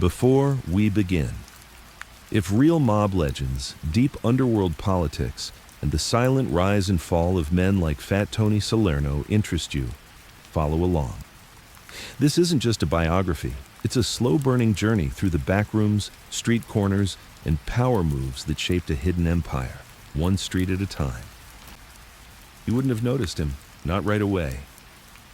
Before we begin, if real mob legends, deep underworld politics, and the silent rise and fall of men like Fat Tony Salerno interest you, follow along. This isn't just a biography, it's a slow-burning journey through the backrooms, street corners, and power moves that shaped a hidden empire, one street at a time. You wouldn't have noticed him, not right away.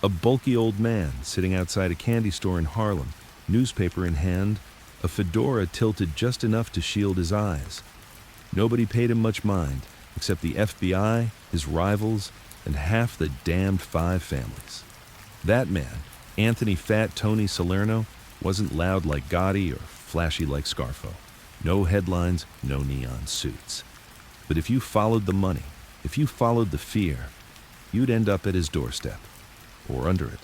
A bulky old man sitting outside a candy store in Harlem, newspaper in hand, a fedora tilted just enough to shield his eyes. Nobody paid him much mind, except the FBI, his rivals, and half the damned 5 families. That man, Anthony Fat Tony Salerno, wasn't loud like Gotti or flashy like Scarfo. No headlines, no neon suits. But if you followed the money, if you followed the fear, you'd end up at his doorstep, or under it.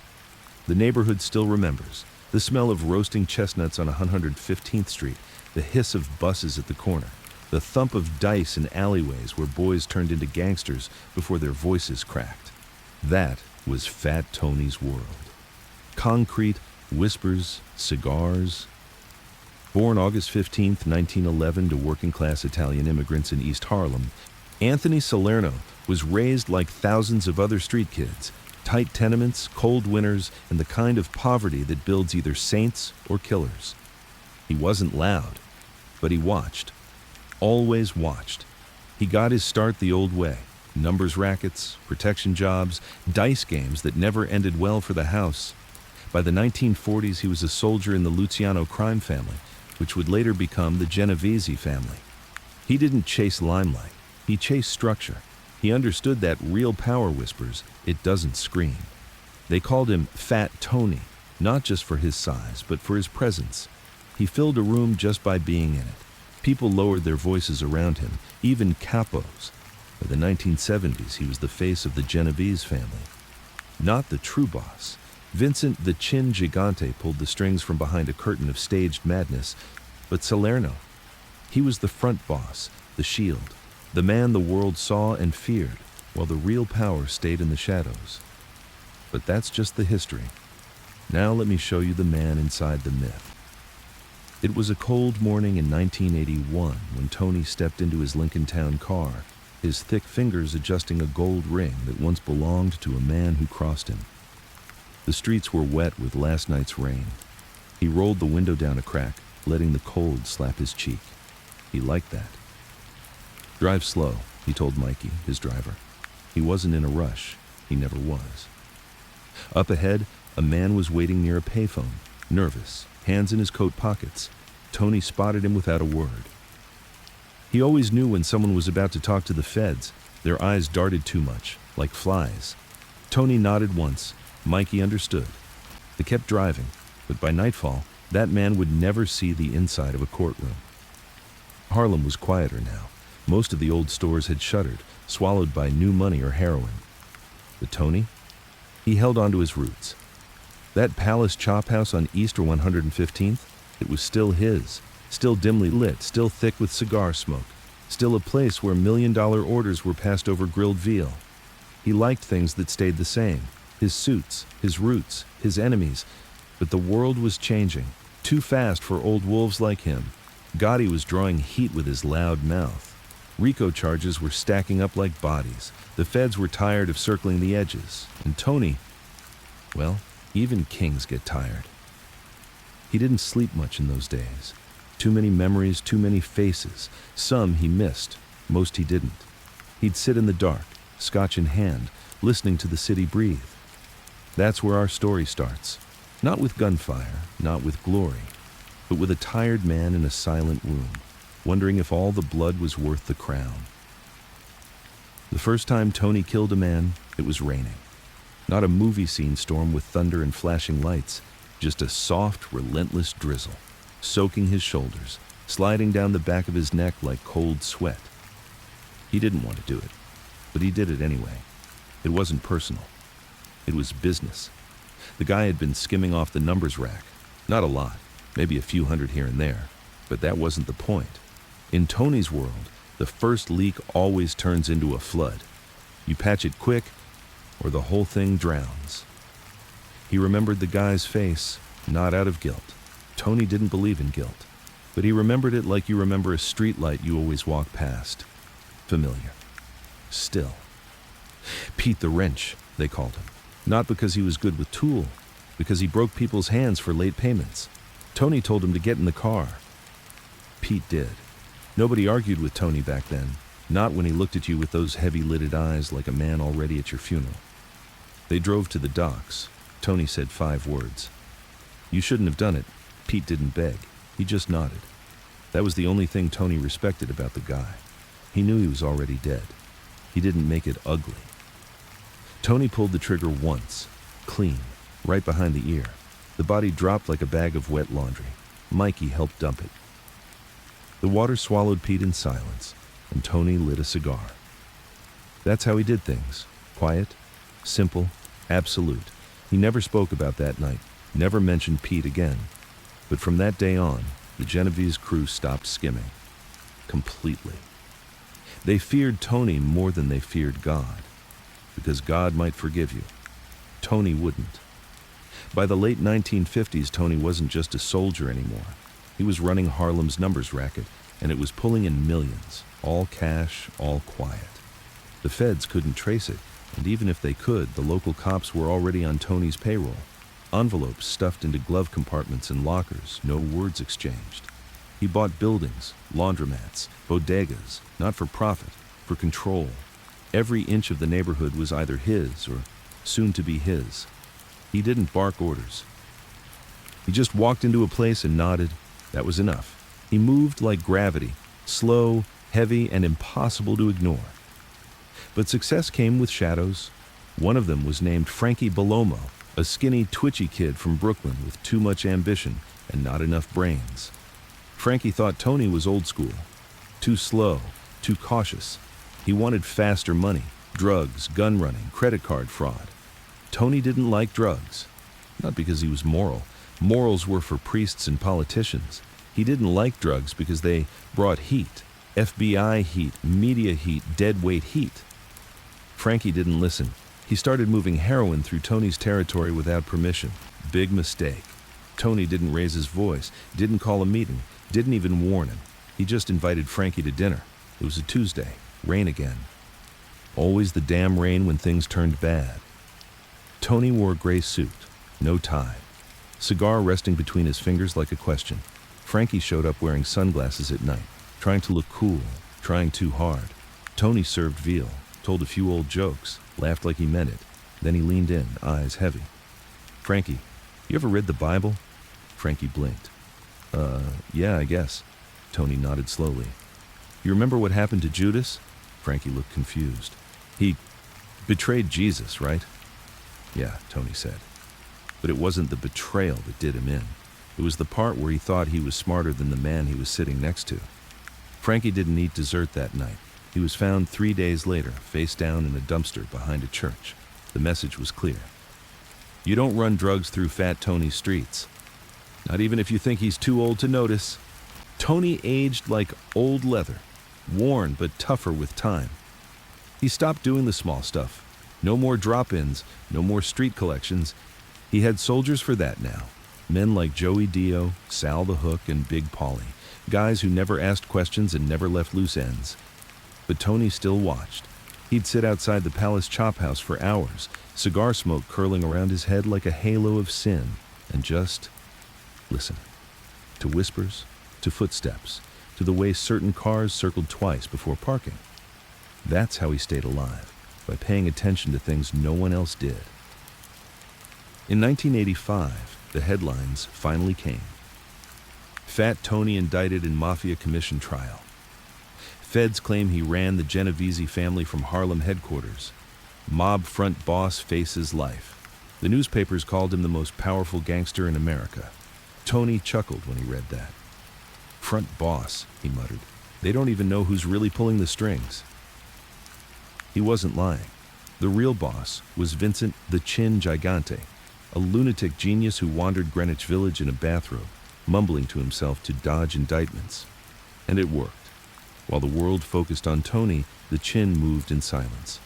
The neighborhood still remembers the smell of roasting chestnuts on 115th Street, the hiss of buses at the corner, the thump of dice in alleyways where boys turned into gangsters before their voices cracked. That was Fat Tony's world. Concrete, whispers, cigars. Born August 15, 1911 to working-class Italian immigrants in East Harlem, Anthony Salerno was raised like thousands of other street kids, tight tenements, cold winters, and the kind of poverty that builds either saints or killers. He wasn't loud, but he watched. Always watched. He got his start the old way. Numbers rackets, protection jobs, dice games that never ended well for the house. By the 1940s, he was a soldier in the Luciano crime family, which would later become the Genovese family. He didn't chase limelight. He chased structure. He understood that real power whispers, it doesn't scream. They called him Fat Tony, not just for his size, but for his presence. He filled a room just by being in it. People lowered their voices around him, even capos. By the 1970s, he was the face of the Genovese family. Not the true boss. Vincent the Chin Gigante pulled the strings from behind a curtain of staged madness, but Salerno, he was the front boss, the shield, the man the world saw and feared, while the real power stayed in the shadows. But that's just the history. Now let me show you the man inside the myth. It was a cold morning in 1981 when Tony stepped into his Lincoln Town car, his thick fingers adjusting a gold ring that once belonged to a man who crossed him. The streets were wet with last night's rain. He rolled the window down a crack, letting the cold slap his cheek. He liked that. "Drive slow," he told Mikey, his driver. He wasn't in a rush. He never was. Up ahead, a man was waiting near a payphone, nervous, hands in his coat pockets. Tony spotted him without a word. He always knew when someone was about to talk to the feds. Their eyes darted too much, like flies. Tony nodded once. Mikey understood. They kept driving, but by nightfall, that man would never see the inside of a courtroom. Harlem was quieter now. Most of the old stores had shuttered, swallowed by new money or heroin. But Tony? He held on to his roots. That Palace Chop House on East or 115th, it was still his, still dimly lit, still thick with cigar smoke, still a place where $1-million orders were passed over grilled veal. He liked things that stayed the same. His suits, his roots, his enemies. But the world was changing, too fast for old wolves like him. Gotti was drawing heat with his loud mouth. RICO charges were stacking up like bodies. The feds were tired of circling the edges. And Tony, well, even kings get tired. He didn't sleep much in those days. Too many memories, too many faces. Some he missed, most he didn't. He'd sit in the dark, scotch in hand, listening to the city breathe. That's where our story starts. Not with gunfire, not with glory, but with a tired man in a silent room, wondering if all the blood was worth the crown. The first time Tony killed a man, it was raining. Not a movie scene storm with thunder and flashing lights, just a soft, relentless drizzle, soaking his shoulders, sliding down the back of his neck like cold sweat. He didn't want to do it, but he did it anyway. It wasn't personal. It was business. The guy had been skimming off the numbers rack. Not a lot, maybe a few hundred here and there, but that wasn't the point. In Tony's world, the first leak always turns into a flood. You patch it quick, or the whole thing drowns. He remembered the guy's face, not out of guilt, Tony didn't believe in guilt, but he remembered it like you remember a streetlight you always walk past. Familiar. Still. Pete the Wrench, they called him. Not because he was good with tool, because he broke people's hands for late payments. Tony told him to get in the car. Pete did. Nobody argued with Tony back then, not when he looked at you with those heavy-lidded eyes like a man already at your funeral. They drove to the docks. Tony said 5 words. You shouldn't have done it. Pete didn't beg. He just nodded. That was the only thing Tony respected about the guy. He knew he was already dead. He didn't make it ugly. Tony pulled the trigger once, clean, right behind the ear. The body dropped like a bag of wet laundry. Mikey helped dump it. The water swallowed Pete in silence, and Tony lit a cigar. That's how he did things. Quiet, simple, absolute. He never spoke about that night, never mentioned Pete again. But from that day on, the Genovese crew stopped skimming. Completely. They feared Tony more than they feared God. Because God might forgive you. Tony wouldn't. By the late 1950s, Tony wasn't just a soldier anymore. He was running Harlem's numbers racket, and it was pulling in millions. All cash, all quiet. The feds couldn't trace it, and even if they could, the local cops were already on Tony's payroll. Envelopes stuffed into glove compartments and lockers, no words exchanged. He bought buildings, laundromats, bodegas, not for profit, for control. Every inch of the neighborhood was either his or soon to be his. He didn't bark orders. He just walked into a place and nodded. That was enough. He moved like gravity, slow, heavy, and impossible to ignore. But success came with shadows. One of them was named Frankie Bellomo, a skinny, twitchy kid from Brooklyn with too much ambition and not enough brains. Frankie thought Tony was old school, too slow, too cautious. He wanted faster money, drugs, gun running, credit card fraud. Tony didn't like drugs, not because he was moral. Morals were for priests and politicians. He didn't like drugs because they brought heat, FBI heat, media heat, deadweight heat. Frankie didn't listen. He started moving heroin through Tony's territory without permission. Big mistake. Tony didn't raise his voice, didn't call a meeting, didn't even warn him. He just invited Frankie to dinner. It was a Tuesday. Rain again. Always the damn rain when things turned bad. Tony wore a gray suit, no tie. Cigar resting between his fingers like a question. Frankie showed up wearing sunglasses at night, trying to look cool, trying too hard. Tony served veal, told a few old jokes, laughed like he meant it. Then he leaned in, eyes heavy. Frankie, you ever read the Bible? Frankie blinked. Yeah, I guess. Tony nodded slowly. You remember what happened to Judas? Frankie looked confused. He betrayed Jesus, right? Yeah, Tony said. But it wasn't the betrayal that did him in. It was the part where he thought he was smarter than the man he was sitting next to. Frankie didn't eat dessert that night. He was found 3 days later, face down in a dumpster behind a church. The message was clear. You don't run drugs through Fat Tony's streets. Not even if you think he's too old to notice. Tony aged like old leather, worn but tougher with time. He stopped doing the small stuff. No more drop-ins, no more street collections. He had soldiers for that now. Men like Joey Dio, Sal the Hook, and Big Paulie. Guys who never asked questions and never left loose ends. But Tony still watched. He'd sit outside the Palace Chop House for hours, cigar smoke curling around his head like a halo of sin, and just listen. To whispers, to footsteps, to the way certain cars circled twice before parking. That's how he stayed alive, by paying attention to things no one else did. In 1985, the headlines finally came. Fat Tony indicted in Mafia commission trial. Feds claim he ran the Genovese family from Harlem headquarters. Mob front boss faces life. The newspapers called him the most powerful gangster in America. Tony chuckled when he read that. Front boss, he muttered. They don't even know who's really pulling the strings. He wasn't lying. The real boss was Vincent the Chin Gigante, a lunatic genius who wandered Greenwich Village in a bathrobe, mumbling to himself to dodge indictments. And it worked. While the world focused on Tony, the Chin moved in silence.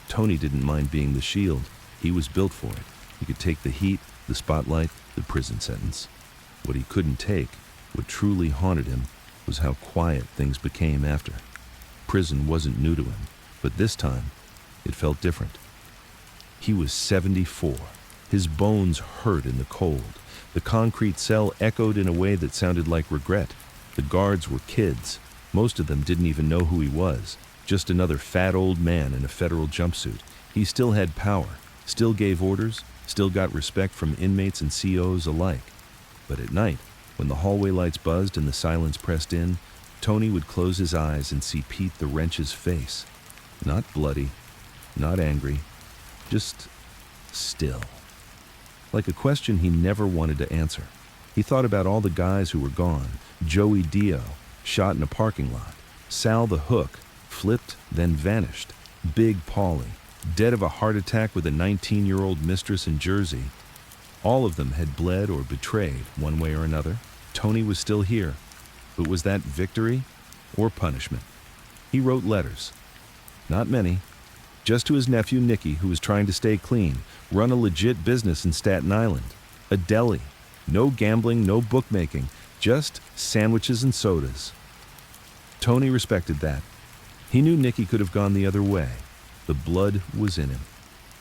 Tony didn't mind being the shield. He was built for it. He could take the heat, the spotlight, the prison sentence. What he couldn't take, what truly haunted him, was how quiet things became after. Prison wasn't new to him, but this time, it felt different. He was 74. His bones hurt in the cold. The concrete cell echoed in a way that sounded like regret. The guards were kids. Most of them didn't even know who he was. Just another fat old man in a federal jumpsuit. He still had power, still gave orders, still got respect from inmates and COs alike. But at night, when the hallway lights buzzed and the silence pressed in, Tony would close his eyes and see Pete the Wrench's face. Not bloody, not angry, just still. Like a question he never wanted to answer. He thought about all the guys who were gone. Joey Dio, shot in a parking lot. Sal the Hook, flipped, then vanished. Big Paulie, dead of a heart attack with a 19-year-old mistress in Jersey. All of them had bled or betrayed, one way or another. Tony was still here. But was that victory or punishment? He wrote letters. Not many. Just to his nephew Nicky, who was trying to stay clean, run a legit business in Staten Island. A deli. No gambling, no bookmaking, just sandwiches and sodas. Tony respected that. He knew Nicky could have gone the other way. The blood was in him.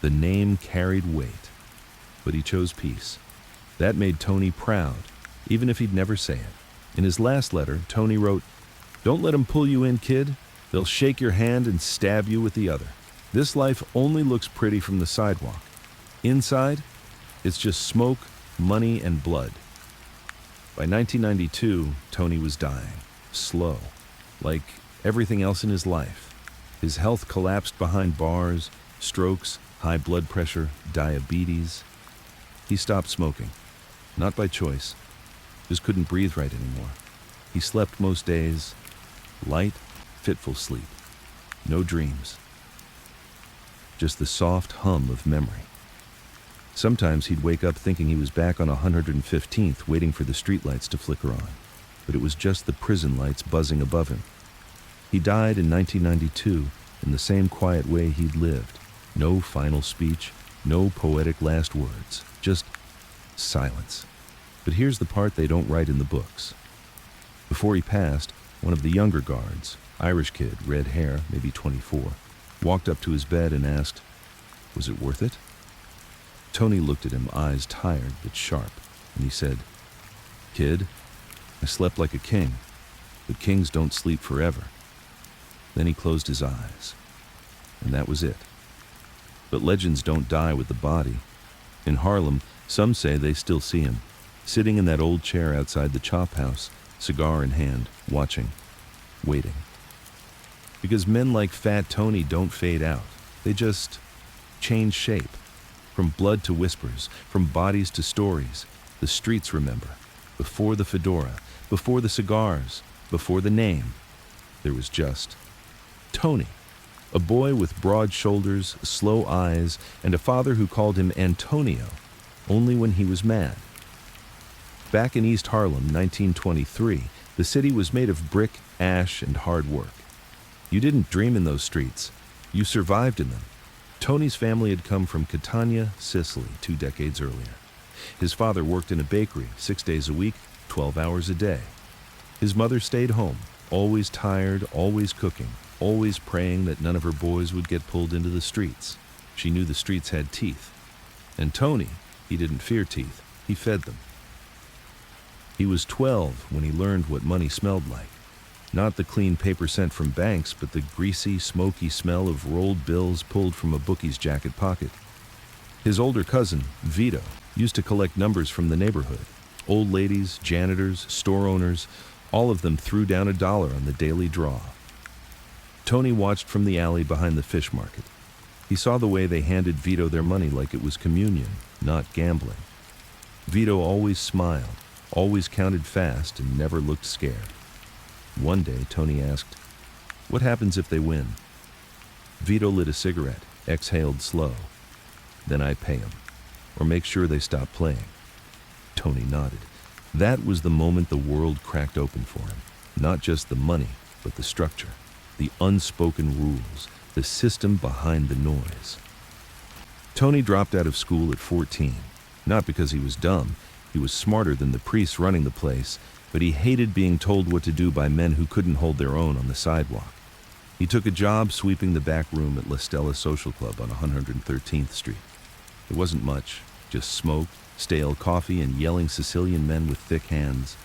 The name carried weight. But he chose peace. That made Tony proud, even if he'd never say it. In his last letter, Tony wrote, "Don't let 'em pull you in, kid. They'll shake your hand and stab you with the other. This life only looks pretty from the sidewalk. Inside, it's just smoke, money, and blood." By 1992, Tony was dying. Slow. Like everything else in his life. His health collapsed behind bars, strokes, high blood pressure, diabetes. He stopped smoking. Not by choice. Just couldn't breathe right anymore. He slept most days. Light, fitful sleep. No dreams. Just the soft hum of memory. Sometimes he'd wake up thinking he was back on 115th, waiting for the streetlights to flicker on. But it was just the prison lights buzzing above him. He died in 1992 in the same quiet way he'd lived. No final speech, no poetic last words, just silence. But here's the part they don't write in the books. Before he passed, one of the younger guards, Irish kid, red hair, maybe 24, walked up to his bed and asked, "Was it worth it?" Tony looked at him, eyes tired but sharp, and he said, "Kid, I slept like a king, but kings don't sleep forever." Then he closed his eyes, and that was it. But legends don't die with the body. In Harlem, some say they still see him, sitting in that old chair outside the chop house, cigar in hand, watching, waiting. Because men like Fat Tony don't fade out. They just change shape. From blood to whispers, from bodies to stories. The streets remember. Before the fedora, before the cigars, before the name, there was just Tony. A boy with broad shoulders, slow eyes, and a father who called him Antonio, only when he was mad. Back in East Harlem, 1923, the city was made of brick, ash, and hard work. You didn't dream in those streets. You survived in them. Tony's family had come from Catania, Sicily, 2 decades earlier. His father worked in a bakery 6 days a week, 12 hours a day. His mother stayed home, always tired, always cooking, always praying that none of her boys would get pulled into the streets. She knew the streets had teeth. And Tony, he didn't fear teeth. He fed them. He was 12 when he learned what money smelled like. Not the clean paper sent from banks, but the greasy, smoky smell of rolled bills pulled from a bookie's jacket pocket. His older cousin, Vito, used to collect numbers from the neighborhood. Old ladies, janitors, store owners, all of them threw down $1 on the daily draw. Tony watched from the alley behind the fish market. He saw the way they handed Vito their money like it was communion, not gambling. Vito always smiled, always counted fast, and never looked scared. One day, Tony asked, "What happens if they win?" Vito lit a cigarette, exhaled slow. "Then I pay them, or make sure they stop playing." Tony nodded. That was the moment the world cracked open for him. Not just the money, but the structure, the unspoken rules, the system behind the noise. Tony dropped out of school at 14, not because he was dumb. He was smarter than the priests running the place, but he hated being told what to do by men who couldn't hold their own on the sidewalk. He took a job sweeping the back room at La Stella Social Club on 113th Street. It wasn't much, just smoke, stale coffee, and yelling Sicilian men with thick hands.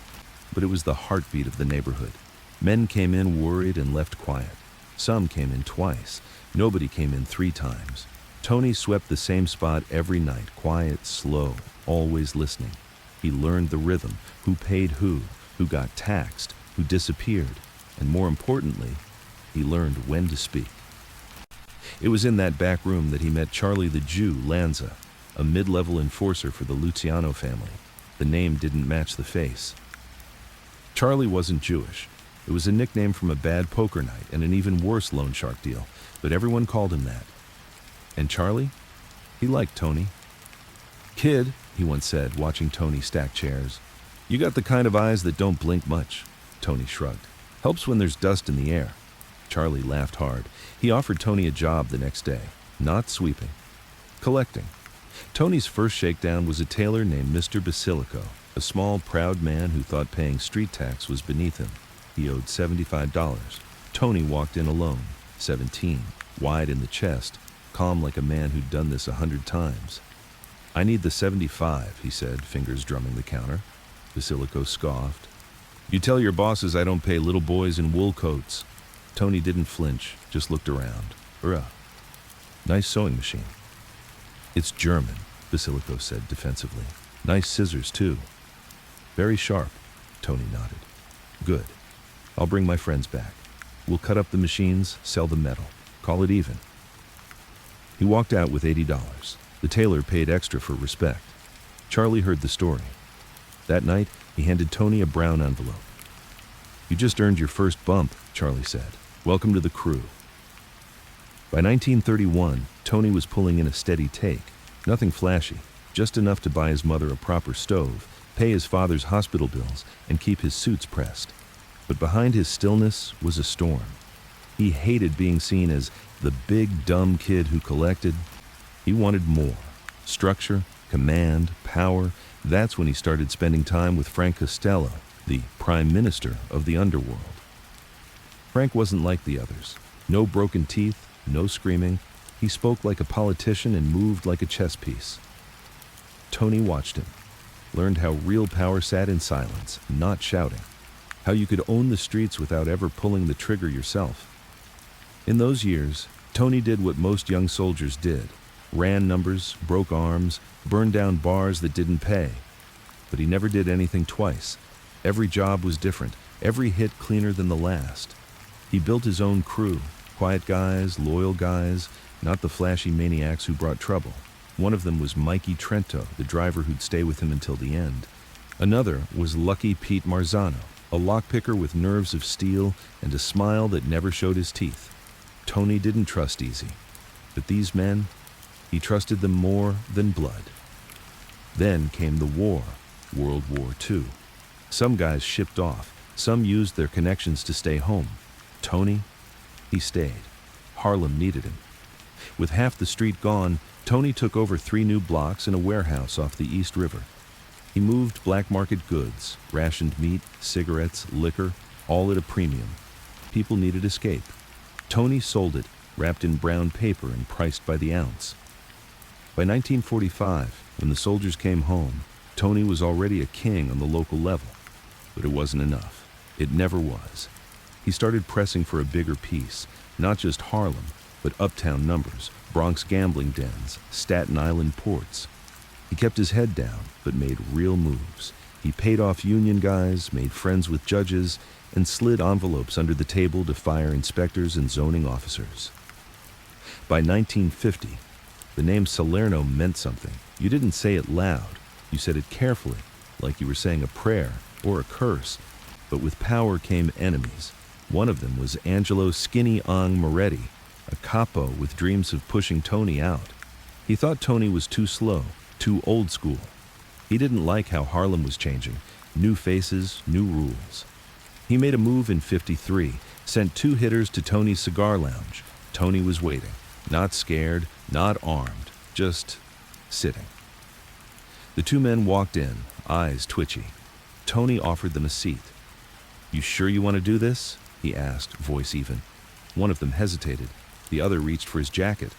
But it was the heartbeat of the neighborhood. Men came in worried and left quiet. Some came in twice. Nobody came in 3 times. Tony swept the same spot every night, quiet, slow, always listening. He learned the rhythm, who paid who got taxed, who disappeared, and more importantly, he learned when to speak. It was in that back room that he met Charlie the Jew Lanza, a mid-level enforcer for the Luciano family. The name didn't match the face. Charlie wasn't Jewish. It was a nickname from a bad poker night and an even worse loan shark deal, but everyone called him that. And Charlie? He liked Tony. "Kid," he once said, watching Tony stack chairs, "you got the kind of eyes that don't blink much." Tony shrugged. "Helps when there's dust in the air." Charlie laughed hard. He offered Tony a job the next day. Not sweeping. Collecting. Tony's first shakedown was a tailor named Mr. Basilico, a small, proud man who thought paying street tax was beneath him. He owed $75. Tony walked in alone, 17, wide in the chest, calm like a man who'd done this 100 times. "I need the 75, he said, fingers drumming the counter. Basilico scoffed. "You tell your bosses I don't pay little boys in wool coats." Tony didn't flinch, just looked around. Nice sewing machine." "It's German," Basilico said defensively. "Nice scissors, too." "Very sharp," Tony nodded. "Good. I'll bring my friends back. We'll cut up the machines, sell the metal. Call it even." He walked out with $80. The tailor paid extra for respect. Charlie heard the story. That night, he handed Tony a brown envelope. "You just earned your first bump," Charlie said. "Welcome to the crew." By 1931, Tony was pulling in a steady take. Nothing flashy, just enough to buy his mother a proper stove, pay his father's hospital bills, and keep his suits pressed. But behind his stillness was a storm. He hated being seen as the big, dumb kid who collected. He wanted more. Structure, command, power. That's when he started spending time with Frank Costello, the prime minister of the underworld. Frank wasn't like the others. No broken teeth, no screaming. He spoke like a politician and moved like a chess piece. Tony watched him, learned how real power sat in silence, not shouting, how you could own the streets without ever pulling the trigger yourself. In those years, Tony did what most young soldiers did, ran numbers, broke arms, burned down bars that didn't pay. But he never did anything twice. Every job was different, every hit cleaner than the last. He built his own crew, quiet guys, loyal guys, not the flashy maniacs who brought trouble. One of them was Mikey Trento, the driver who'd stay with him until the end. Another was Lucky Pete Marzano, a lockpicker with nerves of steel and a smile that never showed his teeth. Tony didn't trust easy, but these men, he trusted them more than blood. Then came the war, World War II. Some guys shipped off, some used their connections to stay home. Tony, he stayed. Harlem needed him. With half the street gone, Tony took over 3 new blocks and a warehouse off the East River. He moved black market goods, rationed meat, cigarettes, liquor, all at a premium. People needed escape. Tony sold it, wrapped in brown paper and priced by the ounce. By 1945, when the soldiers came home, Tony was already a king on the local level. But it wasn't enough. It never was. He started pressing for a bigger piece, not just Harlem, but uptown numbers, Bronx gambling dens, Staten Island ports. He kept his head down, but made real moves. He paid off union guys, made friends with judges, and slid envelopes under the table to fire inspectors and zoning officers. By 1950, the name Salerno meant something. You didn't say it loud. You said it carefully, like you were saying a prayer or a curse. But with power came enemies. One of them was Angelo Skinny Ong Moretti, a capo with dreams of pushing Tony out. He thought Tony was too slow, too old school. He didn't like how Harlem was changing. New faces, new rules. He made a move in '53, sent 2 hitters to Tony's cigar lounge. Tony was waiting, not scared, not armed, just sitting. The 2 men walked in, eyes twitchy. Tony offered them a seat. "You sure you want to do this?" he asked, voice even. One of them hesitated. The other reached for his jacket.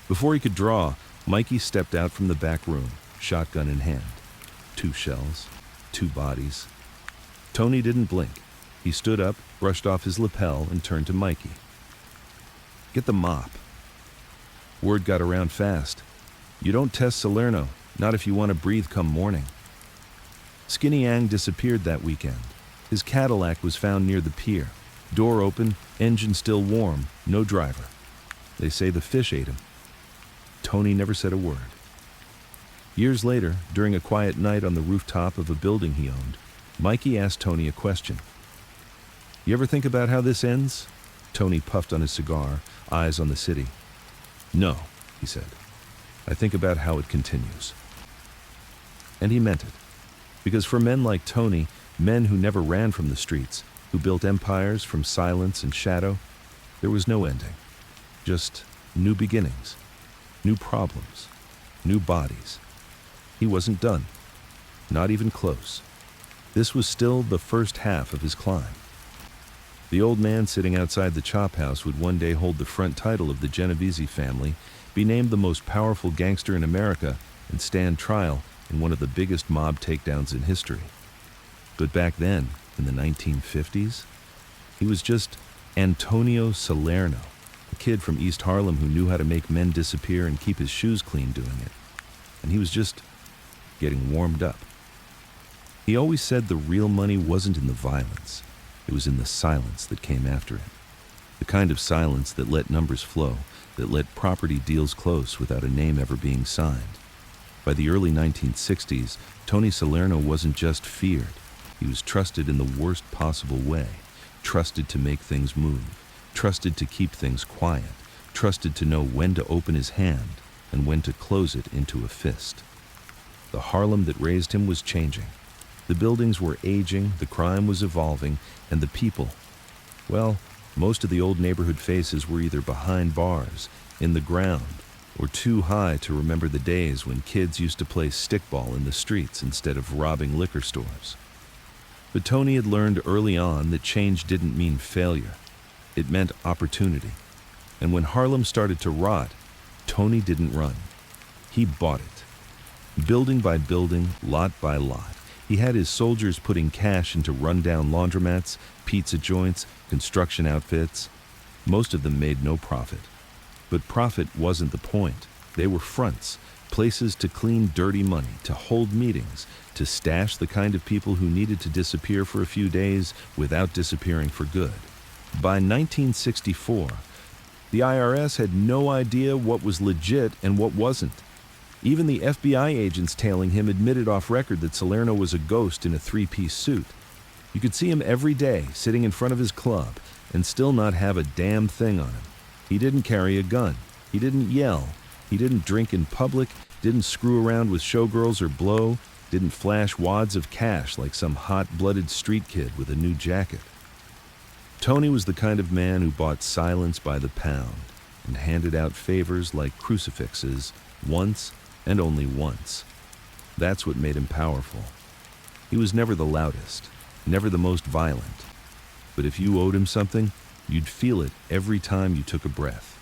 Before he could draw, Mikey stepped out from the back room, shotgun in hand. 2 shells, 2 bodies. Tony didn't blink. He stood up, brushed off his lapel, and turned to Mikey. "Get the mop." Word got around fast. "You don't test Salerno, not if you want to breathe come morning." Skinny Yang disappeared that weekend. His Cadillac was found near the pier. Door open, engine still warm, no driver. They say the fish ate him. Tony never said a word. Years later, during a quiet night on the rooftop of a building he owned, Mikey asked Tony a question. "You ever think about how this ends?" Tony puffed on his cigar, eyes on the city. "No," he said. "I think about how it continues." And he meant it. Because for men like Tony, men who never ran from the streets, who built empires from silence and shadow, there was no ending. Just new beginnings, new problems, new bodies. He wasn't done. Not even close. This was still the first half of his climb. The old man sitting outside the chop house would one day hold the front title of the Genovese family, be named the most powerful gangster in America, and stand trial in one of the biggest mob takedowns in history. But back then, in the 1950s, he was just Antonio Salerno, a kid from East Harlem who knew how to make men disappear and keep his shoes clean doing it. And he was just getting warmed up. He always said the real money wasn't in the violence. It was in the silence that came after it. The kind of silence that let numbers flow, that let property deals close without a name ever being signed. By the early 1960s, Tony Salerno wasn't just feared. He was trusted in the worst possible way. Trusted to make things move. Trusted to keep things quiet. Trusted to know when to open his hand and when to close it into a fist. The Harlem that raised him was changing. The buildings were aging, the crime was evolving, and the people, well, most of the old neighborhood faces were either behind bars, in the ground, or too high to remember the days when kids used to play stickball in the streets instead of robbing liquor stores. But Tony had learned early on that change didn't mean failure. It meant opportunity. And when Harlem started to rot, Tony didn't run. He bought it. Building by building, lot by lot. He had his soldiers putting cash into rundown laundromats, pizza joints, construction outfits. Most of them made no profit. But profit wasn't the point. They were fronts, places to clean dirty money, to hold meetings, to stash the kind of people who needed to disappear for a few days without disappearing for good. By 1964, the IRS had no idea what was legit and what wasn't. Even the FBI agents tailing him admitted off record that Salerno was a ghost in a 3-piece suit. You could see him every day sitting in front of his club and still not have a damn thing on him. He didn't carry a gun. He didn't yell. He didn't drink in public, didn't screw around with showgirls or blow, didn't flash wads of cash like some hot-blooded street kid with a new jacket. Tony was the kind of man who bought silence by the pound and handed out favors like crucifixes once and only once. That's what made him powerful. He was never the loudest, never the most violent. But if you owed him something, you'd feel it every time you took a breath.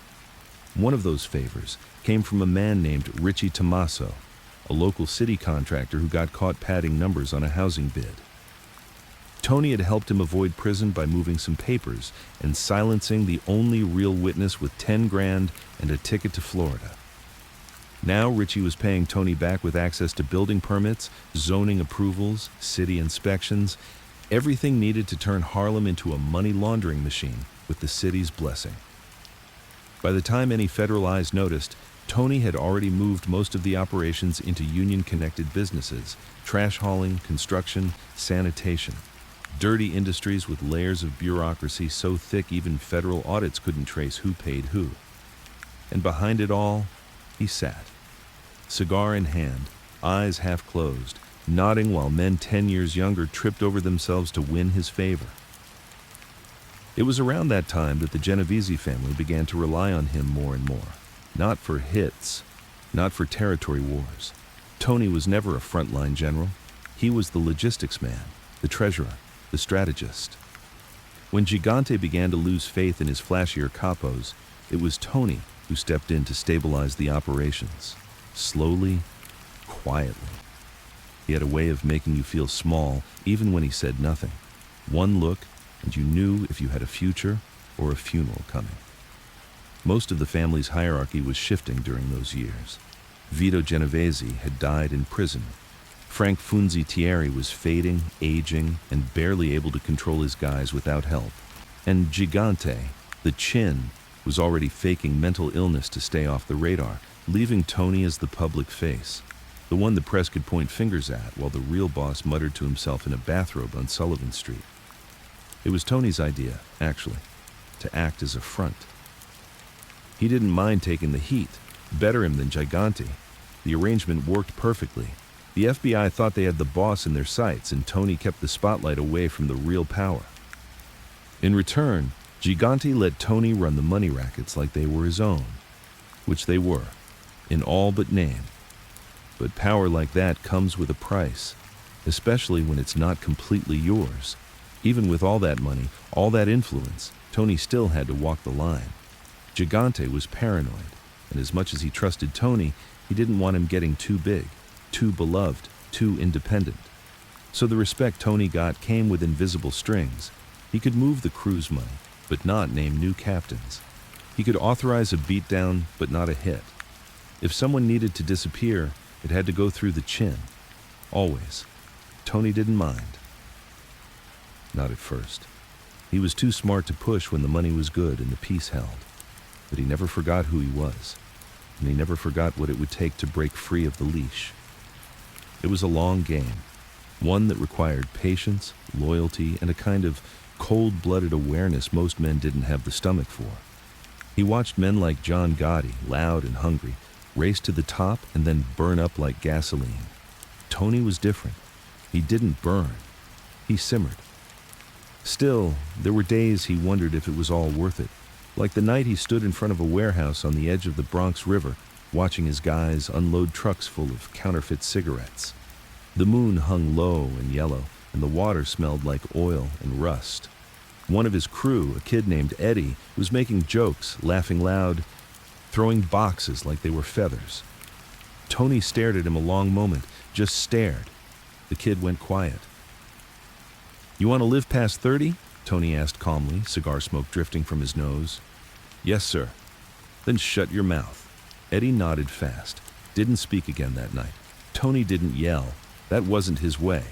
One of those favors came from a man named Richie Tommaso, a local city contractor who got caught padding numbers on a housing bid. Tony had helped him avoid prison by moving some papers and silencing the only real witness with 10 grand and a ticket to Florida. Now Richie was paying Tony back with access to building permits, zoning approvals, city inspections, everything needed to turn Harlem into a money laundering machine with the city's blessing. By the time any federal eyes noticed, Tony had already moved most of the operations into union-connected businesses, trash hauling, construction, sanitation. Dirty industries with layers of bureaucracy so thick even federal audits couldn't trace who paid who. And behind it all, he sat, cigar in hand, eyes half closed, nodding while men 10 years younger tripped over themselves to win his favor. It was around that time that the Genovese family began to rely on him more and more. Not for hits, not for territory wars. Tony was never a frontline general. He was the logistics man, the treasurer, the strategist. When Gigante began to lose faith in his flashier capos, it was Tony who stepped in to stabilize the operations. Slowly, quietly. He had a way of making you feel small even when he said nothing. One look, and you knew if you had a future or a funeral coming. Most of the family's hierarchy was shifting during those years. Vito Genovese had died in prison. Frank Funzi Thierry was fading, aging, and barely able to control his guys without help. And Gigante, the chin, was already faking mental illness to stay off the radar, leaving Tony as the public face, the one the press could point fingers at while the real boss muttered to himself in a bathrobe on Sullivan Street. It was Tony's idea, actually, to act as a front. He didn't mind taking the heat, better him than Gigante. The arrangement worked perfectly. The FBI thought they had the boss in their sights, and Tony kept the spotlight away from the real power. In return, Gigante let Tony run the money rackets like they were his own, which they were, in all but name. But power like that comes with a price, especially when it's not completely yours. Even with all that money, all that influence, Tony still had to walk the line. Gigante was paranoid, and as much as he trusted Tony, he didn't want him getting too big, too beloved, too independent. So the respect Tony got came with invisible strings. He could move the crew's money, but not name new captains. He could authorize a beatdown, but not a hit. If someone needed to disappear, it had to go through the chin. Always. Tony didn't mind. Not at first. He was too smart to push when the money was good and the peace held. But he never forgot who he was, and he never forgot what it would take to break free of the leash. It was a long game, one that required patience, loyalty, and a kind of cold-blooded awareness most men didn't have the stomach for. He watched men like John Gotti, loud and hungry, race to the top and then burn up like gasoline. Tony was different. He didn't burn. He simmered. Still, there were days he wondered if it was all worth it, like the night he stood in front of a warehouse on the edge of the Bronx River, watching his guys unload trucks full of counterfeit cigarettes. The moon hung low and yellow, and the water smelled like oil and rust. One of his crew, a kid named Eddie, was making jokes, laughing loud, throwing boxes like they were feathers. Tony stared at him a long moment, just stared. The kid went quiet. "You want to live past 30?" Tony asked calmly, cigar smoke drifting from his nose. "Yes, sir." "Then shut your mouth." Eddie nodded fast, didn't speak again that night. Tony didn't yell. That wasn't his way.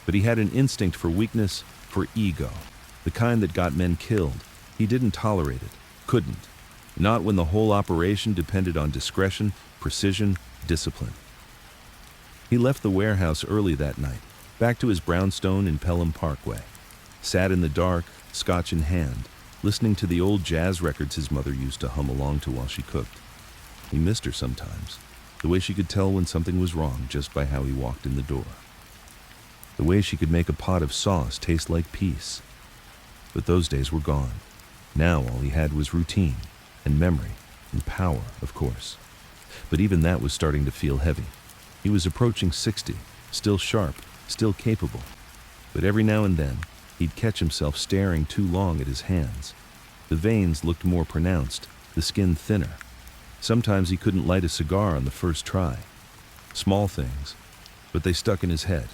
But he had an instinct for weakness, for ego. The kind that got men killed. He didn't tolerate it. Couldn't. Not when the whole operation depended on discretion, precision, discipline. He left the warehouse early that night, back to his brownstone in Pelham Parkway. Sat in the dark, scotch in hand, listening to the old jazz records his mother used to hum along to while she cooked. He missed her sometimes, the way she could tell when something was wrong just by how he walked in the door. The way she could make a pot of sauce taste like peace. But those days were gone. Now all he had was routine, and memory, and power, of course. But even that was starting to feel heavy. He was approaching 60, still sharp, still capable. But every now and then, he'd catch himself staring too long at his hands. The veins looked more pronounced, the skin thinner. Sometimes he couldn't light a cigar on the first try. Small things, but they stuck in his head.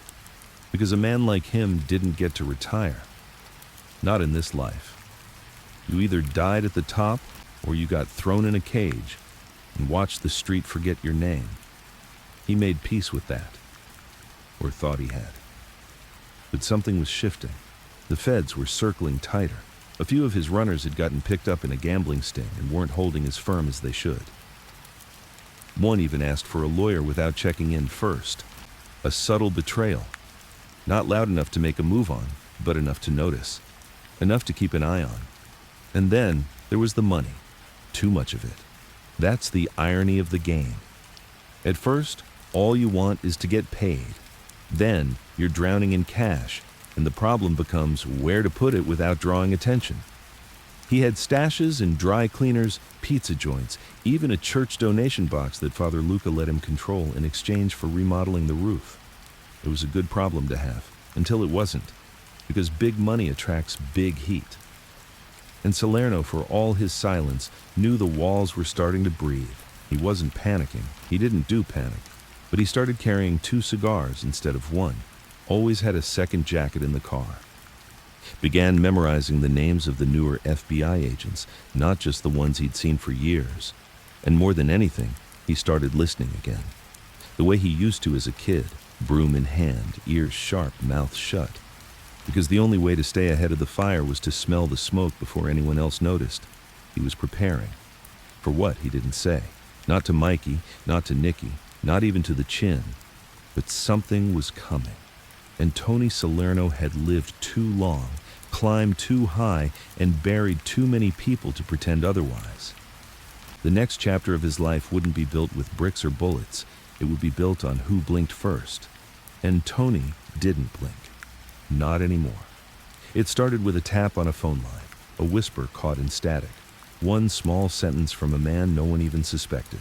Because a man like him didn't get to retire. Not in this life. You either died at the top, or you got thrown in a cage and watched the street forget your name. He made peace with that. Or thought he had. But something was shifting. The feds were circling tighter. A few of his runners had gotten picked up in a gambling sting and weren't holding as firm as they should. One even asked for a lawyer without checking in first. A subtle betrayal. Not loud enough to make a move on, but enough to notice. Enough to keep an eye on. And then there was the money. Too much of it. That's the irony of the game. At first, all you want is to get paid. Then you're drowning in cash, and the problem becomes where to put it without drawing attention. He had stashes in dry cleaners, pizza joints, even a church donation box that Father Luca let him control in exchange for remodeling the roof. It was a good problem to have, until it wasn't, because big money attracts big heat. And Salerno, for all his silence, knew the walls were starting to breathe. He wasn't panicking. He didn't do panic. But he started carrying 2 cigars instead of 1. Always had a second jacket in the car. Began memorizing the names of the newer FBI agents, not just the ones he'd seen for years. And more than anything, he started listening again. The way he used to as a kid, broom in hand, ears sharp, mouth shut. Because the only way to stay ahead of the fire was to smell the smoke before anyone else noticed. He was preparing. For what, he didn't say. Not to Mikey, not to Nicky, not even to the chin. But something was coming. And Tony Salerno had lived too long, climbed too high, and buried too many people to pretend otherwise. The next chapter of his life wouldn't be built with bricks or bullets. It would be built on who blinked first. And Tony didn't blink. Not anymore. It started with a tap on a phone line, a whisper caught in static, one small sentence from a man no one even suspected.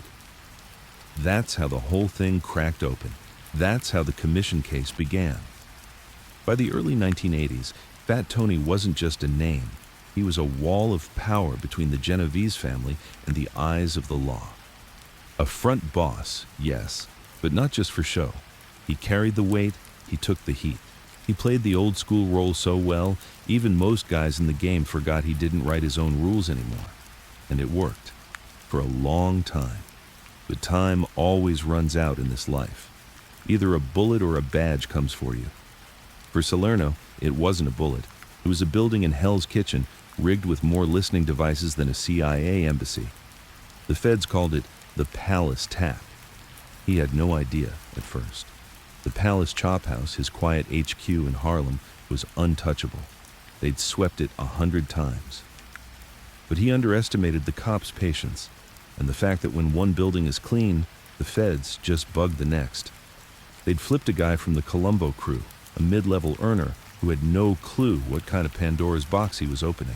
That's how the whole thing cracked open. That's how the commission case began. By the early 1980s, Fat Tony wasn't just a name. He was a wall of power between the Genovese family and the eyes of the law. A front boss, yes, but not just for show. He carried the weight, he took the heat. He played the old school role so well, even most guys in the game forgot he didn't write his own rules anymore. And it worked. For a long time. But time always runs out in this life. Either a bullet or a badge comes for you. For Salerno, it wasn't a bullet. It was a building in Hell's Kitchen, rigged with more listening devices than a CIA embassy. The feds called it the Palace Tap. He had no idea at first. The Palace Chop House, his quiet HQ in Harlem, was untouchable. They'd swept it 100 times. But he underestimated the cops' patience, and the fact that when one building is clean, the feds just bug the next. They'd flipped a guy from the Colombo crew, a mid-level earner who had no clue what kind of Pandora's box he was opening.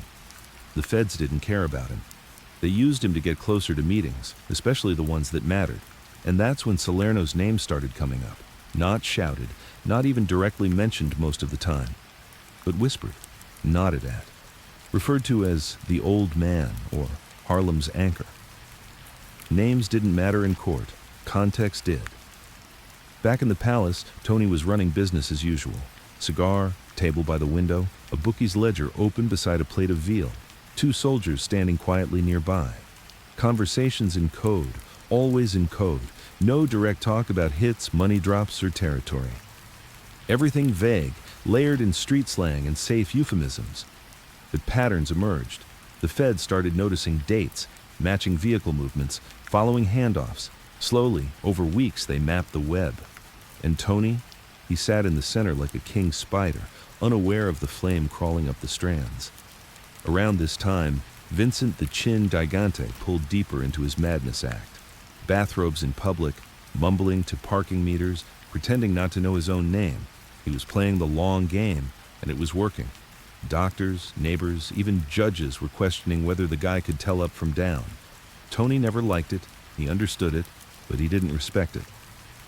The feds didn't care about him. They used him to get closer to meetings, especially the ones that mattered, and that's when Salerno's name started coming up. Not shouted, not even directly mentioned most of the time, but whispered, nodded at, referred to as the old man or Harlem's anchor. Names didn't matter in court, context did. Back in the palace, Tony was running business as usual. Cigar, table by the window, a bookie's ledger open beside a plate of veal, 2 soldiers standing quietly nearby. Conversations in code, always in code. No direct talk about hits, money drops, or territory. Everything vague, layered in street slang and safe euphemisms. But patterns emerged. The feds started noticing dates, matching vehicle movements, following handoffs. Slowly, over weeks, they mapped the web. And Tony? He sat in the center like a king spider, unaware of the flame crawling up the strands. Around this time, Vincent the Chin Gigante pulled deeper into his madness act. Bathrobes in public, mumbling to parking meters, pretending not to know his own name. He was playing the long game, and it was working. Doctors, neighbors, even judges were questioning whether the guy could tell up from down. Tony never liked it, he understood it, but he didn't respect it.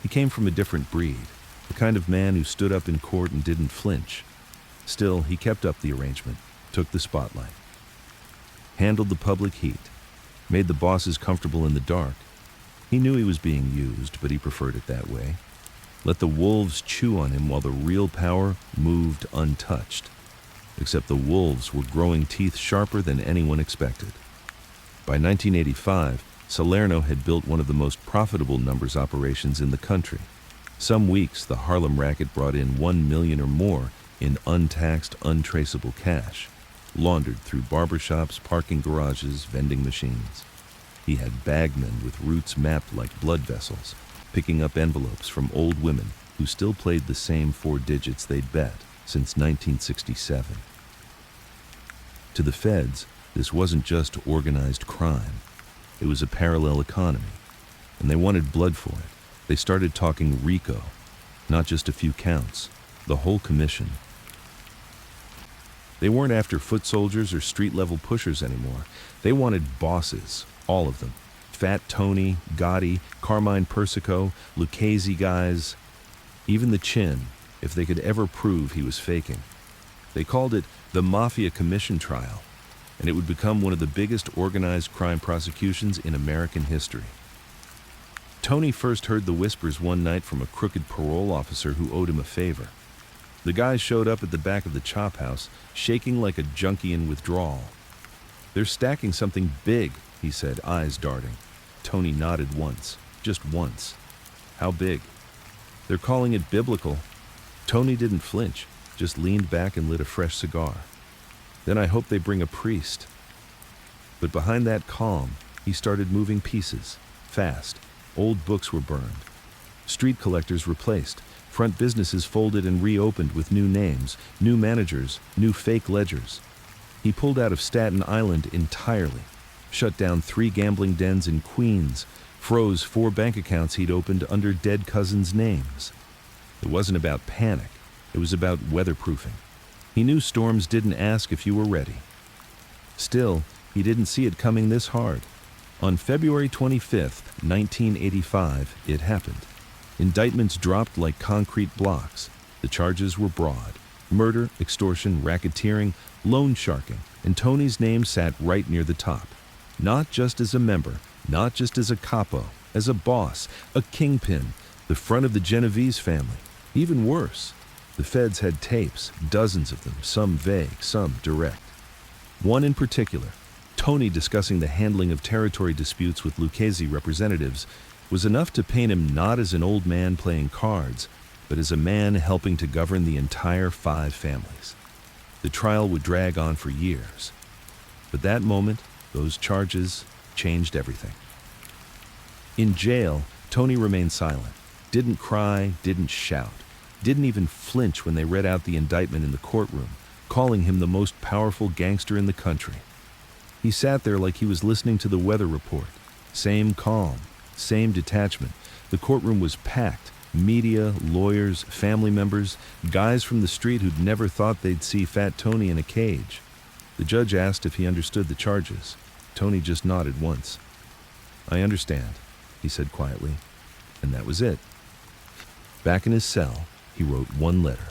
He came from a different breed, the kind of man who stood up in court and didn't flinch. Still, he kept up the arrangement, took the spotlight. Handled the public heat, made the bosses comfortable in the dark. He knew he was being used, but he preferred it that way. Let the wolves chew on him while the real power moved untouched. Except the wolves were growing teeth sharper than anyone expected. By 1985, Salerno had built one of the most profitable numbers operations in the country. Some weeks, the Harlem racket brought in $1 million or more in untaxed, untraceable cash, laundered through barbershops, parking garages, vending machines. He had bagmen with routes mapped like blood vessels, picking up envelopes from old women who still played the same 4 digits they'd bet since 1967. To the feds, this wasn't just organized crime. It was a parallel economy, and they wanted blood for it. They started talking RICO, not just a few counts, the whole commission. They weren't after foot soldiers or street-level pushers anymore. They wanted bosses, all of them. Fat Tony, Gotti, Carmine Persico, Lucchese guys. even the chin, if they could ever prove he was faking. They called it the Mafia Commission Trial, and it would become one of the biggest organized crime prosecutions in American history. Tony first heard the whispers one night from a crooked parole officer who owed him a favor. The guy showed up at the back of the chop house, shaking like a junkie in withdrawal. "They're stacking something big," he said, eyes darting. Tony nodded once, just once. "How big?" "They're calling it biblical." Tony didn't flinch, just leaned back and lit a fresh cigar. "Then I hope they bring a priest." But behind that calm, he started moving pieces, fast. Old books were burned. Street collectors replaced. Front businesses folded and reopened with new names, new managers, new fake ledgers. He pulled out of Staten Island entirely, shut down 3 gambling dens in Queens, froze 4 bank accounts he'd opened under dead cousins' names. It wasn't about panic. It was about weatherproofing. He knew storms didn't ask if you were ready. Still, he didn't see it coming this hard. On February 25th, 1985, it happened. Indictments dropped like concrete blocks. The charges were broad: murder, extortion, racketeering, loan sharking, and Tony's name sat right near the top. Not just as a member, not just as a capo, as a boss, a kingpin, the front of the Genovese family. Even worse, the feds had tapes, dozens of them, some vague, some direct. One in particular, Tony discussing the handling of territory disputes with Lucchese representatives, was enough to paint him not as an old man playing cards, but as a man helping to govern the entire 5 families. The trial would drag on for years. But that moment, those charges, changed everything. In jail, Tony remained silent, didn't cry, didn't shout, didn't even flinch when they read out the indictment in the courtroom, calling him the most powerful gangster in the country. He sat there like he was listening to the weather report. Same calm, same detachment. The courtroom was packed. Media, lawyers, family members, guys from the street who'd never thought they'd see Fat Tony in a cage. The judge asked if he understood the charges. Tony just nodded once. "I understand," he said quietly, and that was it. Back in his cell, he wrote one letter,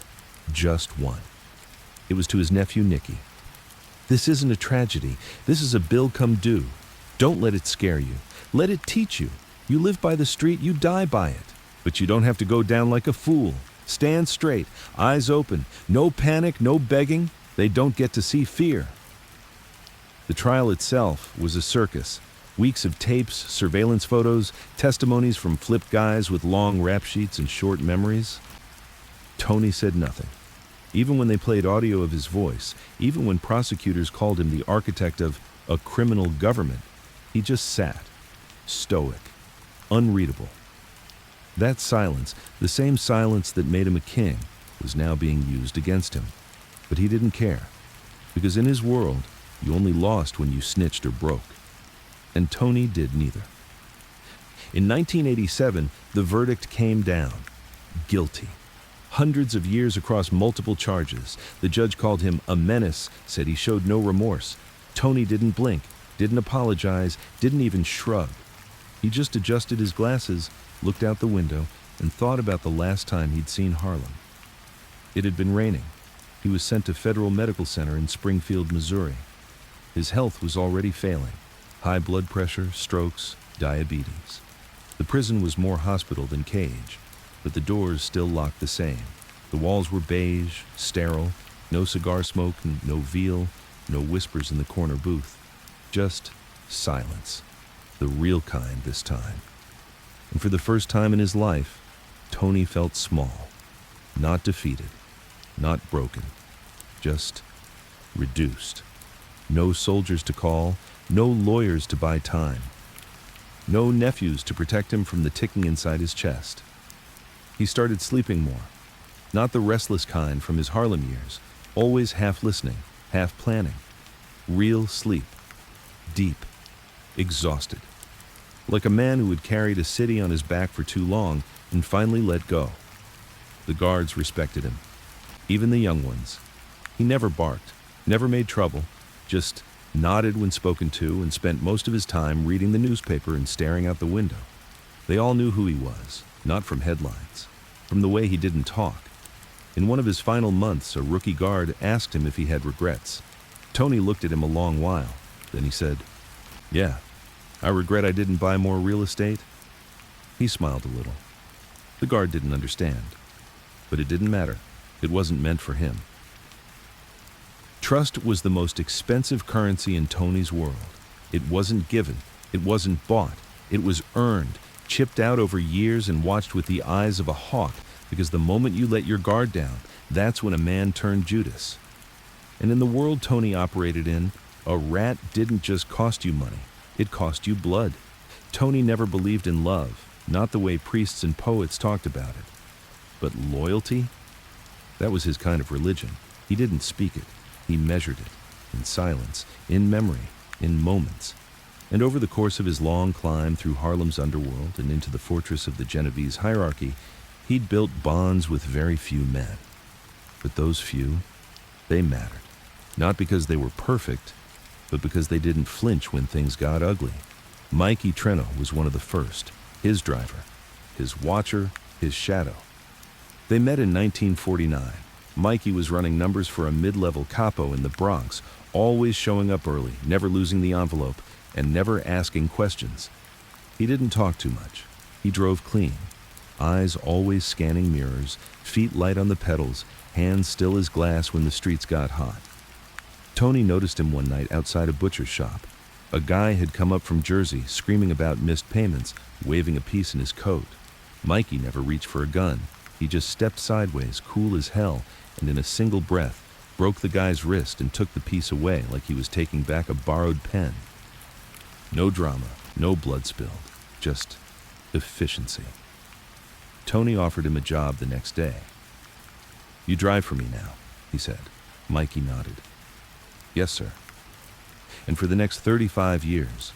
just one. It was to his nephew Nicky. "This isn't a tragedy. This is a bill come due. Don't let it scare you. Let it teach you. You live by the street, you die by it. But you don't have to go down like a fool. Stand straight, eyes open, no panic, no begging. They don't get to see fear." The trial itself was a circus. Weeks of tapes, surveillance photos, testimonies from flip guys with long rap sheets and short memories. Tony said nothing. Even when they played audio of his voice, even when prosecutors called him the architect of a criminal government, he just sat, stoic, unreadable. That silence, the same silence that made him a king, was now being used against him. But he didn't care, because in his world, you only lost when you snitched or broke. And Tony did neither. In 1987, the verdict came down. Guilty. Hundreds of years across multiple charges. The judge called him a menace, said he showed no remorse. Tony didn't blink, didn't apologize, didn't even shrug. He just adjusted his glasses, looked out the window, and thought about the last time he'd seen Harlem. It had been raining. He was sent to Federal Medical Center in Springfield, Missouri. His health was already failing. High blood pressure, strokes, diabetes. The prison was more hospital than cage, but the doors still locked the same. The walls were beige, sterile, no cigar smoke, no veal, no whispers in the corner booth. Just silence. The real kind this time. And for the first time in his life, Tony felt small. Not defeated. Not broken. Just reduced. No soldiers to call, no lawyers to buy time. No nephews to protect him from the ticking inside his chest. He started sleeping more. Not the restless kind from his Harlem years, always half listening, half planning. Real sleep. Deep. Exhausted. Like a man who had carried a city on his back for too long and finally let go. The guards respected him. Even the young ones. He never barked, never made trouble, just nodded when spoken to and spent most of his time reading the newspaper and staring out the window. They all knew who he was, not from headlines. from the way he didn't talk. In one of his final months, a rookie guard asked him if he had regrets. Tony looked at him a long while. Then he said, "Yeah, I regret I didn't buy more real estate." He smiled a little. The guard didn't understand. But it didn't matter. It wasn't meant for him. Trust was the most expensive currency in Tony's world. It wasn't given. It wasn't bought. It was earned, chipped out over years and watched with the eyes of a hawk, because the moment you let your guard down, that's when a man turned Judas. And in the world Tony operated in, a rat didn't just cost you money, it cost you blood. Tony never believed in love, not the way priests and poets talked about it. But loyalty? That was his kind of religion. He didn't speak it, he measured it, in silence, in memory, in moments. And over the course of his long climb through Harlem's underworld and into the fortress of the Genovese hierarchy, he'd built bonds with very few men. But those few, they mattered. Not because they were perfect, but because they didn't flinch when things got ugly. Mikey Treno was one of the first, his driver, his watcher, his shadow. They met in 1949. Mikey was running numbers for a mid-level capo in the Bronx, always showing up early, never losing the envelope, and never asking questions. He didn't talk too much. He drove clean, eyes always scanning mirrors, feet light on the pedals, hands still as glass when the streets got hot. Tony noticed him one night outside a butcher's shop. A guy had come up from Jersey, screaming about missed payments, waving a piece in his coat. Mikey never reached for a gun. He just stepped sideways, cool as hell, and in a single breath, broke the guy's wrist and took the piece away like he was taking back a borrowed pen. No drama, no blood spilled, just efficiency. Tony offered him a job the next day. "You drive for me now," he said. Mikey nodded. "Yes, sir." And for the next 35 years,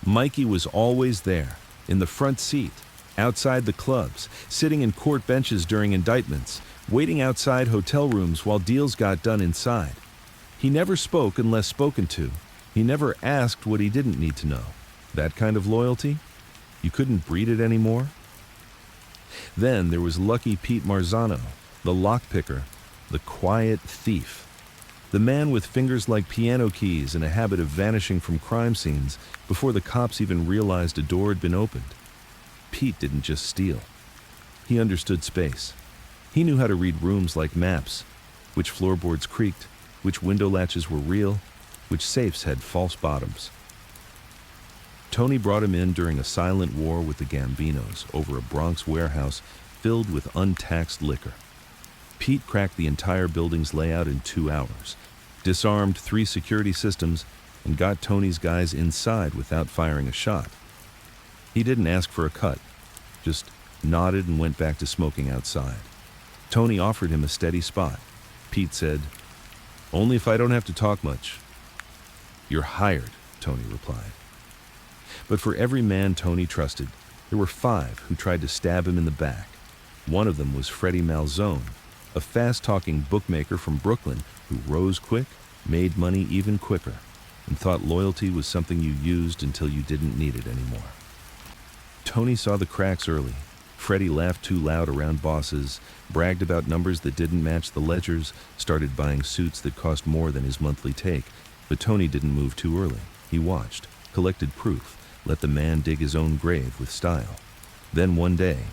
Mikey was always there, in the front seat, outside the clubs, sitting in court benches during indictments, waiting outside hotel rooms while deals got done inside. He never spoke unless spoken to. He never asked what he didn't need to know. That kind of loyalty? You couldn't breed it anymore? Then there was Lucky Pete Marzano, the lockpicker, the quiet thief. The man with fingers like piano keys and a habit of vanishing from crime scenes before the cops even realized a door had been opened. Pete didn't just steal. He understood space. He knew how to read rooms like maps, which floorboards creaked, which window latches were real, which safes had false bottoms. Tony brought him in during a silent war with the Gambinos over a Bronx warehouse filled with untaxed liquor. Pete cracked the entire building's layout in 2 hours, disarmed 3 security systems, and got Tony's guys inside without firing a shot. He didn't ask for a cut, just nodded and went back to smoking outside. Tony offered him a steady spot. Pete said, "Only if I don't have to talk much." "You're hired," Tony replied. But for every man Tony trusted, there were 5 who tried to stab him in the back. One of them was Freddie Malzone, a fast-talking bookmaker from Brooklyn who rose quick, made money even quicker, and thought loyalty was something you used until you didn't need it anymore. Tony saw the cracks early. Freddie laughed too loud around bosses, bragged about numbers that didn't match the ledgers, started buying suits that cost more than his monthly take. But Tony didn't move too early. He watched, collected proof, let the man dig his own grave with style. Then one day,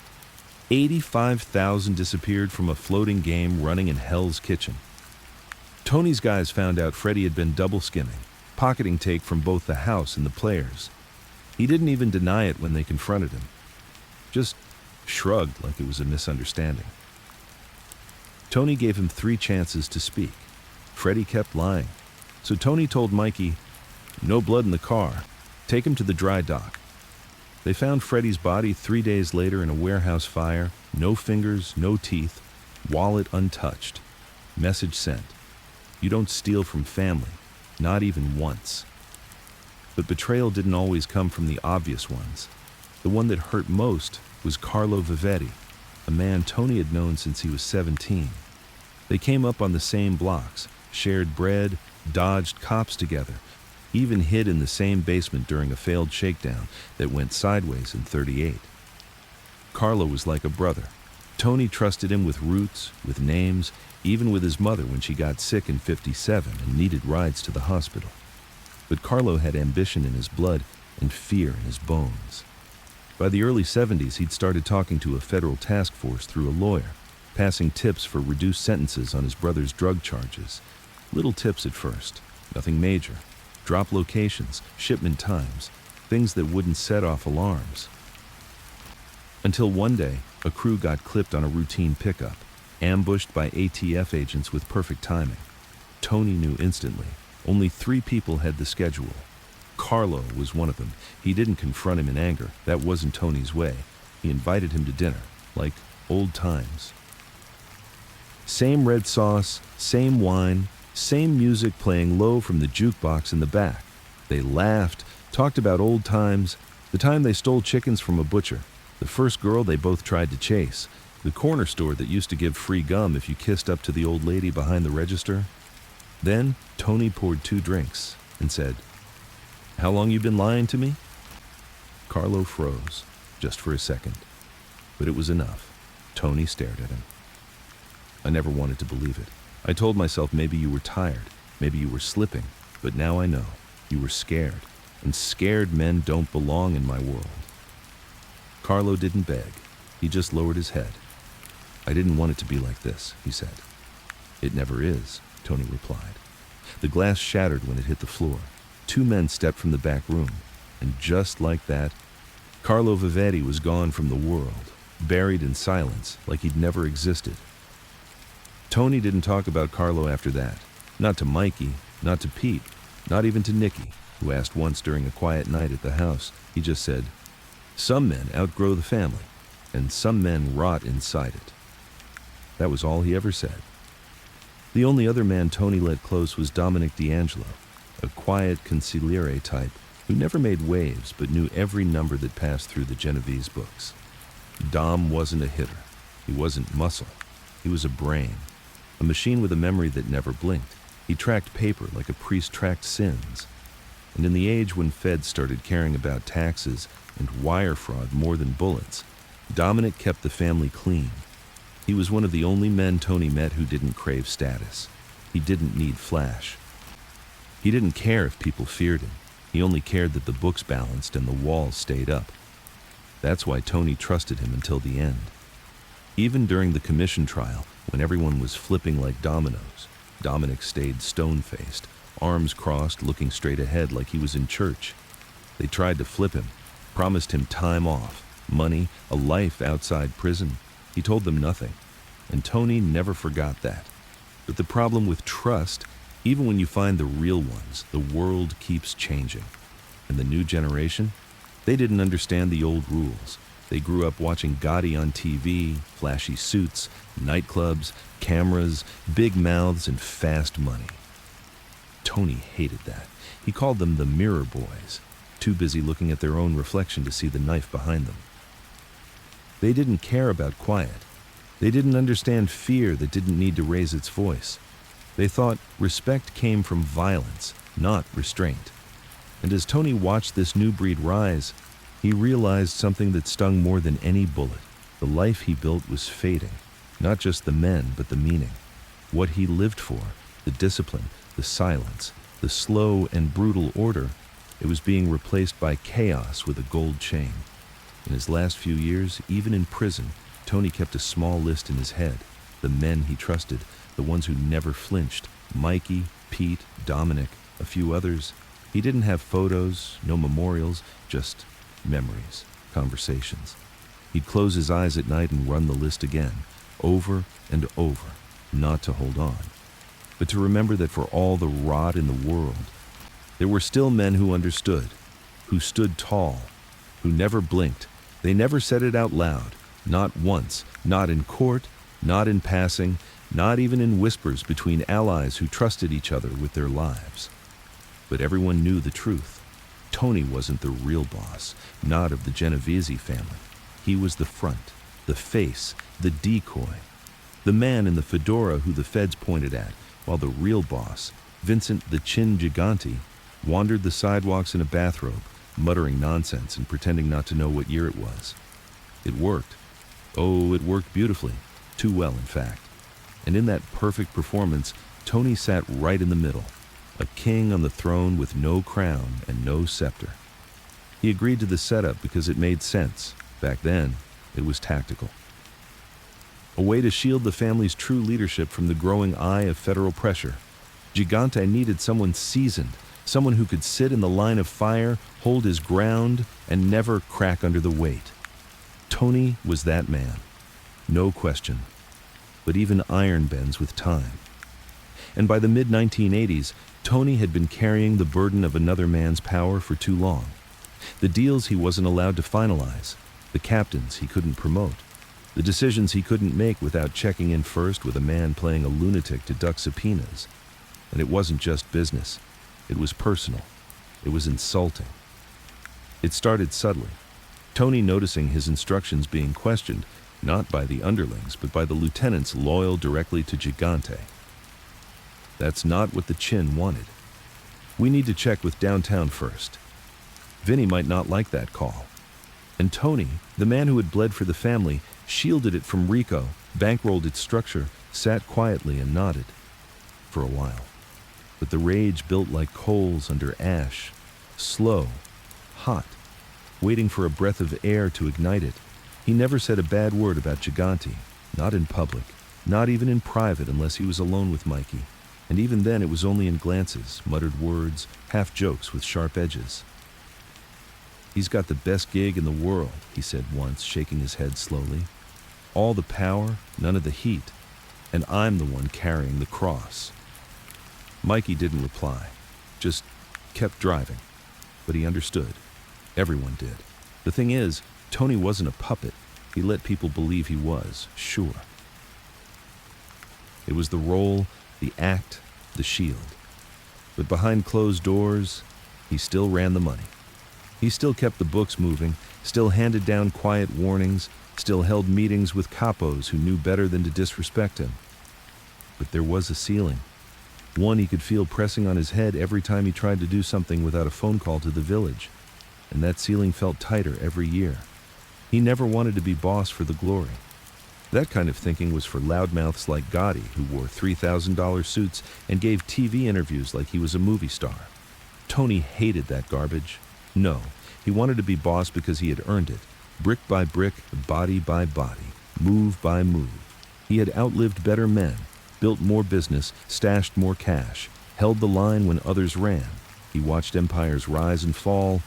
85,000 disappeared from a floating game running in Hell's Kitchen. Tony's guys found out Freddie had been double skimming, pocketing take from both the house and the players. He didn't even deny it when they confronted him. Just shrugged like it was a misunderstanding. Tony gave him 3 chances to speak. Freddie kept lying. So Tony told Mikey, "No blood in the car. Take him to the dry dock." They found Freddie's body 3 days later in a warehouse fire. No fingers, no teeth, wallet untouched. Message sent. You don't steal from family, not even once. But betrayal didn't always come from the obvious ones. The one that hurt most was Carlo Vivetti, a man Tony had known since he was 17. They came up on the same blocks, shared bread, dodged cops together, even hid in the same basement during a failed shakedown that went sideways in '38. Carlo was like a brother. Tony trusted him with routes, with names, even with his mother when she got sick in '57 and needed rides to the hospital. But Carlo had ambition in his blood and fear in his bones. By the early '70s, he'd started talking to a federal task force through a lawyer, passing tips for reduced sentences on his brother's drug charges. Little tips at first, nothing major. Drop locations, shipment times, things that wouldn't set off alarms. Until one day, a crew got clipped on a routine pickup, ambushed by ATF agents with perfect timing. Tony knew instantly. Only 3 people had the schedule. Carlo was one of them. He didn't confront him in anger. That wasn't Tony's way. He invited him to dinner, like old times. Same red sauce, same wine, same music playing low from the jukebox in the back. They laughed, talked about old times, the time they stole chickens from a butcher, the first girl they both tried to chase, the corner store that used to give free gum if you kissed up to the old lady behind the register. Then Tony poured 2 drinks and said, "How long you been lying to me?" Carlo froze, just for a second. But it was enough. Tony stared at him. I never wanted to believe it. I told myself maybe you were tired, maybe you were slipping, but now I know. You were scared, and scared men don't belong in my world. Carlo didn't beg. He just lowered his head. "I didn't want it to be like this," he said. "It never is," Tony replied. The glass shattered when it hit the floor. 2 men stepped from the back room, and just like that, Carlo Vivetti was gone from the world, buried in silence like he'd never existed. Tony didn't talk about Carlo after that. Not to Mikey, not to Pete, not even to Nicky, who asked once during a quiet night at the house. He just said, "Some men outgrow the family, and some men rot inside it." That was all he ever said. The only other man Tony let close was Dominic D'Angelo, a quiet consigliere type who never made waves but knew every number that passed through the Genovese books. Dom wasn't a hitter. He wasn't muscle. He was a brain, a machine with a memory that never blinked. He tracked paper like a priest tracked sins. And in the age when feds started caring about taxes and wire fraud more than bullets, Dominic kept the family clean. He was one of the only men Tony met who didn't crave status. He didn't need flash. He didn't care if people feared him. He only cared that the books balanced and the walls stayed up. That's why Tony trusted him until the end. Even during the commission trial, when everyone was flipping like dominoes, Dominic stayed stone-faced, arms crossed, looking straight ahead like he was in church. They tried to flip him, promised him time off, money, a life outside prison. He told them nothing, and Tony never forgot that. But the problem with trust, even when you find the real ones, the world keeps changing. And the new generation, they didn't understand the old rules. They grew up watching Gotti on TV, flashy suits, nightclubs, cameras, big mouths, and fast money. Tony hated that. He called them the mirror boys, too busy looking at their own reflection to see the knife behind them. They didn't care about quiet. They didn't understand fear that didn't need to raise its voice. They thought respect came from violence, not restraint. And as Tony watched this new breed rise, he realized something that stung more than any bullet. The life he built was fading, not just the men, but the meaning. What he lived for, the discipline, the silence, the slow and brutal order, it was being replaced by chaos with a gold chain. In his last few years, even in prison, Tony kept a small list in his head. The men he trusted, the ones who never flinched, Mikey, Pete, Dominic, a few others. He didn't have photos, no memorials, just memories, conversations. He'd close his eyes at night and run the list again, over and over, not to hold on, but to remember that for all the rot in the world, there were still men who understood, who stood tall, who never blinked. They never said it out loud, not once, not in court, not in passing, not even in whispers between allies who trusted each other with their lives. But everyone knew the truth. Tony wasn't the real boss, not of the Genovese family. He was the front, the face, the decoy, the man in the fedora who the feds pointed at, while the real boss, Vincent the Chin Gigante, wandered the sidewalks in a bathrobe, muttering nonsense and pretending not to know what year it was. It worked. Oh, it worked beautifully. Too well, in fact. And in that perfect performance, Tony sat right in the middle, a king on the throne with no crown and no scepter. He agreed to the setup because it made sense. Back then, it was tactical. A way to shield the family's true leadership from the growing eye of federal pressure. Gigante needed someone seasoned, someone who could sit in the line of fire, hold his ground, and never crack under the weight. Tony was that man. No question. But even iron bends with time. And by the mid-1980s, Tony had been carrying the burden of another man's power for too long. The deals he wasn't allowed to finalize, the captains he couldn't promote, the decisions he couldn't make without checking in first with a man playing a lunatic to duck subpoenas. And it wasn't just business. It was personal. It was insulting. It started subtly. Tony noticing his instructions being questioned, not by the underlings, but by the lieutenants loyal directly to Gigante. That's not what the Chin wanted. We need to check with downtown first. Vinny might not like that call. And Tony, the man who had bled for the family, shielded it from Rico, bankrolled its structure, sat quietly and nodded. For a while. But the rage built like coals under ash, slow, hot, waiting for a breath of air to ignite it. He never said a bad word about Gigante, not in public, not even in private unless he was alone with Mikey. And even then it was only in glances, muttered words, half jokes with sharp edges. "He's got the best gig in the world," he said once, shaking his head slowly. "All the power, none of the heat, and I'm the one carrying the cross." Mikey didn't reply, just kept driving. But he understood. Everyone did. The thing is, Tony wasn't a puppet. He let people believe he was, sure. It was the role, the act, the shield. But behind closed doors, he still ran the money. He still kept the books moving, still handed down quiet warnings, still held meetings with capos who knew better than to disrespect him. But there was a ceiling. One he could feel pressing on his head every time he tried to do something without a phone call to the village. And that ceiling felt tighter every year. He never wanted to be boss for the glory. That kind of thinking was for loudmouths like Gotti, who wore $3,000 suits and gave TV interviews like he was a movie star. Tony hated that garbage. No, he wanted to be boss because he had earned it, brick by brick, body by body, move by move. He had outlived better men, built more business, stashed more cash, held the line when others ran. He watched empires rise and fall,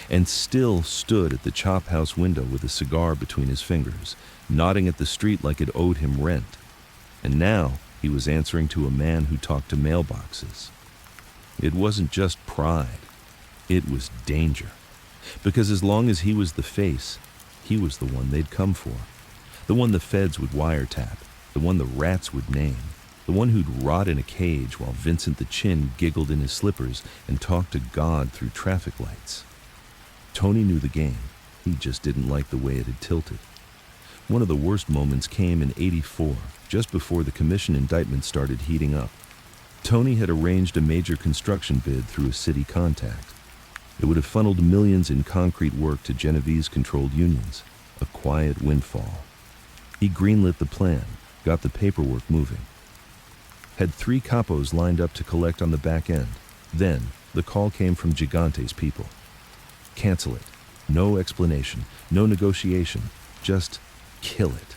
and still stood at the chop house window with a cigar between his fingers, nodding at the street like it owed him rent. And now he was answering to a man who talked to mailboxes. It wasn't just pride. It was danger. Because as long as he was the face, he was the one they'd come for. The one the feds would wiretap. The one the rats would name. The one who'd rot in a cage while Vincent the Chin giggled in his slippers and talked to God through traffic lights. Tony knew the game. He just didn't like the way it had tilted. One of the worst moments came in '84, just before the commission indictment started heating up. Tony had arranged a major construction bid through a city contact. It would have funneled millions in concrete work to Genovese-controlled unions, a quiet windfall. He greenlit the plan, got the paperwork moving. Had 3 capos lined up to collect on the back end. Then, the call came from Gigante's people. Cancel it. No explanation, no negotiation, just kill it.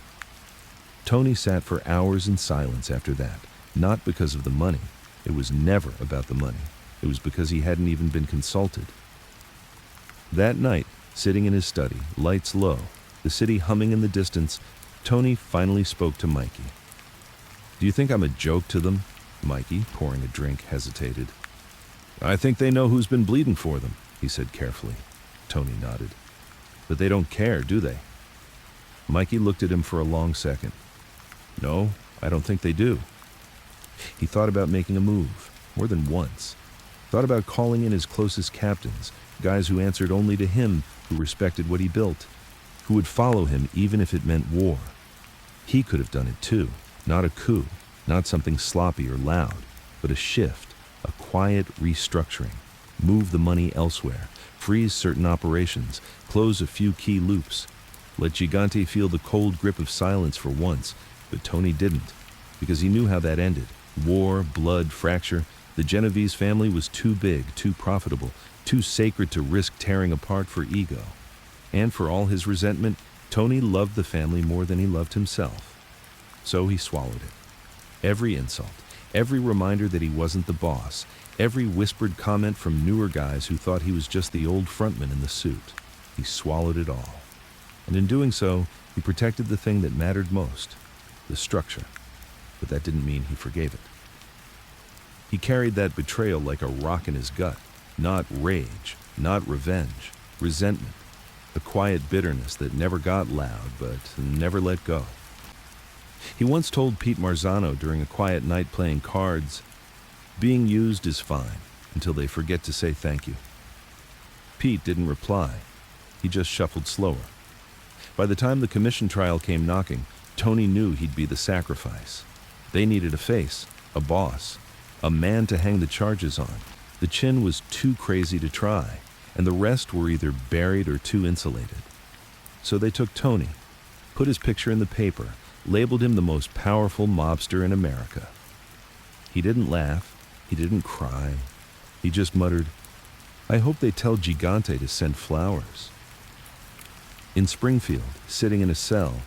Tony sat for hours in silence after that, not because of the money. It was never about the money. It was because he hadn't even been consulted. That night, sitting in his study, lights low, the city humming in the distance, Tony finally spoke to Mikey. "Do you think I'm a joke to them?" Mikey, pouring a drink, hesitated. "I think they know who's been bleeding for them," he said carefully. Tony nodded. "But they don't care, do they?" Mikey looked at him for a long second. "No, I don't think they do." He thought about making a move, more than once. Thought about calling in his closest captains, guys who answered only to him, who respected what he built, who would follow him even if it meant war. He could have done it too. Not a coup, not something sloppy or loud, but a shift, a quiet restructuring. Move the money elsewhere, freeze certain operations, close a few key loops. Let Gigante feel the cold grip of silence for once, but Tony didn't, because he knew how that ended. War, blood, fracture. The Genovese family was too big, too profitable, too sacred to risk tearing apart for ego. And for all his resentment, Tony loved the family more than he loved himself. So he swallowed it. Every insult, every reminder that he wasn't the boss, every whispered comment from newer guys who thought he was just the old frontman in the suit. He swallowed it all. And in doing so, he protected the thing that mattered most, the structure. But that didn't mean he forgave it. He carried that betrayal like a rock in his gut. Not rage, not revenge, resentment. A quiet bitterness that never got loud, but never let go. He once told Pete Marzano during a quiet night playing cards, "Being used is fine, until they forget to say thank you." Pete didn't reply. He just shuffled slower. By the time the commission trial came knocking, Tony knew he'd be the sacrifice. They needed a face, a boss, a man to hang the charges on. The chin was too crazy to try, and the rest were either buried or too insulated. So they took Tony, put his picture in the paper, labeled him the most powerful mobster in America. He didn't laugh, he didn't cry. He just muttered, "I hope they tell Gigante to send flowers." In Springfield, sitting in a cell,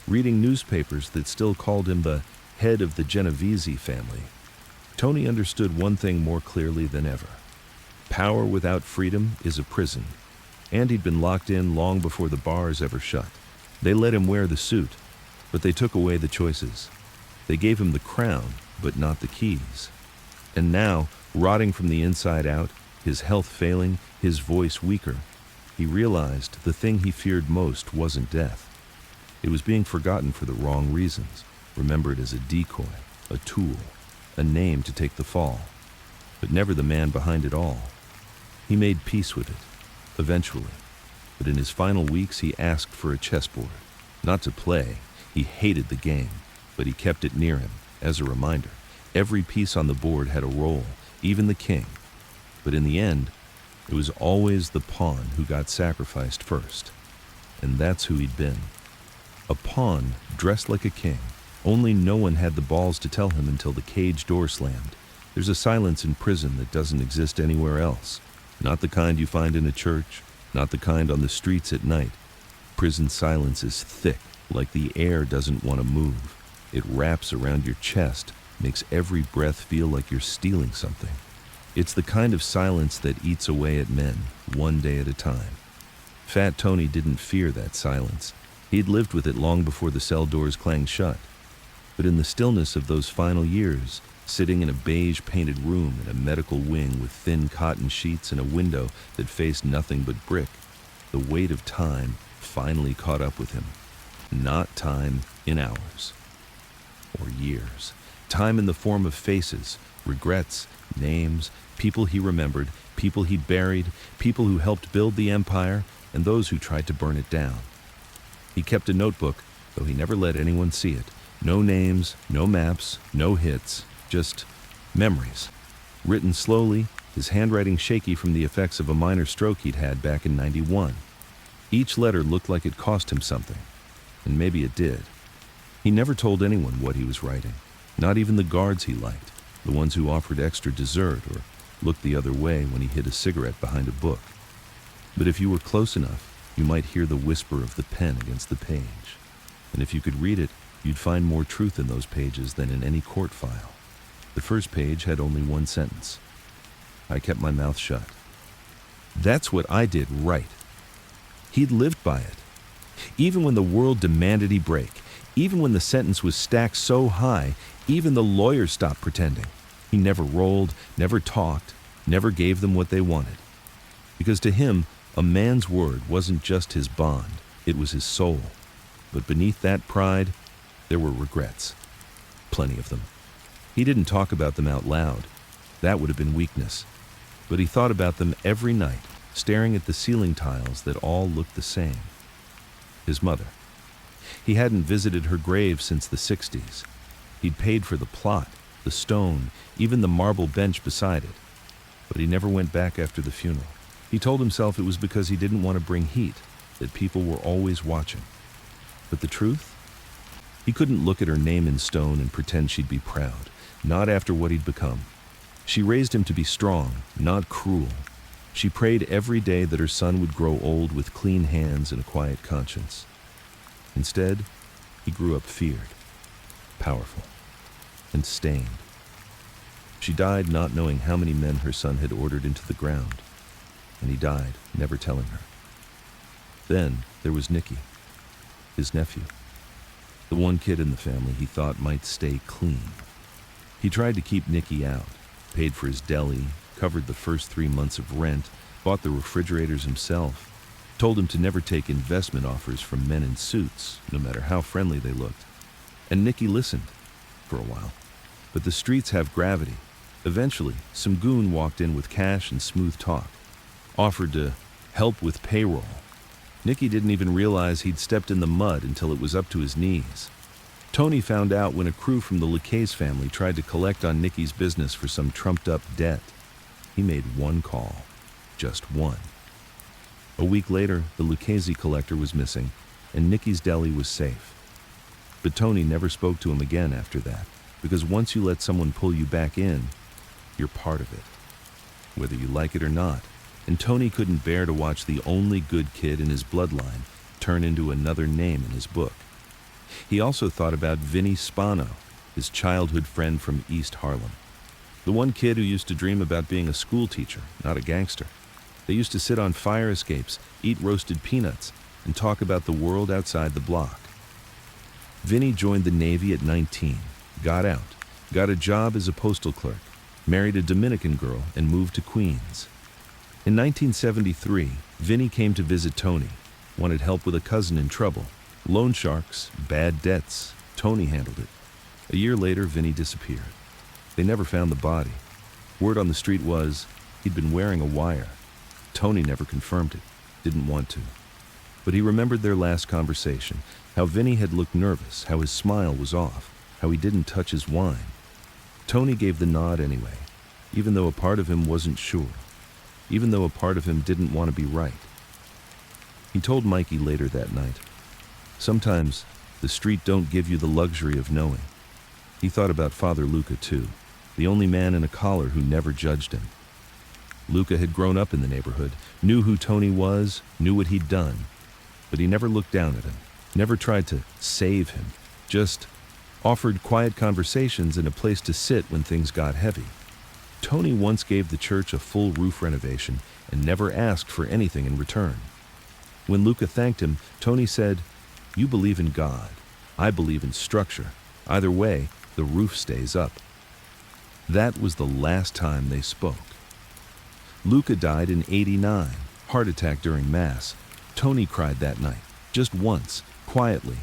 reading newspapers that still called him the head of the Genovese family, Tony understood one thing more clearly than ever. Power without freedom is a prison, and he'd been locked in long before the bars ever shut. They let him wear the suit, but they took away the choices. They gave him the crown, but not the keys. And now, rotting from the inside out, his health failing, his voice weaker, he realized the thing he feared most wasn't death. It was being forgotten for the wrong reasons, remembered as a decoy, a tool, a name to take the fall, but never the man behind it all. He made peace with it, eventually, but in his final weeks he asked for a chessboard. Not to play, he hated the game, but he kept it near him, as a reminder. Every piece on the board had a role, even the king. But in the end, it was always the pawn who got sacrificed first. And that's who he'd been. A pawn dressed like a king. Only no one had the balls to tell him until the cage door slammed. There's a silence in prison that doesn't exist anywhere else. Not the kind you find in a church, not the kind on the streets at night. Prison silence is thick, like the air doesn't want to move. It wraps around your chest, makes every breath feel like you're stealing something. It's the kind of silence that eats away at men, one day at a time. Fat Tony didn't fear that silence. He'd lived with it long before the cell doors clanged shut. But in the stillness of those final years, sitting in a beige-painted room in a medical wing with thin cotton sheets and a window that faced nothing but brick, the weight of time finally caught up with him. Not time in hours or years. Time in the form of faces, regrets, names, people he remembered, people he buried, people who helped build the empire, and those who tried to burn it down. He kept a notebook, though he never let anyone see it. No names, no maps, no hits, just memories. Written slowly, his handwriting shaky from the effects of a minor stroke he'd had back in '91. Each letter looked like it cost him something, and maybe it did. He never told anyone what he was writing, not even the guards he liked, the ones who offered extra dessert or looked the other way when he hid a cigarette behind a book. But if you were close enough, you might hear the whisper of the pen against the page. And if you could read it, you'd find more truth in those pages than in any court file. The first page had only one sentence. I kept my mouth shut. That's what I did right. He'd lived by it. Even when the world demanded he break, even when the sentence was stacked so high, even the lawyers stopped pretending. He never rolled, never talked, never gave them what they wanted. Because to him, a man's word wasn't just his bond, it was his soul. But beneath that pride, there were regrets. Plenty of them. He didn't talk about them out loud. That would have been weakness. But he thought about them every night, staring at the ceiling tiles that all looked the same. His mother. He hadn't visited her grave since the '60s. He'd paid for the plot, the stone, even the marble bench beside it. But he never went back after the funeral. He told himself it was because he didn't want to bring heat. that people were always watching. But the truth? He couldn't look at her name in stone and pretend she'd be proud, not after what he'd become. She raised him to be strong, not cruel. She prayed every day that her son would grow old with clean hands and a quiet conscience. Instead, he grew up feared, powerful, and stained. She died not knowing how many men her son had ordered into the ground, and he died never telling her. Then there was Nicky, his nephew, the one kid in the family he thought might stay clean. He tried to keep Nicky out, paid for his deli, covered the first 3 months of rent, bought the refrigerators himself, told him to never take investment offers from men in suits, no matter how friendly they looked. And Nicky listened, for a while. But the streets have gravity. Eventually, some goon walked in with cash and smooth talk, offered to help with payroll. Nicky didn't even realize he'd stepped in the mud until it was up to his knees. Tony found out when a crew from the Lucchese family tried to collect on Nicky's business for some trumped-up debt. He made one call. Just one. A week later, the Lucchese collector was missing, and Nicky's deli was safe. But Tony never spoke to him again after that, because once you let someone pull you back in, you're part of it, whether you like it or not. And Tony couldn't bear to watch the only good kid in his bloodline turn into another name in his book. He also thought about Vinny Spano, his childhood friend from East Harlem. The one kid who used to dream about being a school teacher, not a gangster. They used to sit on fire escapes, eat roasted peanuts, and talk about the world outside the block. Vinny joined the Navy at 19, got out, got a job as a postal clerk, married a Dominican girl, and moved to Queens. In 1973, Vinny came to visit Tony, wanted help with a cousin in trouble. Loan sharks, bad debts. Tony handled it. A year later, Vinny disappeared. They never found the body. Word on the street was he'd been wearing a wire. Tony never confirmed it, didn't want to. But he remembered their last conversation, how Vinny had looked nervous, how his smile was off, how he didn't touch his wine. Tony gave the nod anyway, even though a part of him wasn't sure, even though a part of him didn't want to be right. He told Mikey later that night, sometimes the street don't give you the luxury of knowing. He thought about Father Luca too, the only man in a collar who never judged him. Luca had grown up in the neighborhood, knew who Tony was, knew what he'd done, but he never looked down at him, never tried to save him, just offered quiet conversations and a place to sit when things got heavy. Tony once gave the church a full roof renovation and never asked for anything in return. When Luca thanked him, Tony said, "You believe in God. I believe in structure. Either way, the roof stays up." That was the last time they spoke. Luca died in '89, heart attack during Mass. Tony cried that night, just once, quietly.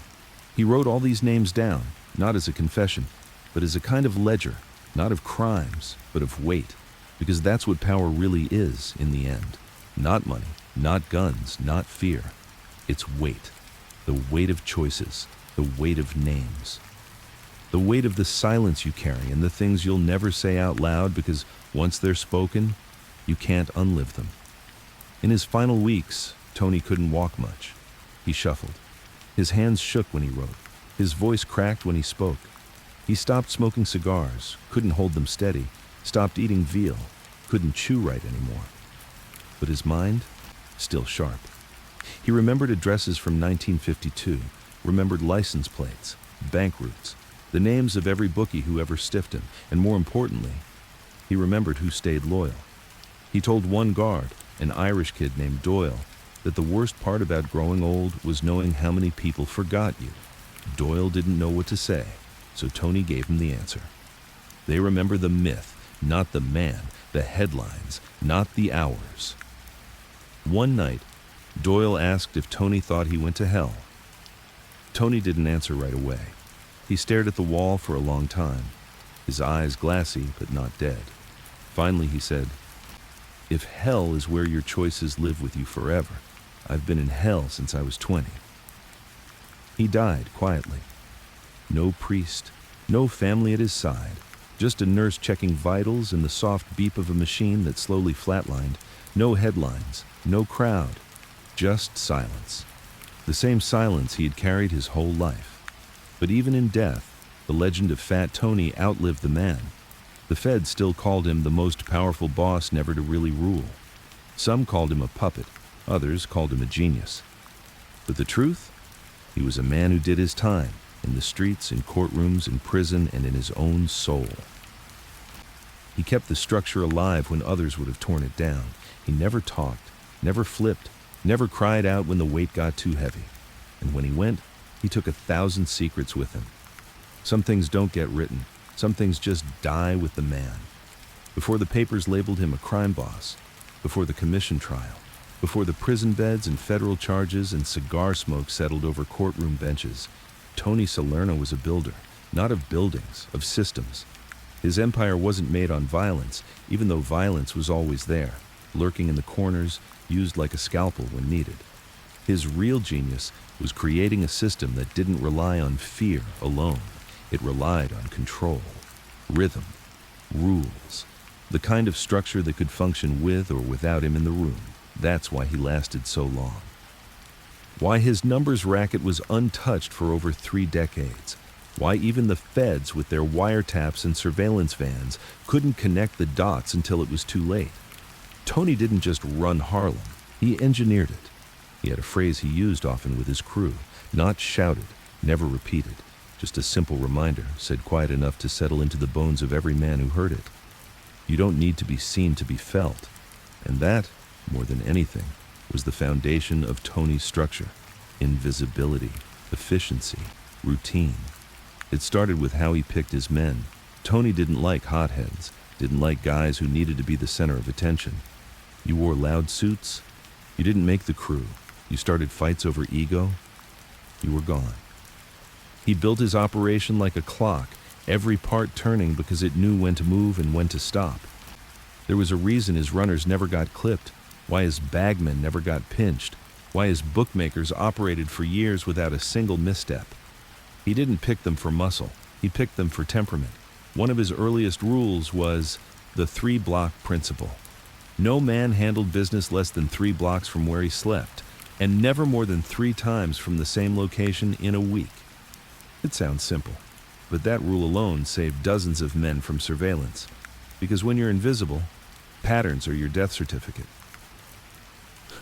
He wrote all these names down, not as a confession, but as a kind of ledger, not of crimes, but of weight, because that's what power really is in the end. Not money, not guns, not fear. It's weight. The weight of choices, the weight of names. The weight of the silence you carry and the things you'll never say out loud because once they're spoken, you can't unlive them. In his final weeks, Tony couldn't walk much. He shuffled. His hands shook when he wrote. His voice cracked when he spoke. He stopped smoking cigars, couldn't hold them steady, stopped eating veal, couldn't chew right anymore. But his mind, still sharp. He remembered addresses from 1952, remembered license plates, bank routes, the names of every bookie who ever stiffed him, and more importantly, he remembered who stayed loyal. He told one guard, an Irish kid named Doyle, that the worst part about growing old was knowing how many people forgot you. Doyle didn't know what to say, so Tony gave him the answer. They remember the myth, not the man, the headlines, not the hours. One night, Doyle asked if Tony thought he went to hell. Tony didn't answer right away. He stared at the wall for a long time, his eyes glassy but not dead. Finally he said, "If hell is where your choices live with you forever, I've been in hell since I was 20. He died quietly. No priest, no family at his side, just a nurse checking vitals and the soft beep of a machine that slowly flatlined. No headlines, no crowd. Just silence. The same silence he had carried his whole life. But even in death, the legend of Fat Tony outlived the man. The Fed still called him the most powerful boss never to really rule. Some called him a puppet, others called him a genius. But the truth? He was a man who did his time, in the streets, in courtrooms, in prison, and in his own soul. He kept the structure alive when others would have torn it down. He never talked, never flipped, never cried out when the weight got too heavy. And when he went, he took 1,000 secrets with him. Some things don't get written. Some things just die with the man. Before the papers labeled him a crime boss, before the commission trial, before the prison beds and federal charges and cigar smoke settled over courtroom benches, Tony Salerno was a builder, not of buildings, of systems. His empire wasn't made on violence, even though violence was always there, lurking in the corners, used like a scalpel when needed. His real genius was creating a system that didn't rely on fear alone. It relied on control, rhythm, rules, the kind of structure that could function with or without him in the room. That's why he lasted so long. Why his numbers racket was untouched for over 3 decades. Why even the feds with their wiretaps and surveillance vans couldn't connect the dots until it was too late. Tony didn't just run Harlem, he engineered it. He had a phrase he used often with his crew, not shouted, never repeated, just a simple reminder, said quiet enough to settle into the bones of every man who heard it. You don't need to be seen to be felt. And that, more than anything, was the foundation of Tony's structure. Invisibility, efficiency, routine. It started with how he picked his men. Tony didn't like hotheads, didn't like guys who needed to be the center of attention. You wore loud suits. You didn't make the crew. You started fights over ego. You were gone. He built his operation like a clock, every part turning because it knew when to move and when to stop. There was a reason his runners never got clipped, why his bagmen never got pinched, why his bookmakers operated for years without a single misstep. He didn't pick them for muscle, he picked them for temperament. One of his earliest rules was the 3-block principle. No man handled business less than 3 blocks from where he slept, and never more than 3 times from the same location in a week. It sounds simple, but that rule alone saved dozens of men from surveillance. Because when you're invisible, patterns are your death certificate.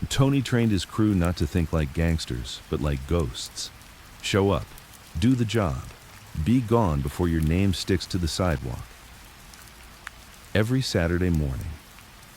Tony trained his crew not to think like gangsters, but like ghosts. Show up, do the job, be gone before your name sticks to the sidewalk. Every Saturday morning,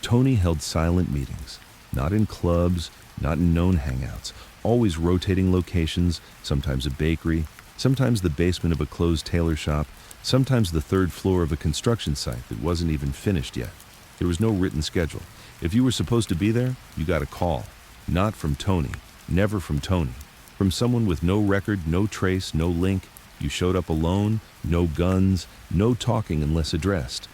Tony held silent meetings, not in clubs, not in known hangouts, always rotating locations, sometimes a bakery, sometimes the basement of a closed tailor shop, sometimes the 3rd floor of a construction site that wasn't even finished yet. There was no written schedule. If you were supposed to be there, you got a call. Not from Tony, never from Tony. From someone with no record, no trace, no link. You showed up alone, no guns, no talking unless addressed.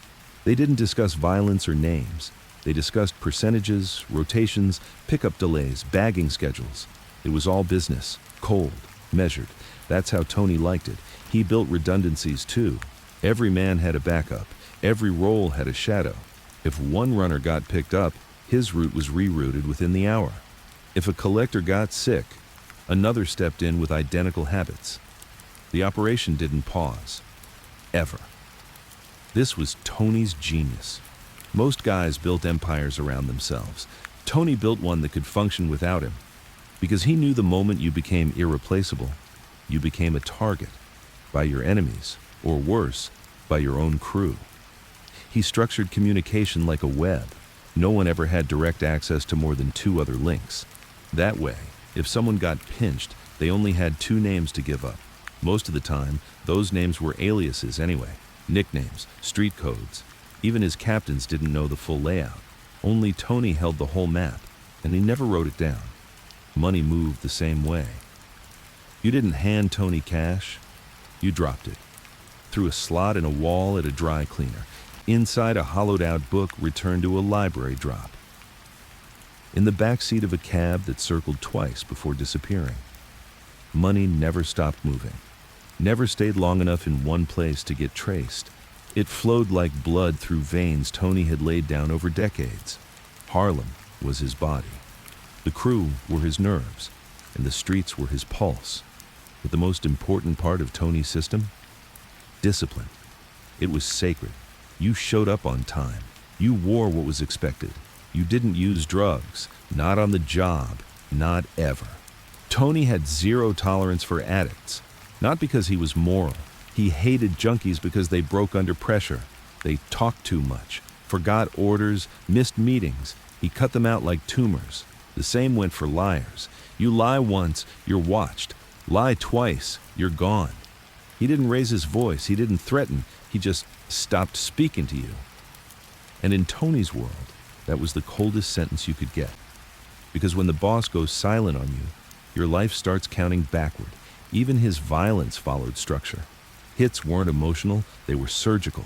They didn't discuss violence or names. They discussed percentages, rotations, pickup delays, bagging schedules. It was all business, cold, measured. That's how Tony liked it. He built redundancies too. Every man had a backup. Every role had a shadow. If one runner got picked up, his route was rerouted within the hour. If a collector got sick, another stepped in with identical habits. The operation didn't pause. Ever. This was Tony's genius. Most guys built empires around themselves. Tony built one that could function without him. Because he knew the moment you became irreplaceable, you became a target by your enemies, or worse, by your own crew. He structured communication like a web. No one ever had direct access to more than 2 other links. That way, if someone got pinched, they only had 2 names to give up. Most of the time, those names were aliases anyway, nicknames, street codes. Even his captains didn't know the full layout. Only Tony held the whole map, and he never wrote it down. Money moved the same way. You didn't hand Tony cash, you dropped it. Through a slot in a wall at a dry cleaner, inside a hollowed-out book returned to a library drop. In the back seat of a cab that circled twice before disappearing. Money never stopped moving, never stayed long enough in one place to get traced. It flowed like blood through veins Tony had laid down over decades. Harlem was his body. The crew were his nerves, and the streets were his pulse. But the most important part of Tony's system? Discipline. It was sacred. You showed up on time. You wore what was expected. You didn't use drugs. Not on the job. Not ever. Tony had zero tolerance for addicts. Not because he was moral. He hated junkies because they broke under pressure. They talked too much, forgot orders, missed meetings. He cut them out like tumors. The same went for liars. You lie once, you're watched. Lie twice, you're gone. He didn't raise his voice. He didn't threaten. He just stopped speaking to you. And in Tony's world, that was the coldest sentence you could get. Because when the boss goes silent on you, your life starts counting backward. Even his violence followed structure. Hits weren't emotional, they were surgical.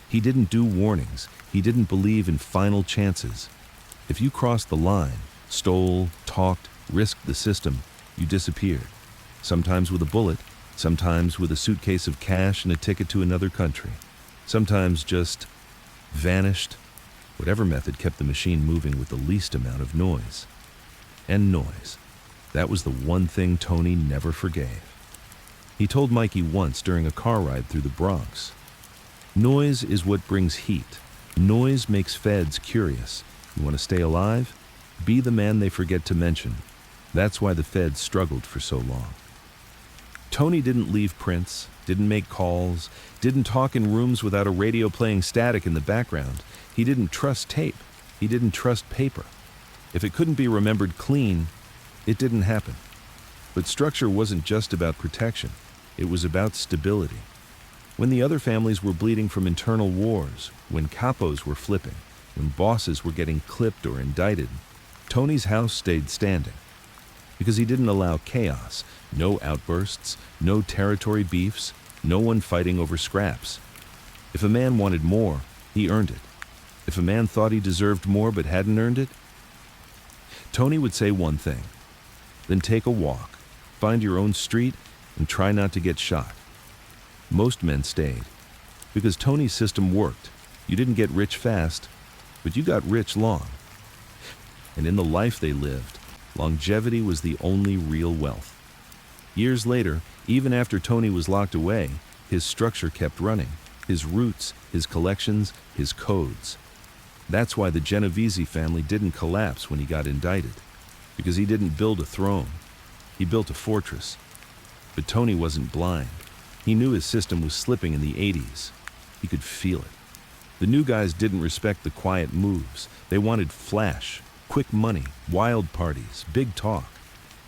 He didn't do warnings. He didn't believe in final chances. If you crossed the line, stole, talked, risked the system, you disappeared. Sometimes with a bullet, sometimes with a suitcase of cash and a ticket to another country. Sometimes just vanished. Whatever method kept the machine moving with the least amount of noise. And noise. That was the one thing Tony never forgave. He told Mikey once during a car ride through the Bronx, "Noise is what brings heat. Noise makes feds curious. You want to stay alive? Be the man they forget to mention." That's why the feds struggled for so long. Tony didn't leave prints, didn't make calls, didn't talk in rooms without a radio playing static in the background. He didn't trust tape. He didn't trust paper. If it couldn't be remembered clean, it didn't happen. But structure wasn't just about protection. It was about stability. When the other families were bleeding from internal wars, when capos were flipping, when bosses were getting clipped or indicted, Tony's house stayed standing. Because he didn't allow chaos, no outbursts, no territory beefs, no one fighting over scraps. If a man wanted more, he earned it. If a man thought he deserved more but hadn't earned it, Tony would say one thing, then take a walk, find your own street, and try not to get shot. Most men stayed, because Tony's system worked. You didn't get rich fast, but you got rich long. And in the life they lived, longevity was the only real wealth. Years later, even after Tony was locked away, his structure kept running. His roots, his collections, his codes. That's why the Genovese family didn't collapse when he got indicted. Because he didn't build a throne. He built a fortress. But Tony wasn't blind. He knew his system was slipping in the 80s. He could feel it. The new guys didn't respect the quiet moves. They wanted flash, quick money, wild parties, big talk.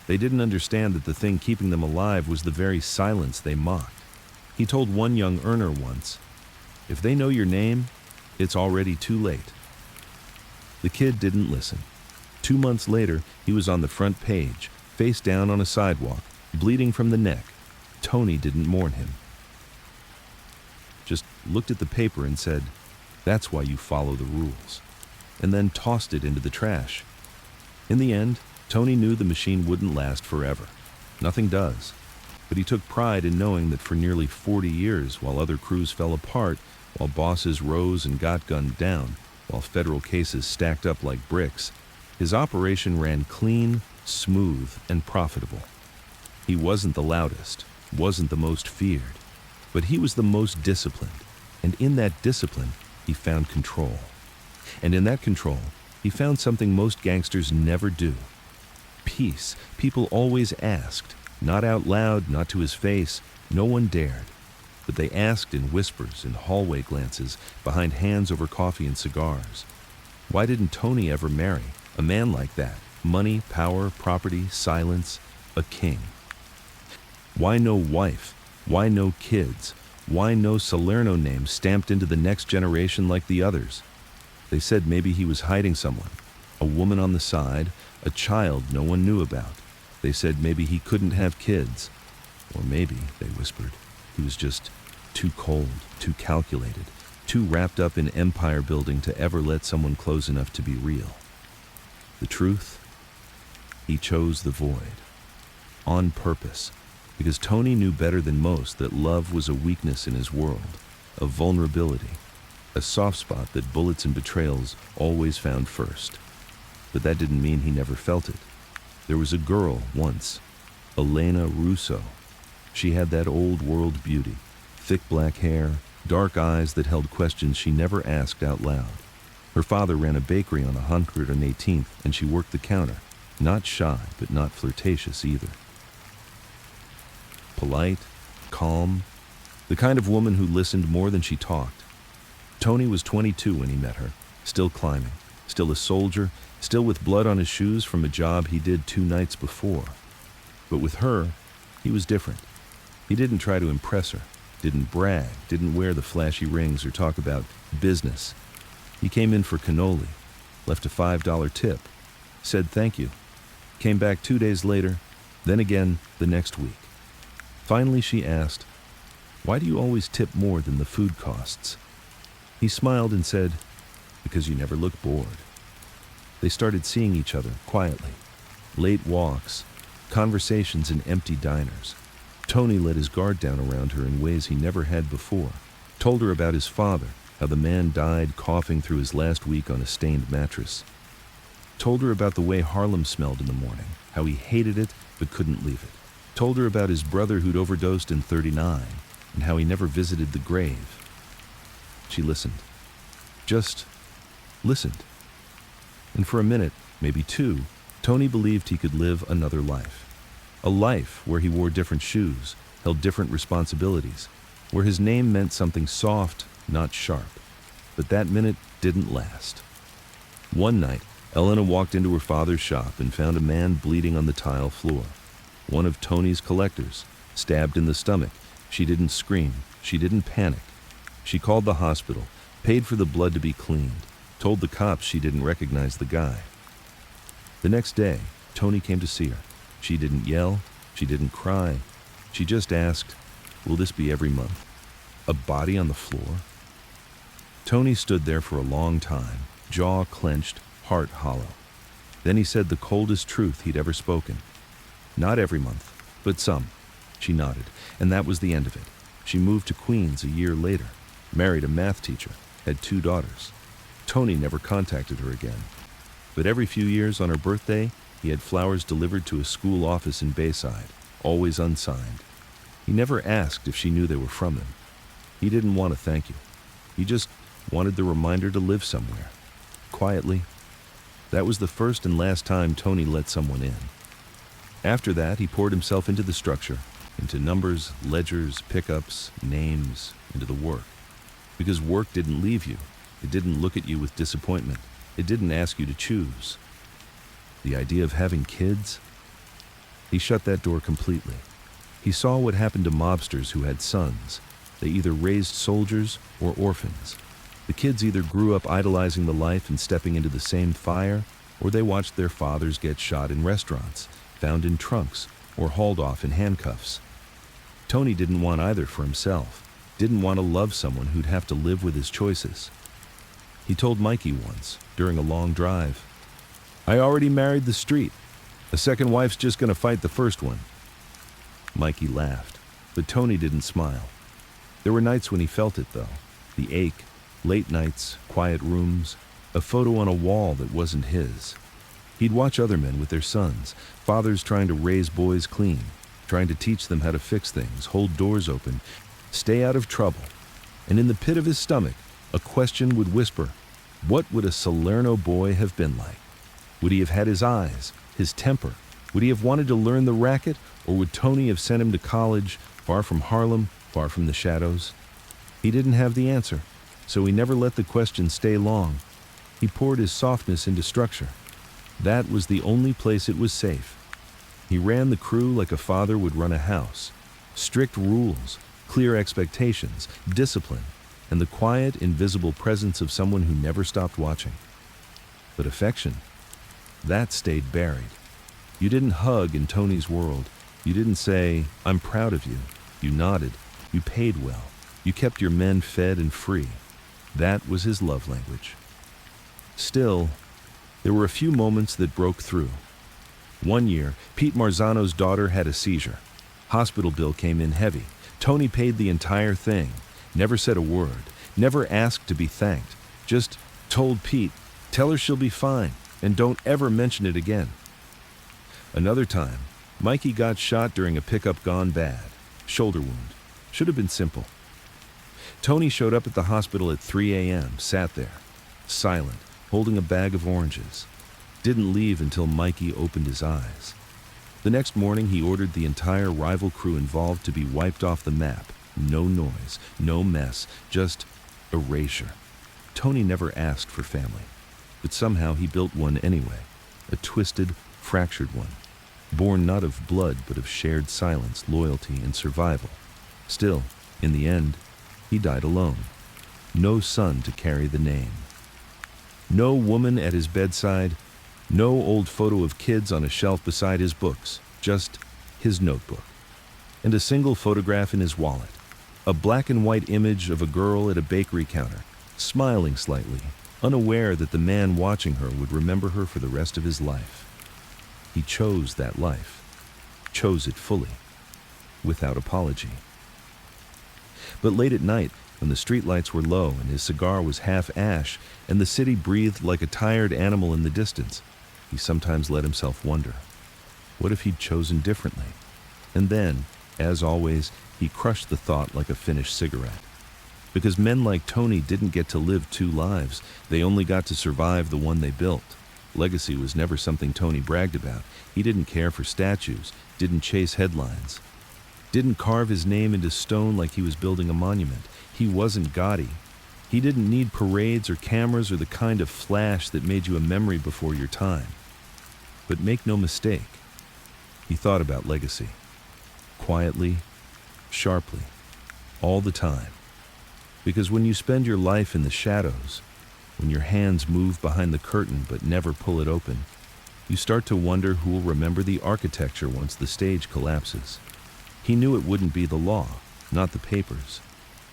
They didn't understand that the thing keeping them alive was the very silence they mocked. He told one young earner once, "If they know your name, it's already too late." The kid didn't listen. 2 months later, he was on the front page, face down on a sidewalk, bleeding from the neck. Tony didn't mourn him. Just looked at the paper and said, "That's why you follow the rules," and then tossed it into the trash. In the end, Tony knew the machine wouldn't last forever. Nothing does. But he took pride in knowing that for nearly 40 years, while other crews fell apart, while bosses rose and got gunned down, while federal cases stacked up like bricks, his operation ran clean, smooth, and profitable. He wasn't the loudest, wasn't the most feared, but he was the most disciplined, and in that discipline, he found control. And in that control, he found something most gangsters never do. Peace. People always asked, not out loud, not to his face, no one dared. But they asked in whispers, in hallway glances, behind hands over coffee and cigars. Why didn't Tony ever marry? A man like that. Money, power, property, silence, a king. Why no wife? Why no kids? Why no Salerno name stamped into the next generation like the others? They said maybe he was hiding someone. A woman on the side, a child no one knew about. They said maybe he couldn't have kids. Or maybe, they whispered, he was just too cold, too calculated, too wrapped up in empire building to ever let someone close enough to be real. The truth? He chose the void. On purpose. Because Tony knew better than most that love was a weakness in his world, a vulnerability, a soft spot that bullets and betrayals always found first. But that didn't mean he never felt it. There was a girl once, Elena Russo. She had that old world beauty, thick black hair, dark eyes that held questions she never asked out loud. Her father ran a bakery on 118th, and she worked the counter, not shy, but not flirtatious either. Polite, calm, the kind of woman who listened more than she talked. Tony was 22 when he met her, still climbing, still a soldier, still with blood on his shoes from a job he did 2 nights before. But with her, he was different. He didn't try to impress her, didn't brag, didn't wear the flashy rings or talk about business. He came in for cannoli, left a $5 tip, said thank you, came back 2 days later, then again the next week. Finally she asked, "Why do you always tip more than the food costs?" He smiled and said, "Because you never look bored." They started seeing each other quietly. Late walks, conversations in empty diners. Tony let his guard down around her in ways he never had before. Told her about his father, how the man died coughing through his last week on a stained mattress. Told her about the way Harlem smelled in the morning, how he hated it but couldn't leave it. Told her about his brother who'd overdosed in '39 and how he never visited the grave. She listened. Just listened. And for a minute, maybe 2, Tony believed he could live another life. A life where he wore different shoes, held different responsibilities, where his name meant something soft, not sharp. But that minute didn't last. One night, Elena walked into her father's shop and found a man bleeding on the tile floor. One of Tony's collectors, stabbed in the stomach. She didn't scream. She didn't panic. She called the hospital, paid for the blood to be cleaned, told the cops she didn't recognize the guy. The next day, Tony came to see her. She didn't yell. She didn't cry. She just asked, "Will this be every month?" A body on the floor? Tony stood there for a long time, jaw clenched, heart hollow. Then he said the coldest truth he'd ever spoken. "Not every month, but some." She nodded, and that was the end of it. She moved to Queens a year later, married a math teacher, had 2 daughters. Tony never contacted her again. But every few years on her birthday, he had flowers delivered to a school office in Bayside, always unsigned. He never asked if she knew they were from him. He didn't want a thank you. He just wanted the reminder to live somewhere. Quietly. That was the first and last time Tony let someone in. After that, he poured himself into the structure, into numbers, ledgers, pickups, names, into the work. Because work didn't leave you. It didn't look at you with disappointment. It didn't ask you to choose. The idea of having kids? He shut that door completely. He saw what happened to mobsters who had sons. They either raised soldiers or orphans. The kids either grew up idolizing the life and stepping into the same fire, or they watched their fathers get shot in restaurants, found in trunks, or hauled off in handcuffs. Tony didn't want either for himself. Didn't want to love someone who'd have to live with his choices. He told Mikey once, during a long drive, "I already married the street. A second wife's just gonna fight the first one." Mikey laughed, but Tony didn't smile. There were nights when he felt it, though. The ache, late nights, quiet rooms, a photo on a wall that wasn't his. He'd watch other men with their sons, fathers trying to raise boys clean, trying to teach them how to fix things, hold doors open, stay out of trouble. And in the pit of his stomach, a question would whisper, what would a Salerno boy have been like? Would he have had his eyes, his temper? Would he have wanted to learn the racket, or would Tony have sent him to college, far from Harlem, far from the shadows? He didn't have the answer, so he never let the question stay long. He poured his softness into structure. That was the only place it was safe. He ran the crew like a father would run a house. Strict rules, clear expectations, discipline, and the quiet, invisible presence of someone who never stopped watching. But affection, that stayed buried. You didn't hug in Tony's world. You didn't say, "I'm proud of you." You nodded. You paid well. You kept your men fed and free. That was his love language. Still, there were a few moments that broke through. One year, Pete Marzano's daughter had a seizure. Hospital bill came in heavy. Tony paid the entire thing. Never said a word. Never asked to be thanked. Just told Pete, "Tell her she'll be fine, and don't ever mention it again." Another time, Mikey got shot during a pickup gone bad. Shoulder wound. Should have been simple. Tony showed up at the hospital at 3 a.m., sat there, silent, holding a bag of oranges. Didn't leave until Mikey opened his eyes. The next morning, he ordered the entire rival crew involved to be wiped off the map. No noise, no mess, just erasure. Tony never asked for family, but somehow he built one anyway. A twisted, fractured one. Born not of blood, but of shared silence, loyalty, and survival. Still, in the end, he died alone. No son to carry the name. No woman at his bedside. No old photo of kids on a shelf beside his books. Just his notebook. And a single photograph in his wallet. A black and white image of a girl at a bakery counter, smiling slightly, unaware that the man watching her would remember her for the rest of his life. He chose that life. Chose it fully. Without apology. But late at night, when the streetlights were low and his cigar was half ash and the city breathed like a tired animal in the distance, he sometimes let himself wonder, what if he'd chosen differently? And then, as always, he crushed the thought like a finished cigarette. Because men like Tony didn't get to live two lives, they only got to survive the one they built. Legacy was never something Tony bragged about. He didn't care for statues, didn't chase headlines, didn't carve his name into stone like he was building a monument. He wasn't gaudy. He didn't need parades or cameras or the kind of flash that made you a memory before your time. But make no mistake, he thought about legacy. Quietly, sharply, all the time. Because when you spend your life in the shadows, when your hands move behind the curtain but never pull it open, you start to wonder who will remember the architecture once the stage collapses. He knew it wouldn't be the law, not the papers,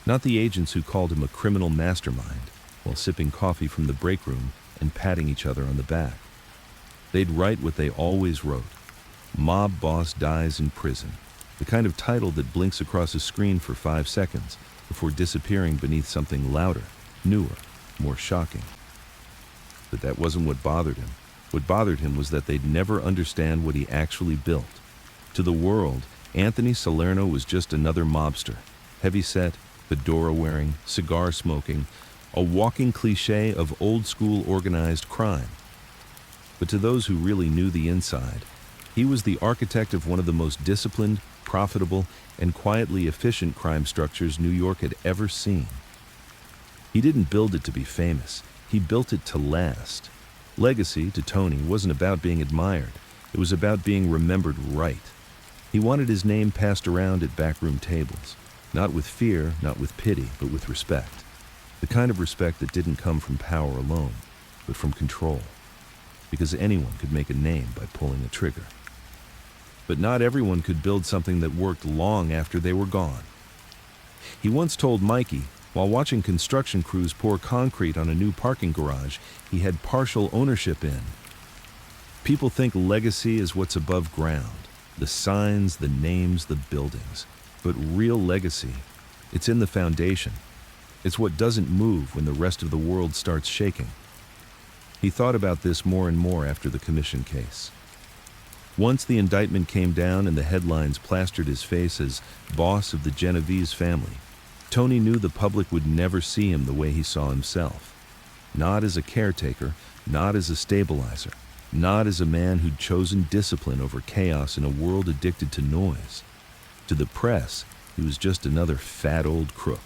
not the agents who called him a criminal mastermind while sipping coffee from the break room and patting each other on the back. They'd write what they always wrote. Mob boss dies in prison. The kind of title that blinks across a screen for 5 seconds before disappearing beneath something louder, newer, more shocking. But that wasn't what bothered him. What bothered him was that they'd never understand what he actually built. To the world, Anthony Salerno was just another mobster, heavy-set, fedora-wearing, cigar-smoking, a walking cliché of old-school organized crime. But to those who really knew the inside, he was the architect of one of the most disciplined, profitable, and quietly efficient crime structures New York had ever seen. He didn't build it to be famous. He built it to last. Legacy, to Tony, wasn't about being admired. It was about being remembered right. He wanted his name passed around at backroom tables, not with fear, not with pity, but with respect. The kind of respect that didn't come from power alone, but from control. Because anyone could make a name by pulling a trigger. But not everyone could build something that worked long after they were gone. He once told Mikey, while watching construction crews pour concrete on a new parking garage he had partial ownership in, people think legacy is what's above ground, the signs, the names, the buildings. But real legacy, it's in the foundation. It's what doesn't move when the rest of the world starts shaking. He thought about this more and more after the commission case. Once the indictment came down and the headlines plastered his face as boss of the Genovese family, Tony knew the public would never see him the way he saw himself. Not as a caretaker, not as a stabilizer, not as a man who'd chosen discipline over chaos in a world addicted to noise. To the press, he was just another fat old crook.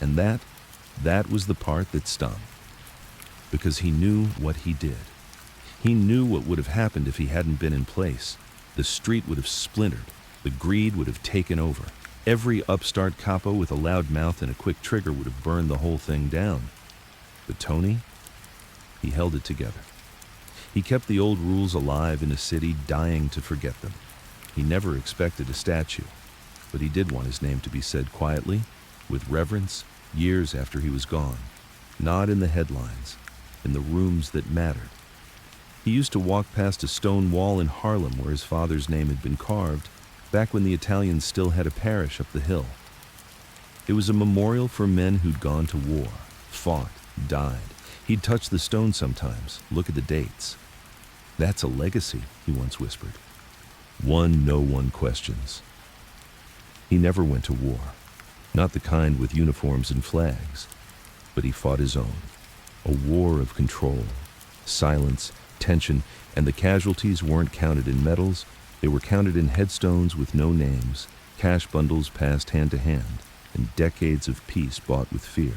And that was the part that stung. Because he knew what he did. He knew what would have happened if he hadn't been in place. The street would have splintered. The greed would have taken over. Every upstart capo with a loud mouth and a quick trigger would have burned the whole thing down. But Tony, he held it together. He kept the old rules alive in a city dying to forget them. He never expected a statue, but he did want his name to be said quietly, with reverence, years after he was gone. Not in the headlines, in the rooms that mattered. He used to walk past a stone wall in Harlem where his father's name had been carved, back when the Italians still had a parish up the hill. It was a memorial for men who'd gone to war, fought, died. He'd touch the stone sometimes, look at the dates. "That's a legacy," he once whispered. one no one questions. He never went to war, not the kind with uniforms and flags, but he fought his own. A war of control, silence, tension, and the casualties weren't counted in medals, they were counted in headstones with no names, cash bundles passed hand to hand, and decades of peace bought with fear.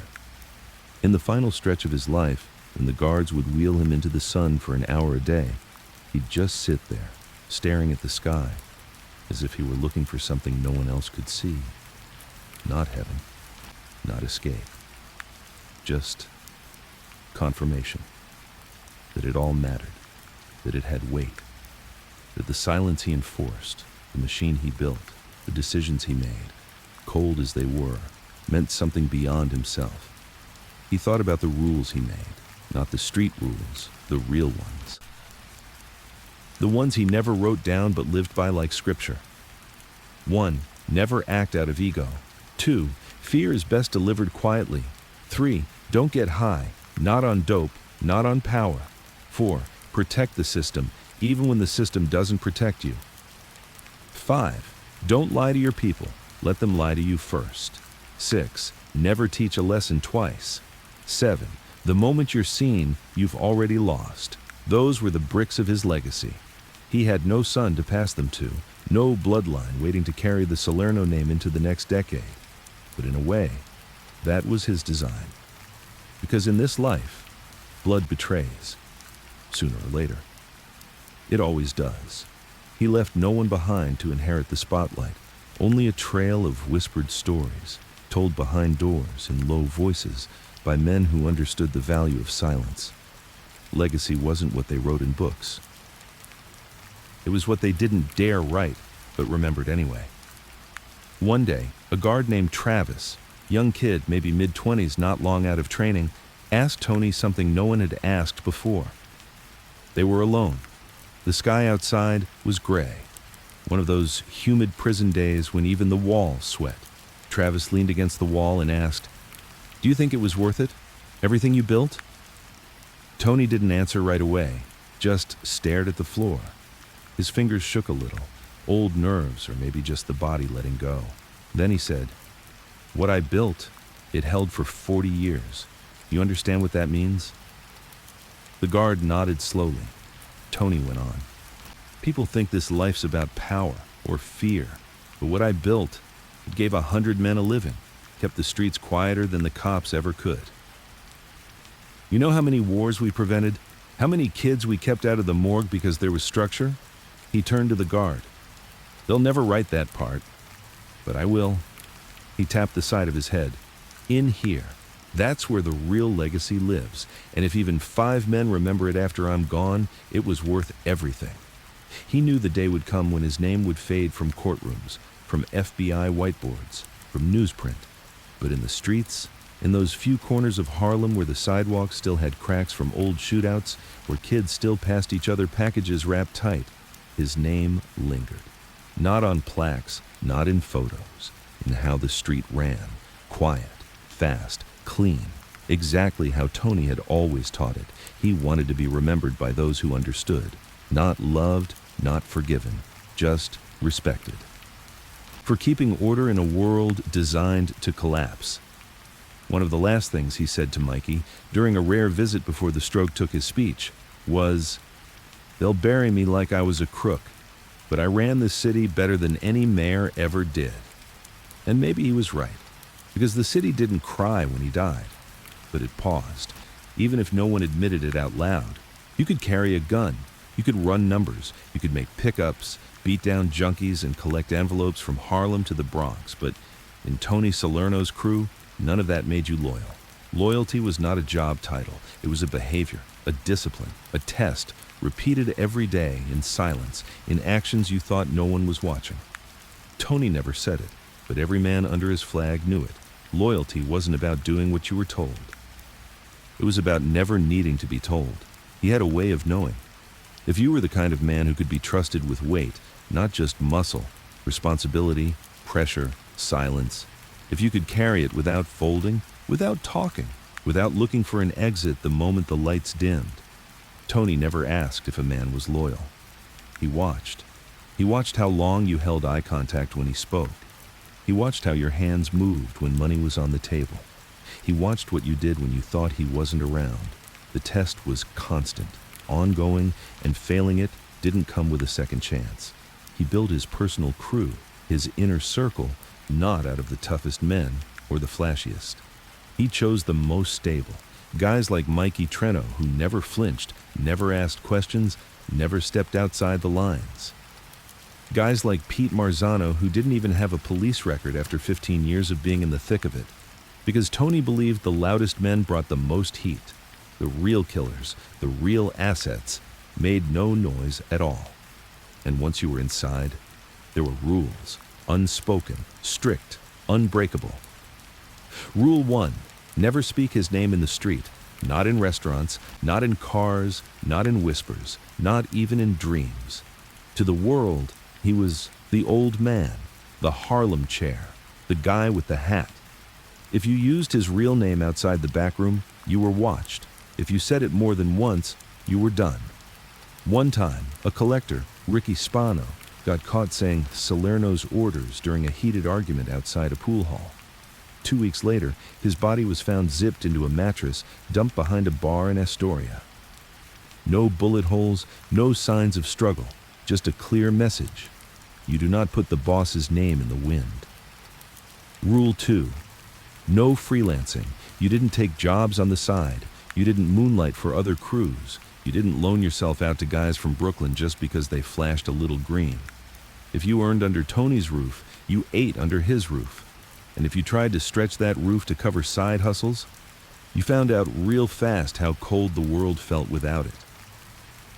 In the final stretch of his life, when the guards would wheel him into the sun for an hour a day, he'd just sit there, staring at the sky, as if he were looking for something no one else could see. Not heaven, not escape. Just confirmation that it all mattered, that it had weight, that the silence he enforced, the machine he built, the decisions he made, cold as they were, meant something beyond himself. He thought about the rules he made, not the street rules, the real ones. The ones he never wrote down but lived by like scripture. 1. Never act out of ego. 2. Fear is best delivered quietly. 3. Don't get high, not on dope, not on power. 4. Protect the system, even when the system doesn't protect you. 5. Don't lie to your people, let them lie to you first. 6. Never teach a lesson twice. 7. The moment you're seen, you've already lost. Those were the bricks of his legacy. He had no son to pass them to, no bloodline waiting to carry the Salerno name into the next decade. But in a way, that was his design. Because in this life, blood betrays, sooner or later. It always does. He left no one behind to inherit the spotlight, only a trail of whispered stories, told behind doors in low voices by men who understood the value of silence. Legacy wasn't what they wrote in books. It was what they didn't dare write, but remembered anyway. One day, a guard named Travis, young kid, maybe mid-20s, not long out of training, asked Tony something no one had asked before. They were alone. The sky outside was gray, one of those humid prison days when even the walls sweat. Travis leaned against the wall and asked, "Do you think it was worth it? Everything you built?" Tony didn't answer right away, just stared at the floor. His fingers shook a little, old nerves or maybe just the body letting go. Then he said, "What I built, it held for 40 years. You understand what that means?" The guard nodded slowly. Tony went on. "People think this life's about power or fear, but what I built, it gave 100 men a living, kept the streets quieter than the cops ever could. You know how many wars we prevented? How many kids we kept out of the morgue because there was structure?" He turned to the guard. "They'll never write that part, but I will." He tapped the side of his head. "In here. That's where the real legacy lives, and if even 5 men remember it after I'm gone, it was worth everything." He knew the day would come when his name would fade from courtrooms, from FBI whiteboards, from newsprint. But in the streets, in those few corners of Harlem where the sidewalks still had cracks from old shootouts, where kids still passed each other packages wrapped tight, his name lingered. Not on plaques, not in photos, in how the street ran, quiet, fast, clean, exactly how Tony had always taught it. He wanted to be remembered by those who understood, not loved, not forgiven, just respected. For keeping order in a world designed to collapse. One of the last things he said to Mikey, during a rare visit before the stroke took his speech, was, "They'll bury me like I was a crook, but I ran this city better than any mayor ever did." And maybe he was right, because the city didn't cry when he died, but it paused, even if no one admitted it out loud. You could carry a gun, you could run numbers, you could make pickups, beat down junkies and collect envelopes from Harlem to the Bronx, but in Tony Salerno's crew, none of that made you loyal. Loyalty was not a job title, it was a behavior, a discipline, a test, repeated every day in silence, in actions you thought no one was watching. Tony never said it, but every man under his flag knew it. Loyalty wasn't about doing what you were told. It was about never needing to be told. He had a way of knowing. If you were the kind of man who could be trusted with weight, not just muscle, responsibility, pressure, silence, if you could carry it without folding, without talking, without looking for an exit the moment the lights dimmed, Tony never asked if a man was loyal. He watched. He watched how long you held eye contact when he spoke. He watched how your hands moved when money was on the table. He watched what you did when you thought he wasn't around. The test was constant, ongoing, and failing it didn't come with a second chance. He built his personal crew, his inner circle, not out of the toughest men or the flashiest. He chose the most stable, guys like Mikey Treno, who never flinched, never asked questions, never stepped outside the lines. Guys like Pete Marzano, who didn't even have a police record after 15 years of being in the thick of it. Because Tony believed the loudest men brought the most heat. The real killers, the real assets, made no noise at all. And once you were inside, there were rules, unspoken, strict, unbreakable. Rule 1, never speak his name in the street, not in restaurants, not in cars, not in whispers, not even in dreams. To the world, he was the old man, the Harlem chair, the guy with the hat. If you used his real name outside the back room, you were watched. If you said it more than once, you were done. One time, a collector, Ricky Spano, got caught saying Salerno's orders during a heated argument outside a pool hall. 2 weeks later, his body was found zipped into a mattress dumped behind a bar in Astoria. No bullet holes, no signs of struggle, just a clear message. You do not put the boss's name in the wind. Rule 2. No freelancing. You didn't take jobs on the side. You didn't moonlight for other crews. You didn't loan yourself out to guys from Brooklyn just because they flashed a little green. If you earned under Tony's roof, you ate under his roof. And if you tried to stretch that roof to cover side hustles, you found out real fast how cold the world felt without it.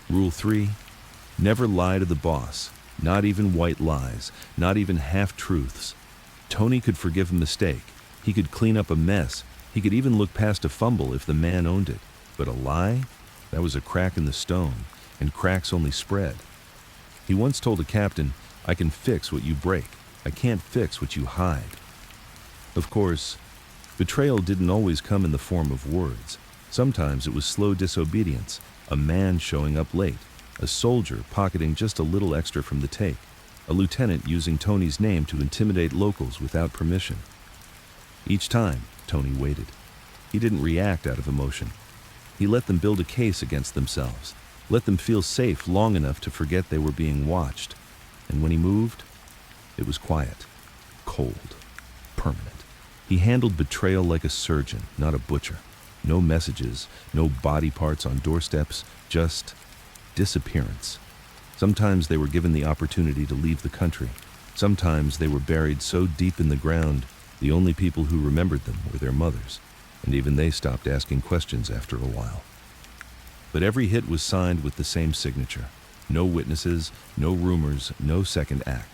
Rule 3. Never lie to the boss. Not even white lies, not even half-truths. Tony could forgive a mistake. He could clean up a mess. He could even look past a fumble if the man owned it. But a lie? That was a crack in the stone, and cracks only spread. He once told a captain, "I can fix what you break. I can't fix what you hide." Of course, betrayal didn't always come in the form of words. Sometimes it was slow disobedience, a man showing up late, a soldier pocketing just a little extra from the take, a lieutenant using Tony's name to intimidate locals without permission. Each time, Tony waited. He didn't react out of emotion. He let them build a case against themselves, let them feel safe long enough to forget they were being watched. And when he moved, it was quiet, cold, permanent. He handled betrayal like a surgeon, not a butcher. No messages, no body parts on doorsteps, just disappearance. Sometimes they were given the opportunity to leave the country. Sometimes they were buried so deep in the ground, the only people who remembered them were their mothers, and even they stopped asking questions after a while. But every hit was signed with the same signature. No witnesses, no rumors, no second act.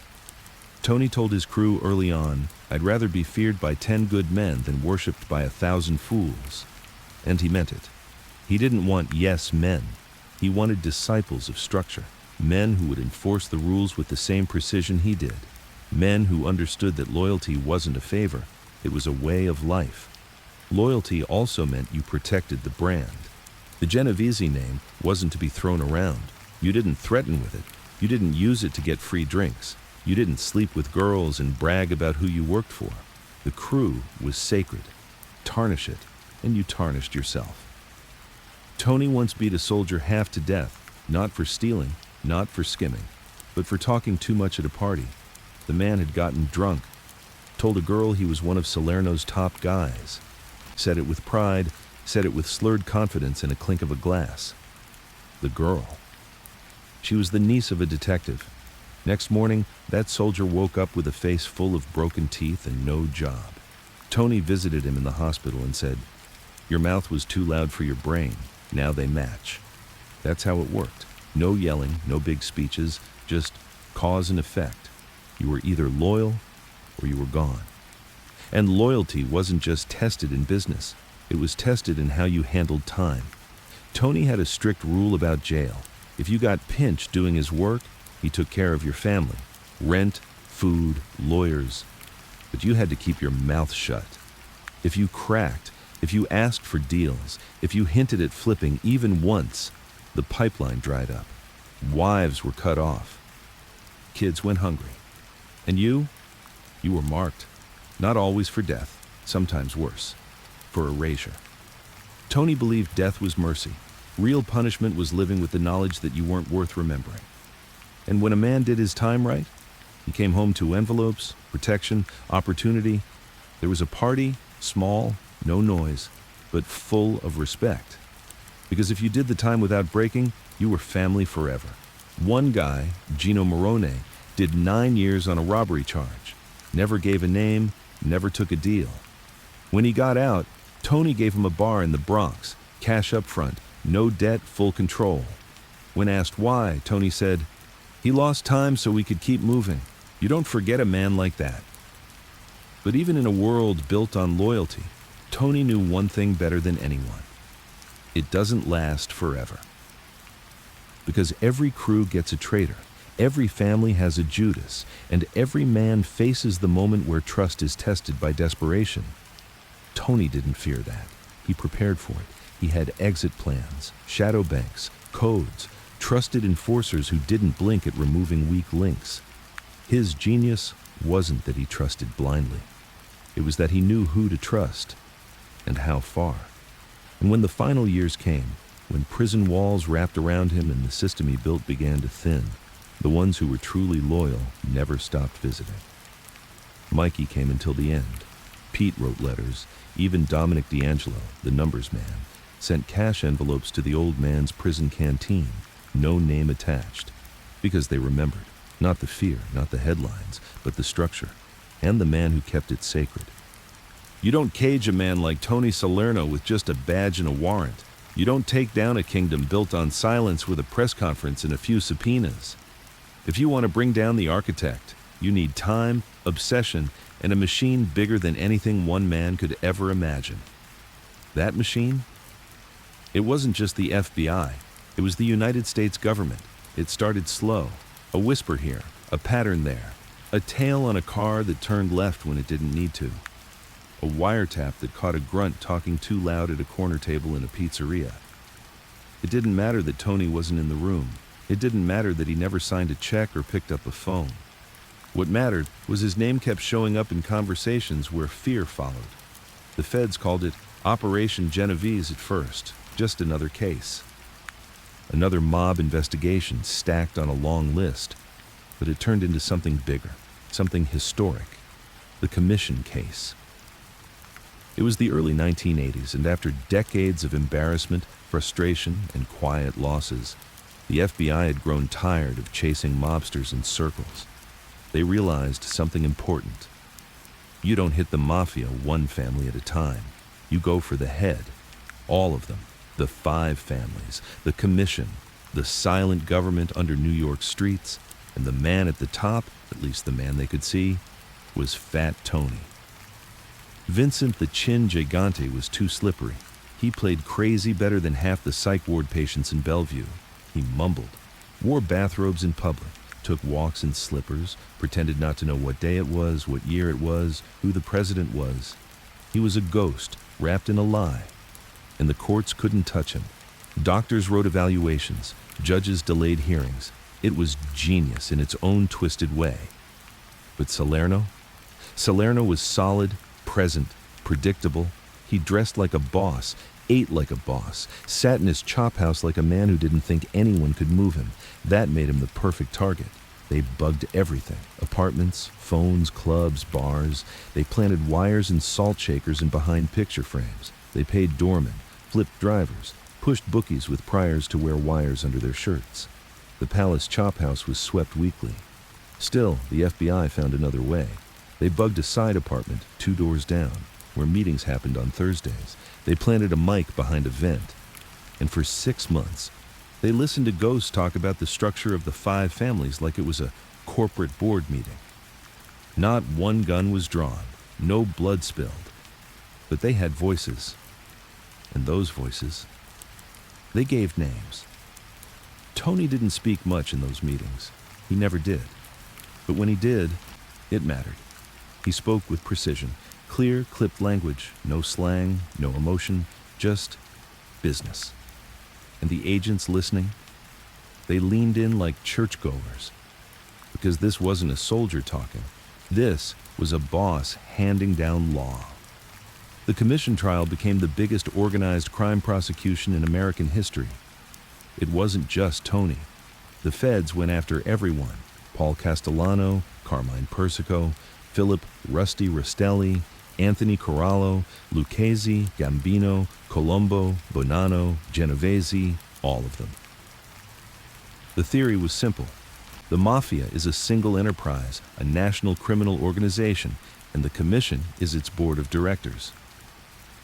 Tony told his crew early on, "I'd rather be feared by 10 good men than worshipped by 1,000 fools." And he meant it. He didn't want yes men. He wanted disciples of structure, men who would enforce the rules with the same precision he did, men who understood that loyalty wasn't a favor, it was a way of life. Loyalty also meant you protected the brand. The Genovese name wasn't to be thrown around. You didn't threaten with it. You didn't use it to get free drinks. You didn't sleep with girls and brag about who you worked for. The crew was sacred. Tarnish it, and you tarnished yourself. Tony once beat a soldier half to death, not for stealing, not for skimming, but for talking too much at a party. The man had gotten drunk, told a girl he was one of Salerno's top guys, said it with pride, said it with slurred confidence and a clink of a glass. The girl. She was the niece of a detective. Next morning, that soldier woke up with a face full of broken teeth and no job. Tony visited him in the hospital and said, "Your mouth was too loud for your brain. Now they match." That's how it worked. No yelling, no big speeches, just cause and effect. You were either loyal or you were gone. And loyalty wasn't just tested in business. It was tested in how you handled time. Tony had a strict rule about jail. If you got pinched doing his work, he took care of your family. Rent, food, lawyers. But you had to keep your mouth shut. If you cracked, if you asked for deals, if you hinted at flipping even once, the pipeline dried up. Wives were cut off. Kids went hungry. And you were marked. Not always for death, sometimes worse, for erasure. Tony believed death was mercy. Real punishment was living with the knowledge that you weren't worth remembering. And when a man did his time right, he came home to envelopes, protection, opportunity. There was a party, small, no noise, but full of respect. Because if you did the time without breaking, you were family forever. One guy, Gino Morone, did 9 years on a robbery charge. Never gave a name, never took a deal. When he got out, Tony gave him a bar in the Bronx, cash up front, no debt, full control. When asked why, Tony said, "He lost time so we could keep moving." You don't forget a man like that. But even in a world built on loyalty, Tony knew one thing better than anyone. It doesn't last forever. Because every crew gets a traitor, every family has a Judas, and every man faces the moment where trust is tested by desperation. Tony didn't fear that. He prepared for it. He had exit plans, shadow banks, codes, trusted enforcers who didn't blink at removing weak links. His genius wasn't that he trusted blindly. It was that he knew who to trust and how far. And when the final years came, when prison walls wrapped around him and the system he built began to thin, the ones who were truly loyal never stopped visiting. Mikey came until the end. Pete wrote letters. Even Dominic D'Angelo, the numbers man, sent cash envelopes to the old man's prison canteen, no name attached, because they remembered. Not the fear, not the headlines, but the structure, and the man who kept it sacred. You don't cage a man like Tony Salerno with just a badge and a warrant. You don't take down a kingdom built on silence with a press conference and a few subpoenas. If you want to bring down the architect, you need time, obsession, and a machine bigger than anything one man could ever imagine. That machine? It wasn't just the FBI. It was the United States government. It started slow. A whisper here, a pattern there, a tail on a car that turned left when it didn't need to, a wiretap that caught a grunt talking too loud at a corner table in a pizzeria. It didn't matter that Tony wasn't in the room. It didn't matter that he never signed a check or picked up a phone. What mattered was his name kept showing up in conversations where fear followed. The feds called it Operation Genovese at first, just another case. Another mob investigation stacked on a long list, but it turned into something bigger, something historic, the commission case. It was the early 1980s, and after decades of embarrassment, frustration, and quiet losses, the FBI had grown tired of chasing mobsters in circles. They realized something important. You don't hit the Mafia one family at a time. You go for the head, all of them. The 5 families, the commission, the silent government under New York streets, and the man at the top, at least the man they could see, was Fat Tony. Vincent the Chin Gigante was too slippery. He played crazy better than half the psych ward patients in Bellevue. He mumbled, wore bathrobes in public, took walks in slippers, pretended not to know what day it was, what year it was, who the president was. He was a ghost, wrapped in a lie. And the courts couldn't touch him. Doctors wrote evaluations, judges delayed hearings. It was genius in its own twisted way. But Salerno? Salerno was solid, present, predictable. He dressed like a boss, ate like a boss, sat in his chop house like a man who didn't think anyone could move him. That made him the perfect target. They bugged everything. Apartments, phones, clubs, bars. They planted wires in salt shakers and behind picture frames. They paid doormen, flipped drivers, pushed bookies with priors to wear wires under their shirts. The Palace Chop House was swept weekly. Still, the FBI found another way. They bugged a side apartment 2 doors down, where meetings happened on Thursdays. They planted a mic behind a vent. And for 6 months, they listened to ghosts talk about the structure of the 5 families like it was a corporate board meeting. Not one gun was drawn, no blood spilled. But they had voices. And those voices, they gave names. Tony didn't speak much in those meetings. He never did. But when he did, it mattered. He spoke with precision, clear, clipped language, no slang, no emotion, just business. And the agents listening, they leaned in like churchgoers. The because this wasn't a soldier talking. This was a boss handing down law. The commission trial became the biggest organized crime prosecution in American history. It wasn't just Tony. The feds went after everyone: Paul Castellano, Carmine Persico, Philip Rusty Rastelli, Anthony Corallo, Lucchese, Gambino, Colombo, Bonanno, Genovese, all of them. The theory was simple. The Mafia is a single enterprise, a national criminal organization, and the commission is its board of directors.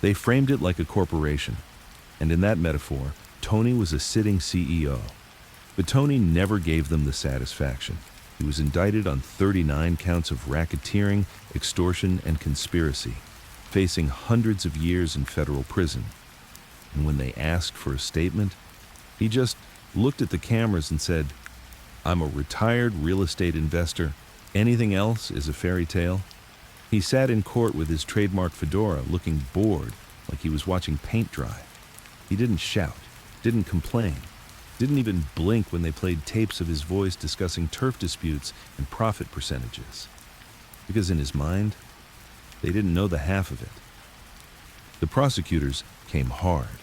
They framed it like a corporation, and in that metaphor, Tony was a sitting CEO. But Tony never gave them the satisfaction. He was indicted on 39 counts of racketeering, extortion, and conspiracy, facing hundreds of years in federal prison. And when they asked for a statement, he just looked at the cameras and said, "I'm a retired real estate investor. Anything else is a fairy tale." He sat in court with his trademark fedora, looking bored, like he was watching paint dry. He didn't shout, didn't complain, didn't even blink when they played tapes of his voice discussing turf disputes and profit percentages. Because in his mind, they didn't know the half of it. The prosecutors came hard.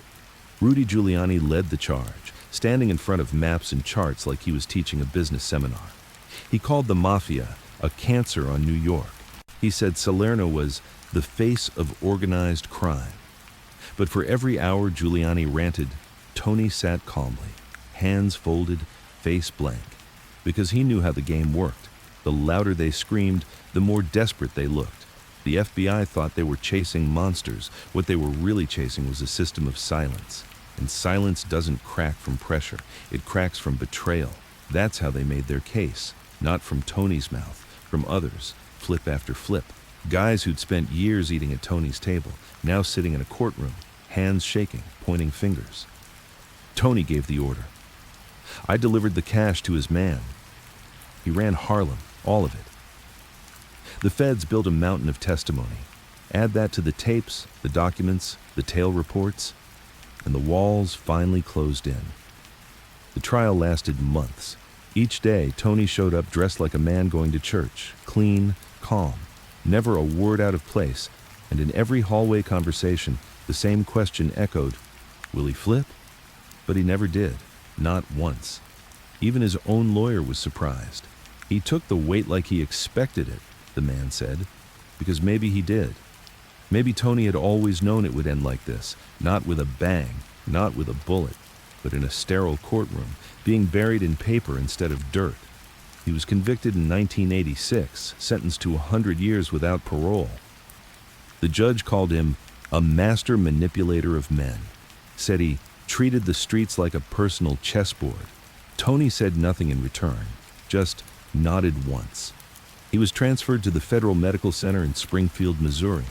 Rudy Giuliani led the charge, standing in front of maps and charts like he was teaching a business seminar. He called the Mafia a cancer on New York. He said Salerno was the face of organized crime. But for every hour Giuliani ranted, Tony sat calmly, hands folded, face blank, because he knew how the game worked. The louder they screamed, the more desperate they looked. The FBI thought they were chasing monsters. What they were really chasing was a system of silence. And silence doesn't crack from pressure. It cracks from betrayal. That's how they made their case. Not from Tony's mouth, from others, flip after flip. Guys who'd spent years eating at Tony's table, now sitting in a courtroom, hands shaking, pointing fingers. Tony gave the order. I delivered the cash to his man. He ran Harlem, all of it. The feds built a mountain of testimony. Add that to the tapes, the documents, the tail reports, and the walls finally closed in. The trial lasted months. Each day, Tony showed up dressed like a man going to church, clean, calm, never a word out of place, and in every hallway conversation, the same question echoed, will he flip? But he never did, not once. Even his own lawyer was surprised. He took the weight like he expected it, the man said, because maybe he did. Maybe Tony had always known it would end like this, not with a bang, not with a bullet, but in a sterile courtroom, being buried in paper instead of dirt. He was convicted in 1986, sentenced to 100 years without parole. The judge called him a master manipulator of men, said he treated the streets like a personal chessboard. Tony said nothing in return, just nodded once. He was transferred to the Federal Medical Center in Springfield, Missouri,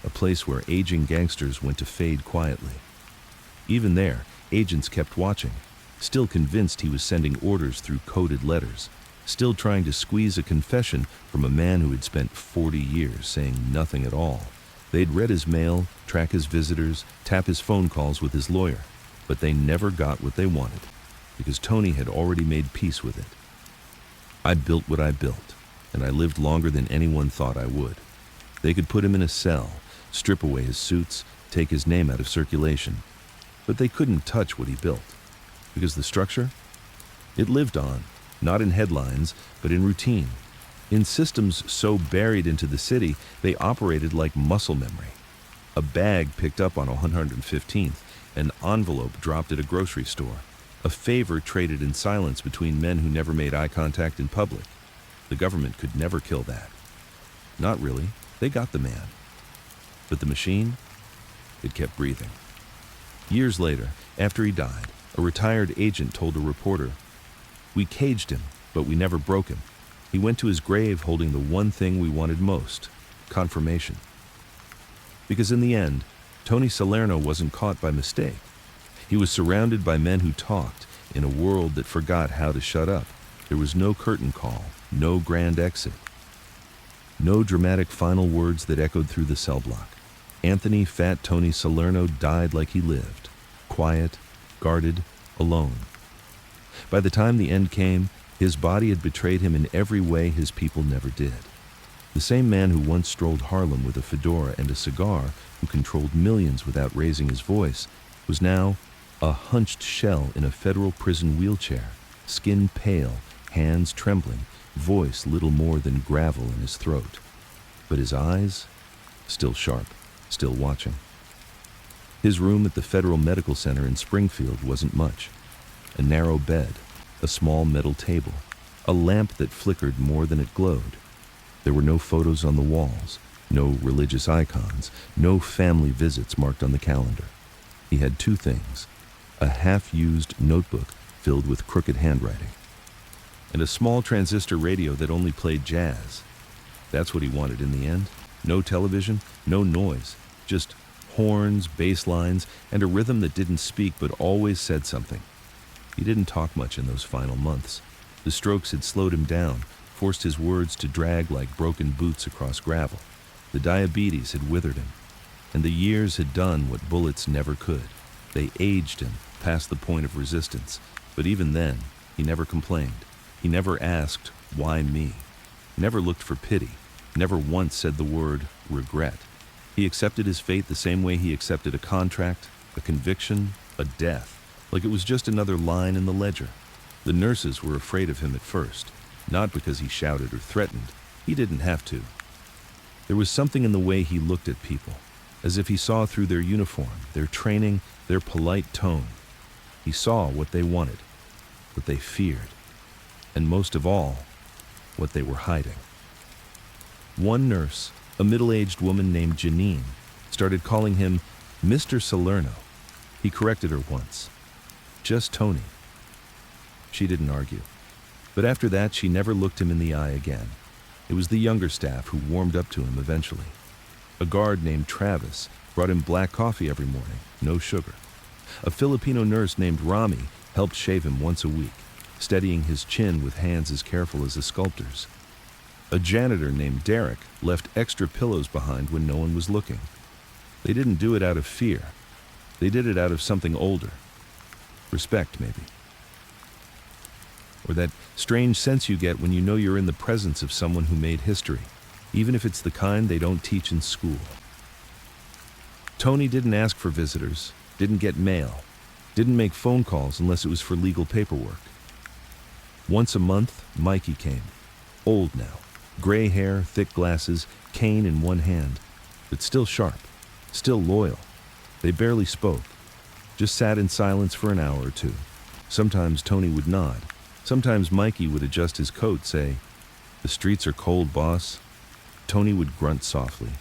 a place where aging gangsters went to fade quietly. Even there, agents kept watching, still convinced he was sending orders through coded letters, still trying to squeeze a confession from a man who had spent 40 years saying nothing at all. They'd read his mail, track his visitors, tap his phone calls with his lawyer, but they never got what they wanted, because Tony had already made peace with it. I built what I built, and I lived longer than anyone thought I would. They could put him in a cell, strip away his suits, take his name out of circulation, but they couldn't touch what he built, because the structure? It lived on, not in headlines, but in routine, in systems so buried into the city they operated like muscle memory. A bag picked up on 115th, an envelope dropped at a grocery store, a favor traded in silence between men who never made eye contact in public. The government could never kill that. Not really. They got the man. But the machine? It kept breathing. Years later, after he died, a retired agent told a reporter, "We caged him, but we never broke him. He went to his grave holding the one thing we wanted most, confirmation." Because in the end, Tony Salerno wasn't caught by mistake. He was surrounded by men who talked in a world that forgot how to shut up. There was no curtain call, no grand exit, no dramatic final words that echoed through the cell block. Anthony Fat Tony Salerno died like he lived, quiet, guarded, alone. By the time the end came, His body had betrayed him in every way his people never did. The same man who once strolled Harlem with a fedora and a cigar, who controlled millions without raising his voice, was now a hunched shell in a federal prison wheelchair, skin pale, hands trembling, voice little more than gravel in his throat. But his eyes, still sharp, still watching. His room at the Federal Medical Center in Springfield wasn't much. A narrow bed, a small metal table, a lamp that flickered more than it glowed. There were no photos on the walls, no religious icons, no family visits marked on the calendar. He had two things: a half-used notebook filled with crooked handwriting, and a small transistor radio that only played jazz. That's what he wanted in the end. No television, no noise, just horns, bass lines, and a rhythm that didn't speak but always said something. He didn't talk much in those final months. The strokes had slowed him down, forced his words to drag like broken boots across gravel. The diabetes had withered him, and the years had done what bullets never could. They aged him past the point of resistance, but even then, he never complained. He never asked, "Why me?" Never looked for pity, never once said the word regret. He accepted his fate the same way he accepted a contract, a conviction, a death, like it was just another line in the ledger. The nurses were afraid of him at first, not because he shouted or threatened. He didn't have to. There was something in the way he looked at people, as if he saw through their uniform, their training, their polite tone. He saw what they wanted, what they feared, and most of all, what they were hiding. One nurse, a middle-aged woman named Janine, started calling him Mr. Salerno. He corrected her once. Just Tony. She didn't argue. But after that, she never looked him in the eye again. It was the younger staff who warmed up to him eventually. A guard named Travis brought him black coffee every morning, no sugar. A Filipino nurse named Rami helped shave him once a week, steadying his chin with hands as careful as a sculptor's. A janitor named Derek left extra pillows behind when no one was looking. They didn't do it out of fear. They did it out of something older. Respect, maybe. Or that strange sense you get when you know you're in the presence of someone who made history, even if it's the kind they don't teach in school. Tony didn't ask for visitors, didn't get mail, didn't make phone calls unless it was for legal paperwork. Once a month, Mikey came, old now, gray hair, thick glasses, cane in one hand, but still sharp, still loyal. They barely spoke, just sat in silence for an hour or two. Sometimes Tony would nod. Sometimes Mikey would adjust his coat, say, "The streets are cold, boss." Tony would grunt softly,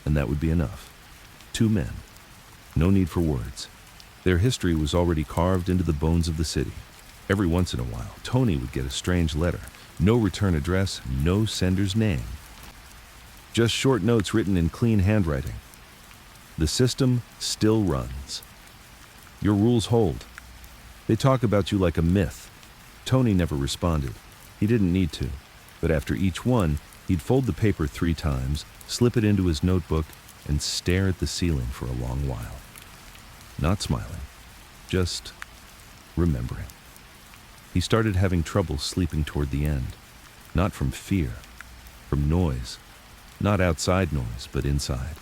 and that would be enough. Two men. No need for words. Their history was already carved into the bones of the city. Every once in a while, Tony would get a strange letter. No return address, no sender's name. Just short notes written in clean handwriting. The system still runs. Your rules hold. They talk about you like a myth. Tony never responded. He didn't need to. But after each one, he'd fold the paper 3 times, slip it into his notebook, and stare at the ceiling for a long while. Not smiling, just remembering. He started having trouble sleeping toward the end. Not from fear, from noise. Not outside noise, but inside.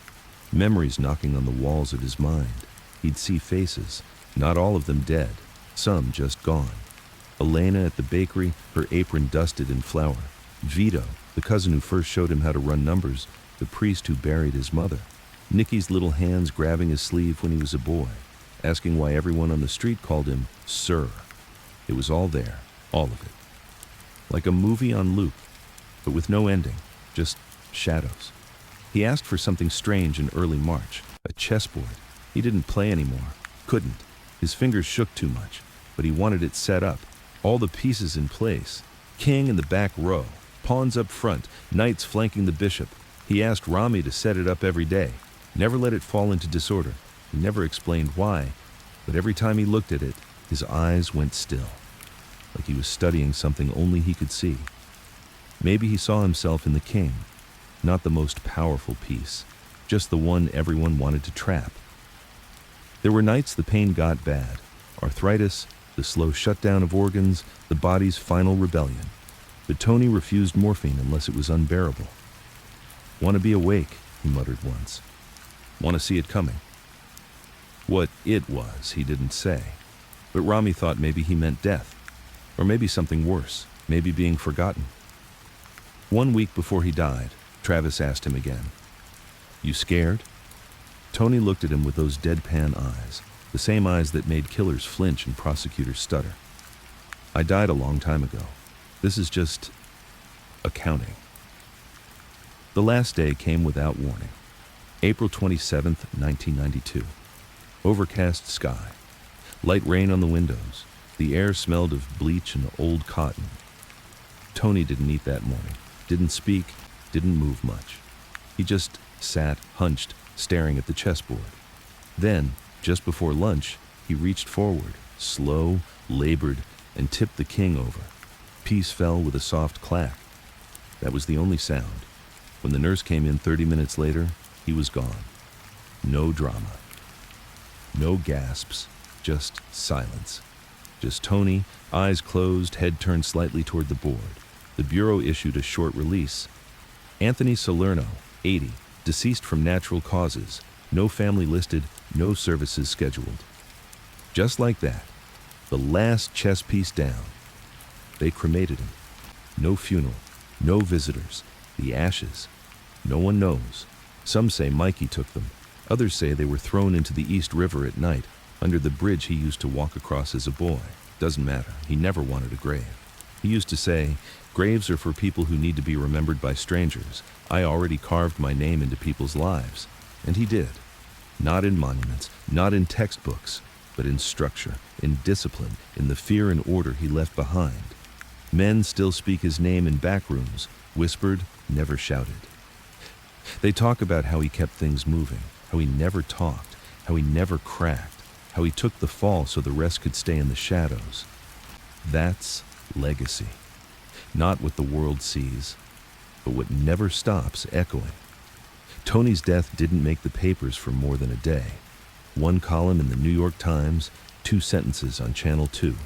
Memories knocking on the walls of his mind. He'd see faces, not all of them dead, some just gone. Elena at the bakery, her apron dusted in flour. Vito, the cousin who first showed him how to run numbers, the priest who buried his mother. Nicky's little hands grabbing his sleeve when he was a boy, asking why everyone on the street called him Sir. It was all there, all of it. Like a movie on loop, but with no ending, just shadows. He asked for something strange in early March, a chessboard. He didn't play anymore, couldn't. His fingers shook too much, but he wanted it set up, all the pieces in place. King in the back row, pawns up front, knights flanking the bishop. He asked Rami to set it up every day, never let it fall into disorder. He never explained why, but every time he looked at it, his eyes went still, like he was studying something only he could see. Maybe he saw himself in the king, not the most powerful piece, just the one everyone wanted to trap. There were nights the pain got bad, arthritis, the slow shutdown of organs, the body's final rebellion. But Tony refused morphine unless it was unbearable. "Want to be awake," he muttered once. "Want to see it coming." What it was, he didn't say. But Rami thought maybe he meant death. Or maybe something worse, maybe being forgotten. 1 week before he died, Travis asked him again, "You scared?" Tony looked at him with those deadpan eyes, the same eyes that made killers flinch and prosecutors stutter. "I died a long time ago. This is just accounting." The last day came without warning. April 27th, 1992. Overcast sky. Light rain on the windows. The air smelled of bleach and old cotton. Tony didn't eat that morning, didn't speak, didn't move much. He just sat, hunched, staring at the chessboard. Then, just before lunch, he reached forward, slow, labored, and tipped the king over. Piece fell with a soft clack. That was the only sound. When the nurse came in 30 minutes later, he was gone. No drama. No gasps, just silence. Just Tony, eyes closed, head turned slightly toward the board. The bureau issued a short release. Anthony Salerno, 80, deceased from natural causes. No family listed, no services scheduled. Just like that, the last chess piece down. They cremated him. No funeral, no visitors, the ashes. No one knows. Some say Mikey took them. Others say they were thrown into the East River at night, under the bridge he used to walk across as a boy. Doesn't matter, he never wanted a grave. He used to say, "Graves are for people who need to be remembered by strangers. I already carved my name into people's lives." And he did. Not in monuments, not in textbooks, but in structure, in discipline, in the fear and order he left behind. Men still speak his name in back rooms, whispered, never shouted. They talk about how he kept things moving, how he never talked, how he never cracked, how he took the fall so the rest could stay in the shadows. That's legacy. Not what the world sees, but what never stops echoing. Tony's death didn't make the papers for more than a day. 1 column in the New York Times, 2 sentences on Channel 2.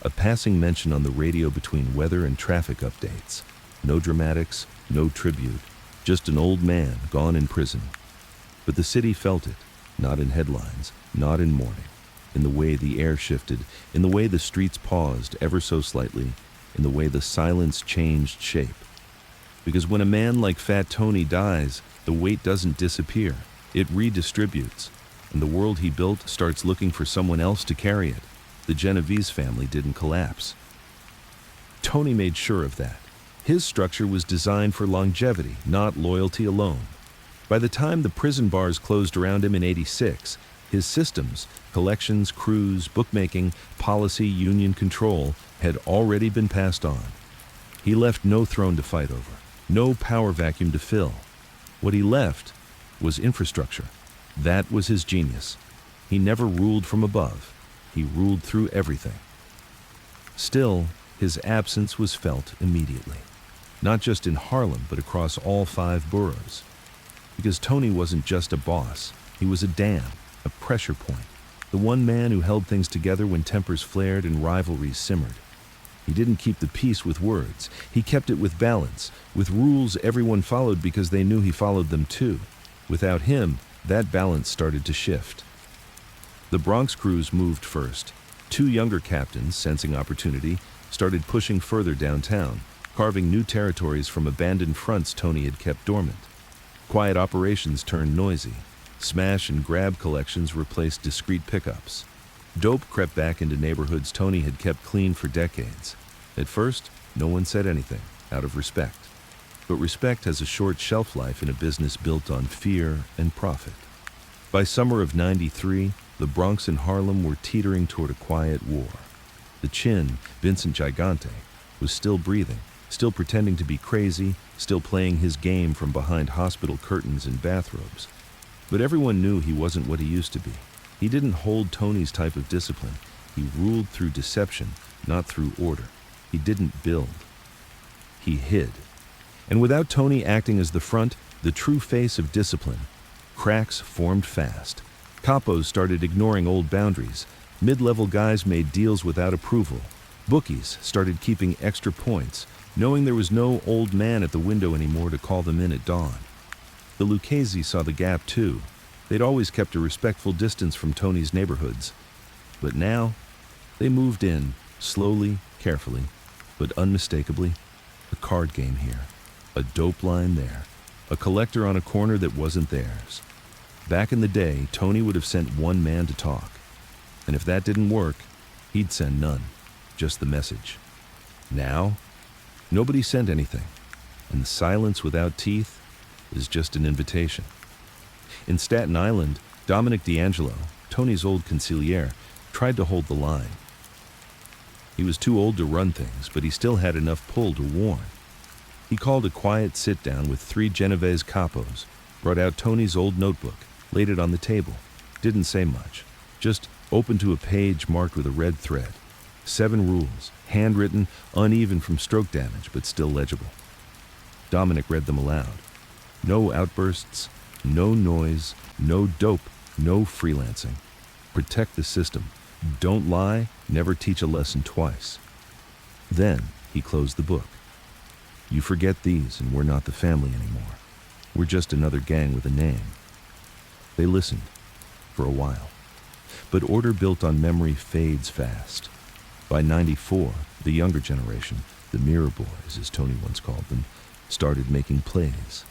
A passing mention on the radio between weather and traffic updates. No dramatics, no tribute, just an old man gone in prison. But the city felt it, not in headlines, not in mourning, in the way the air shifted, in the way the streets paused ever so slightly, in the way the silence changed shape. Because when a man like Fat Tony dies, the weight doesn't disappear, it redistributes, and the world he built starts looking for someone else to carry it. The Genovese family didn't collapse. Tony made sure of that. His structure was designed for longevity, not loyalty alone. By the time the prison bars closed around him in '86, his systems, collections, crews, bookmaking, policy, union control, had already been passed on. He left no throne to fight over, no power vacuum to fill. What he left was infrastructure. That was his genius. He never ruled from above. He ruled through everything. Still, his absence was felt immediately. Not just in Harlem, but across all 5 boroughs. Because Tony wasn't just a boss, he was a dam, a pressure point, the one man who held things together when tempers flared and rivalries simmered. He didn't keep the peace with words, he kept it with balance, with rules everyone followed because they knew he followed them too. Without him, that balance started to shift. The Bronx crews moved first. 2 younger captains, sensing opportunity, started pushing further downtown, carving new territories from abandoned fronts Tony had kept dormant. Quiet operations turned noisy. Smash and grab collections replaced discreet pickups. Dope crept back into neighborhoods Tony had kept clean for decades. At first, no one said anything, out of respect. But respect has a short shelf life in a business built on fear and profit. By summer of '93, the Bronx and Harlem were teetering toward a quiet war. The Chin, Vincent Gigante, was still breathing, still pretending to be crazy, still playing his game from behind hospital curtains and bathrobes. But everyone knew he wasn't what he used to be. He didn't hold Tony's type of discipline. He ruled through deception, not through order. He didn't build. He hid. And without Tony acting as the front, the true face of discipline, cracks formed fast. Capos started ignoring old boundaries. Mid-level guys made deals without approval. Bookies started keeping extra points, knowing there was no old man at the window anymore to call them in at dawn. The Lucchese saw the gap too. They'd always kept a respectful distance from Tony's neighborhoods. But now, they moved in, slowly, carefully, but unmistakably. A card game here, a dope line there, a collector on a corner that wasn't theirs. Back in the day, Tony would have sent one man to talk. And if that didn't work, he'd send none, just the message. Now, nobody sent anything, and the silence without teeth is just an invitation. In Staten Island, Dominic D'Angelo, Tony's old consigliere, tried to hold the line. He was too old to run things, but he still had enough pull to warn. He called a quiet sit-down with 3 Genovese capos, brought out Tony's old notebook, laid it on the table, didn't say much, just opened to a page marked with a red thread. 7 rules, handwritten, uneven from stroke damage, but still legible. Dominic read them aloud. No outbursts, no noise, no dope, no freelancing. Protect the system. Don't lie, never teach a lesson twice. Then he closed the book. You forget these and we're not the family anymore. We're just another gang with a name. They listened, for a while. But order built on memory fades fast. By '94, the younger generation, the Mirror Boys, as Tony once called them, started making plays.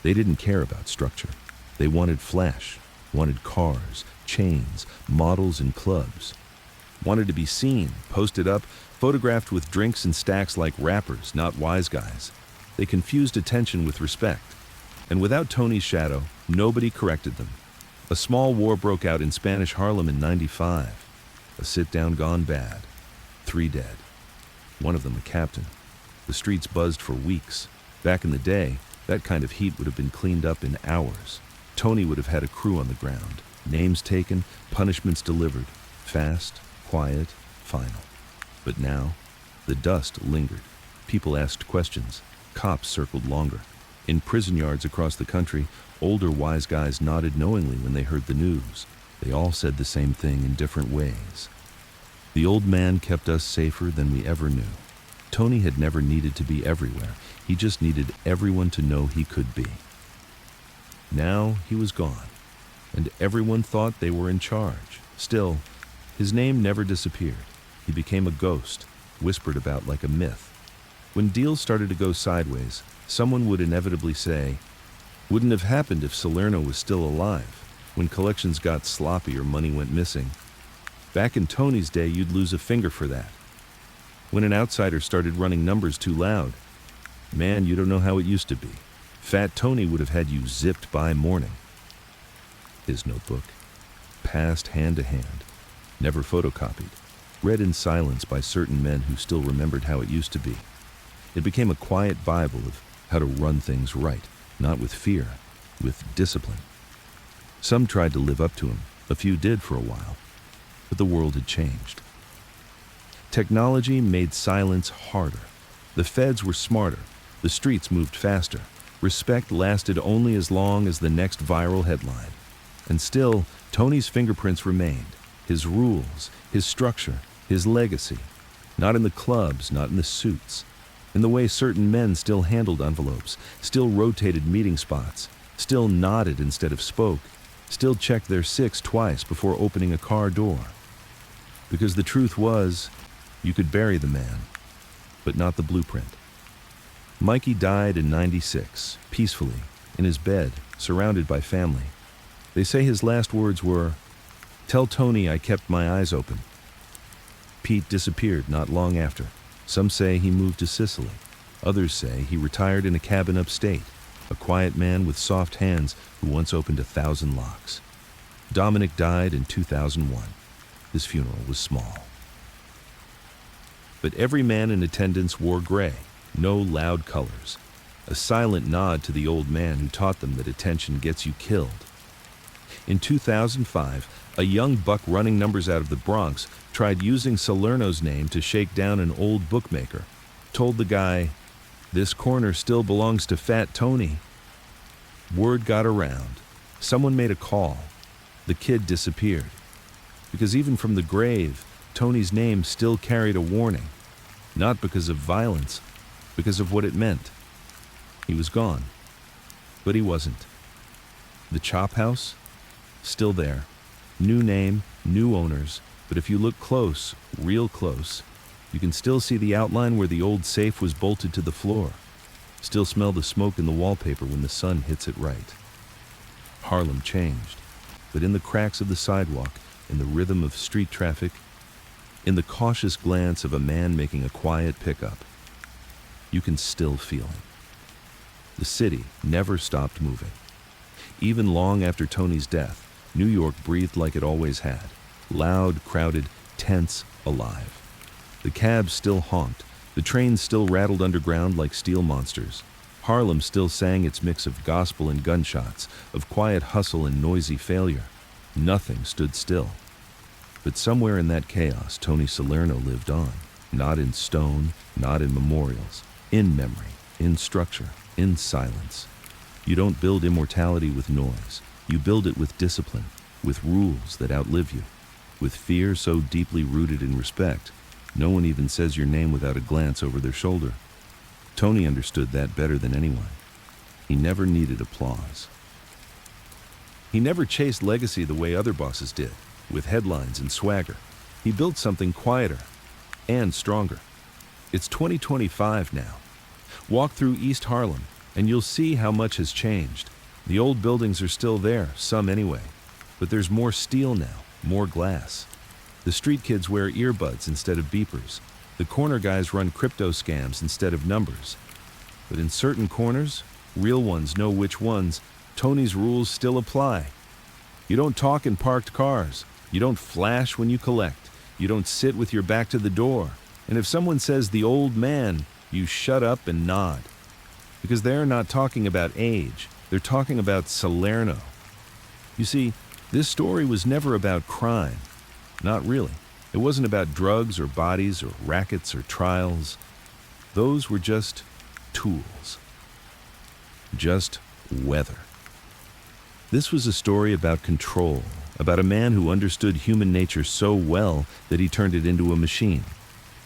They didn't care about structure. They wanted flash, wanted cars, chains, models, and clubs. Wanted to be seen, posted up, photographed with drinks and stacks like rappers, not wise guys. They confused attention with respect. And without Tony's shadow, nobody corrected them. A small war broke out in Spanish Harlem in '95. A sit-down gone bad. 3 dead. One of them a captain. The streets buzzed for weeks. Back in the day, that kind of heat would have been cleaned up in hours. Tony would have had a crew on the ground. Names taken, punishments delivered. Fast, quiet, final. But now, the dust lingered. People asked questions. Cops circled longer. In prison yards across the country, older wise guys nodded knowingly when they heard the news. They all said the same thing in different ways. The old man kept us safer than we ever knew. Tony had never needed to be everywhere. He just needed everyone to know he could be. Now he was gone, and everyone thought they were in charge. Still, his name never disappeared. He became a ghost, whispered about like a myth. When deals started to go sideways, someone would inevitably say, "Wouldn't have happened if Salerno was still alive," when collections got sloppy or money went missing. Back in Tony's day, you'd lose a finger for that. When an outsider started running numbers too loud, man, you don't know how it used to be. Fat Tony would have had you zipped by morning. His notebook, passed hand to hand, never photocopied, read in silence by certain men who still remembered how it used to be. It became a quiet Bible of how to run things right, not with fear, with discipline. Some tried to live up to him, a few did for a while, but the world had changed. Technology made silence harder. The feds were smarter, the streets moved faster. Respect lasted only as long as the next viral headline. And still, Tony's fingerprints remained, his rules, his structure, his legacy. Not in the clubs, not in the suits. In the way certain men still handled envelopes, still rotated meeting spots, still nodded instead of spoke, still checked their 6 twice before opening a car door. Because the truth was, you could bury the man, but not the blueprint. Mikey died in '96, peacefully, in his bed, surrounded by family. They say his last words were, "Tell Tony I kept my eyes open." Pete disappeared not long after. Some say he moved to Sicily. Others say he retired in a cabin upstate, a quiet man with soft hands who once opened 1,000 locks. Dominic died in 2001. His funeral was small. But every man in attendance wore gray. No loud colors. A silent nod to the old man who taught them that attention gets you killed. In 2005, a young buck running numbers out of the Bronx tried using Salerno's name to shake down an old bookmaker. Told the guy, "This corner still belongs to Fat Tony." Word got around. Someone made a call. The kid disappeared. Because even from the grave, Tony's name still carried a warning. Not because of violence, because of what it meant. He was gone. But he wasn't. The chop house? Still there. New name, new owners, but if you look close, real close, you can still see the outline where the old safe was bolted to the floor. Still smell the smoke in the wallpaper when the sun hits it right. Harlem changed, but in the cracks of the sidewalk, in the rhythm of street traffic, in the cautious glance of a man making a quiet pickup, you can still feel him. The city never stopped moving. Even long after Tony's death, New York breathed like it always had. Loud, crowded, tense, alive. The cabs still honked. The trains still rattled underground like steel monsters. Harlem still sang its mix of gospel and gunshots, of quiet hustle and noisy failure. Nothing stood still. But somewhere in that chaos, Tony Salerno lived on. Not in stone, not in memorials. In memory, in structure, in silence. You don't build immortality with noise. You build it with discipline, with rules that outlive you, with fear so deeply rooted in respect, no one even says your name without a glance over their shoulder. Tony understood that better than anyone. He never needed applause. He never chased legacy the way other bosses did, with headlines and swagger. He built something quieter and stronger. It's 2025 now. Walk through East Harlem, and you'll see how much has changed. The old buildings are still there, some anyway, but there's more steel now, more glass. The street kids wear earbuds instead of beepers. The corner guys run crypto scams instead of numbers. But in certain corners, real ones know which ones, Tony's rules still apply. You don't talk in parked cars. You don't flash when you collect. You don't sit with your back to the door. And if someone says the old man, you shut up and nod. Because they're not talking about age. They're talking about Salerno. You see, this story was never about crime. Not really. It wasn't about drugs or bodies or rackets or trials. Those were just tools. Just weather. This was a story about control, about a man who understood human nature so well that he turned it into a machine.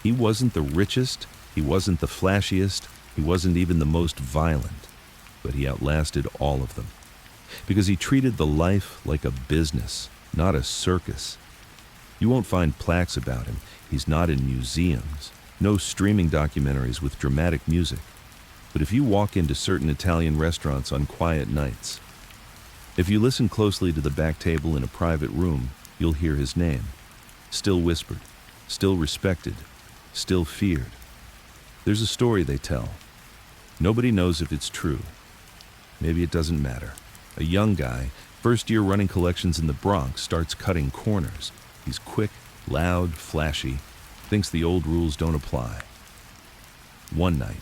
He wasn't the richest, he wasn't the flashiest, he wasn't even the most violent, but he outlasted all of them. Because he treated the life like a business, not a circus. You won't find plaques about him. He's not in museums. No streaming documentaries with dramatic music. But if you walk into certain Italian restaurants on quiet nights, if you listen closely to the back table in a private room, you'll hear his name. Still whispered, still respected, still feared. There's a story they tell. Nobody knows if it's true. Maybe it doesn't matter. A young guy, first year running collections in the Bronx, starts cutting corners. He's quick, loud, flashy, thinks the old rules don't apply. One night,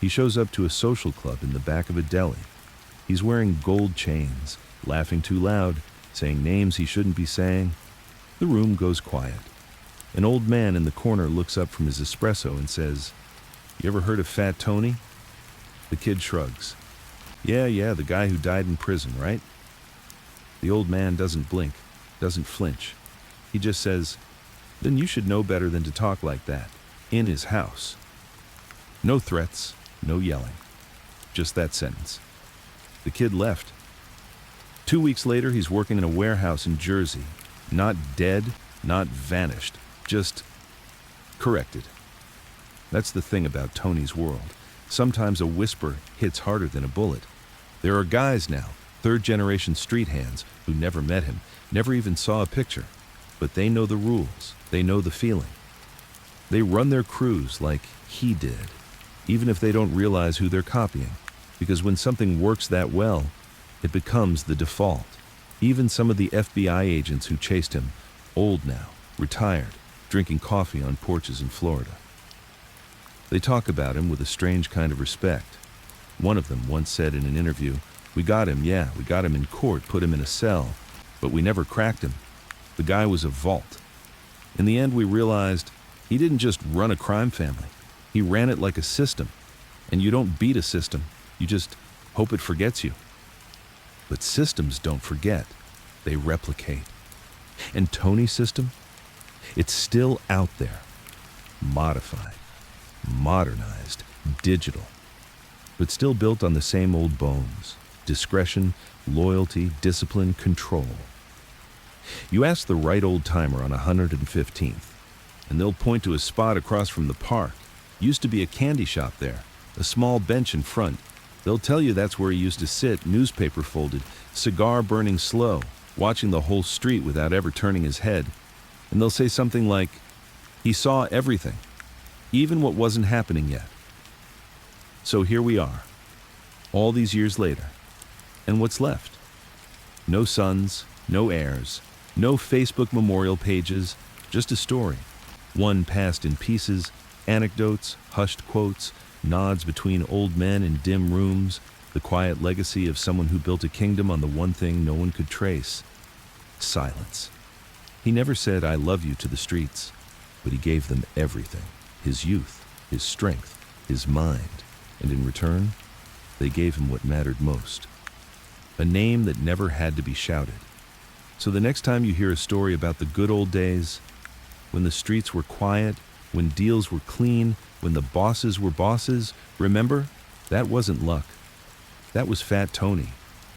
he shows up to a social club in the back of a deli. He's wearing gold chains, laughing too loud, saying names he shouldn't be saying. The room goes quiet. An old man in the corner looks up from his espresso and says, "You ever heard of Fat Tony?" The kid shrugs. Yeah, the guy who died in prison, right?" The old man doesn't blink, doesn't flinch. He just says, "Then you should know better than to talk like that, in his house." No threats, no yelling. Just that sentence. The kid left. 2 weeks later, he's working in a warehouse in Jersey. Not dead, not vanished, just corrected. That's the thing about Tony's world. Sometimes a whisper hits harder than a bullet. There are guys now, third-generation street hands, who never met him, never even saw a picture. But they know the rules. They know the feeling. They run their crews like he did, even if they don't realize who they're copying. Because when something works that well, it becomes the default. Even some of the FBI agents who chased him, old now, retired, drinking coffee on porches in Florida. They talk about him with a strange kind of respect. One of them once said in an interview, we got him in court, put him in a cell, but we never cracked him. The guy was a vault. In the end, we realized he didn't just run a crime family. He ran it like a system. And you don't beat a system. You just hope it forgets you. But systems don't forget. They replicate. And Tony's system? It's still out there. Modified, modernized, digital, but still built on the same old bones: discretion, loyalty, discipline, control. You ask the right old timer on 115th, and they'll point to a spot across from the park. Used to be a candy shop there, a small bench in front. They'll tell you that's where he used to sit, newspaper folded, cigar burning slow, watching the whole street without ever turning his head. And they'll say something like, he saw everything, even what wasn't happening yet. So here we are, all these years later. And what's left? No sons, no heirs, no Facebook memorial pages, just a story. One passed in pieces, anecdotes, hushed quotes, nods between old men in dim rooms, the quiet legacy of someone who built a kingdom on the one thing no one could trace: silence. He never said, "I love you" to the streets, but he gave them everything: his youth, his strength, his mind, and in return, they gave him what mattered most: a name that never had to be shouted. So the next time you hear a story about the good old days, when the streets were quiet, when deals were clean, when the bosses were bosses, remember, that wasn't luck. That was Fat Tony,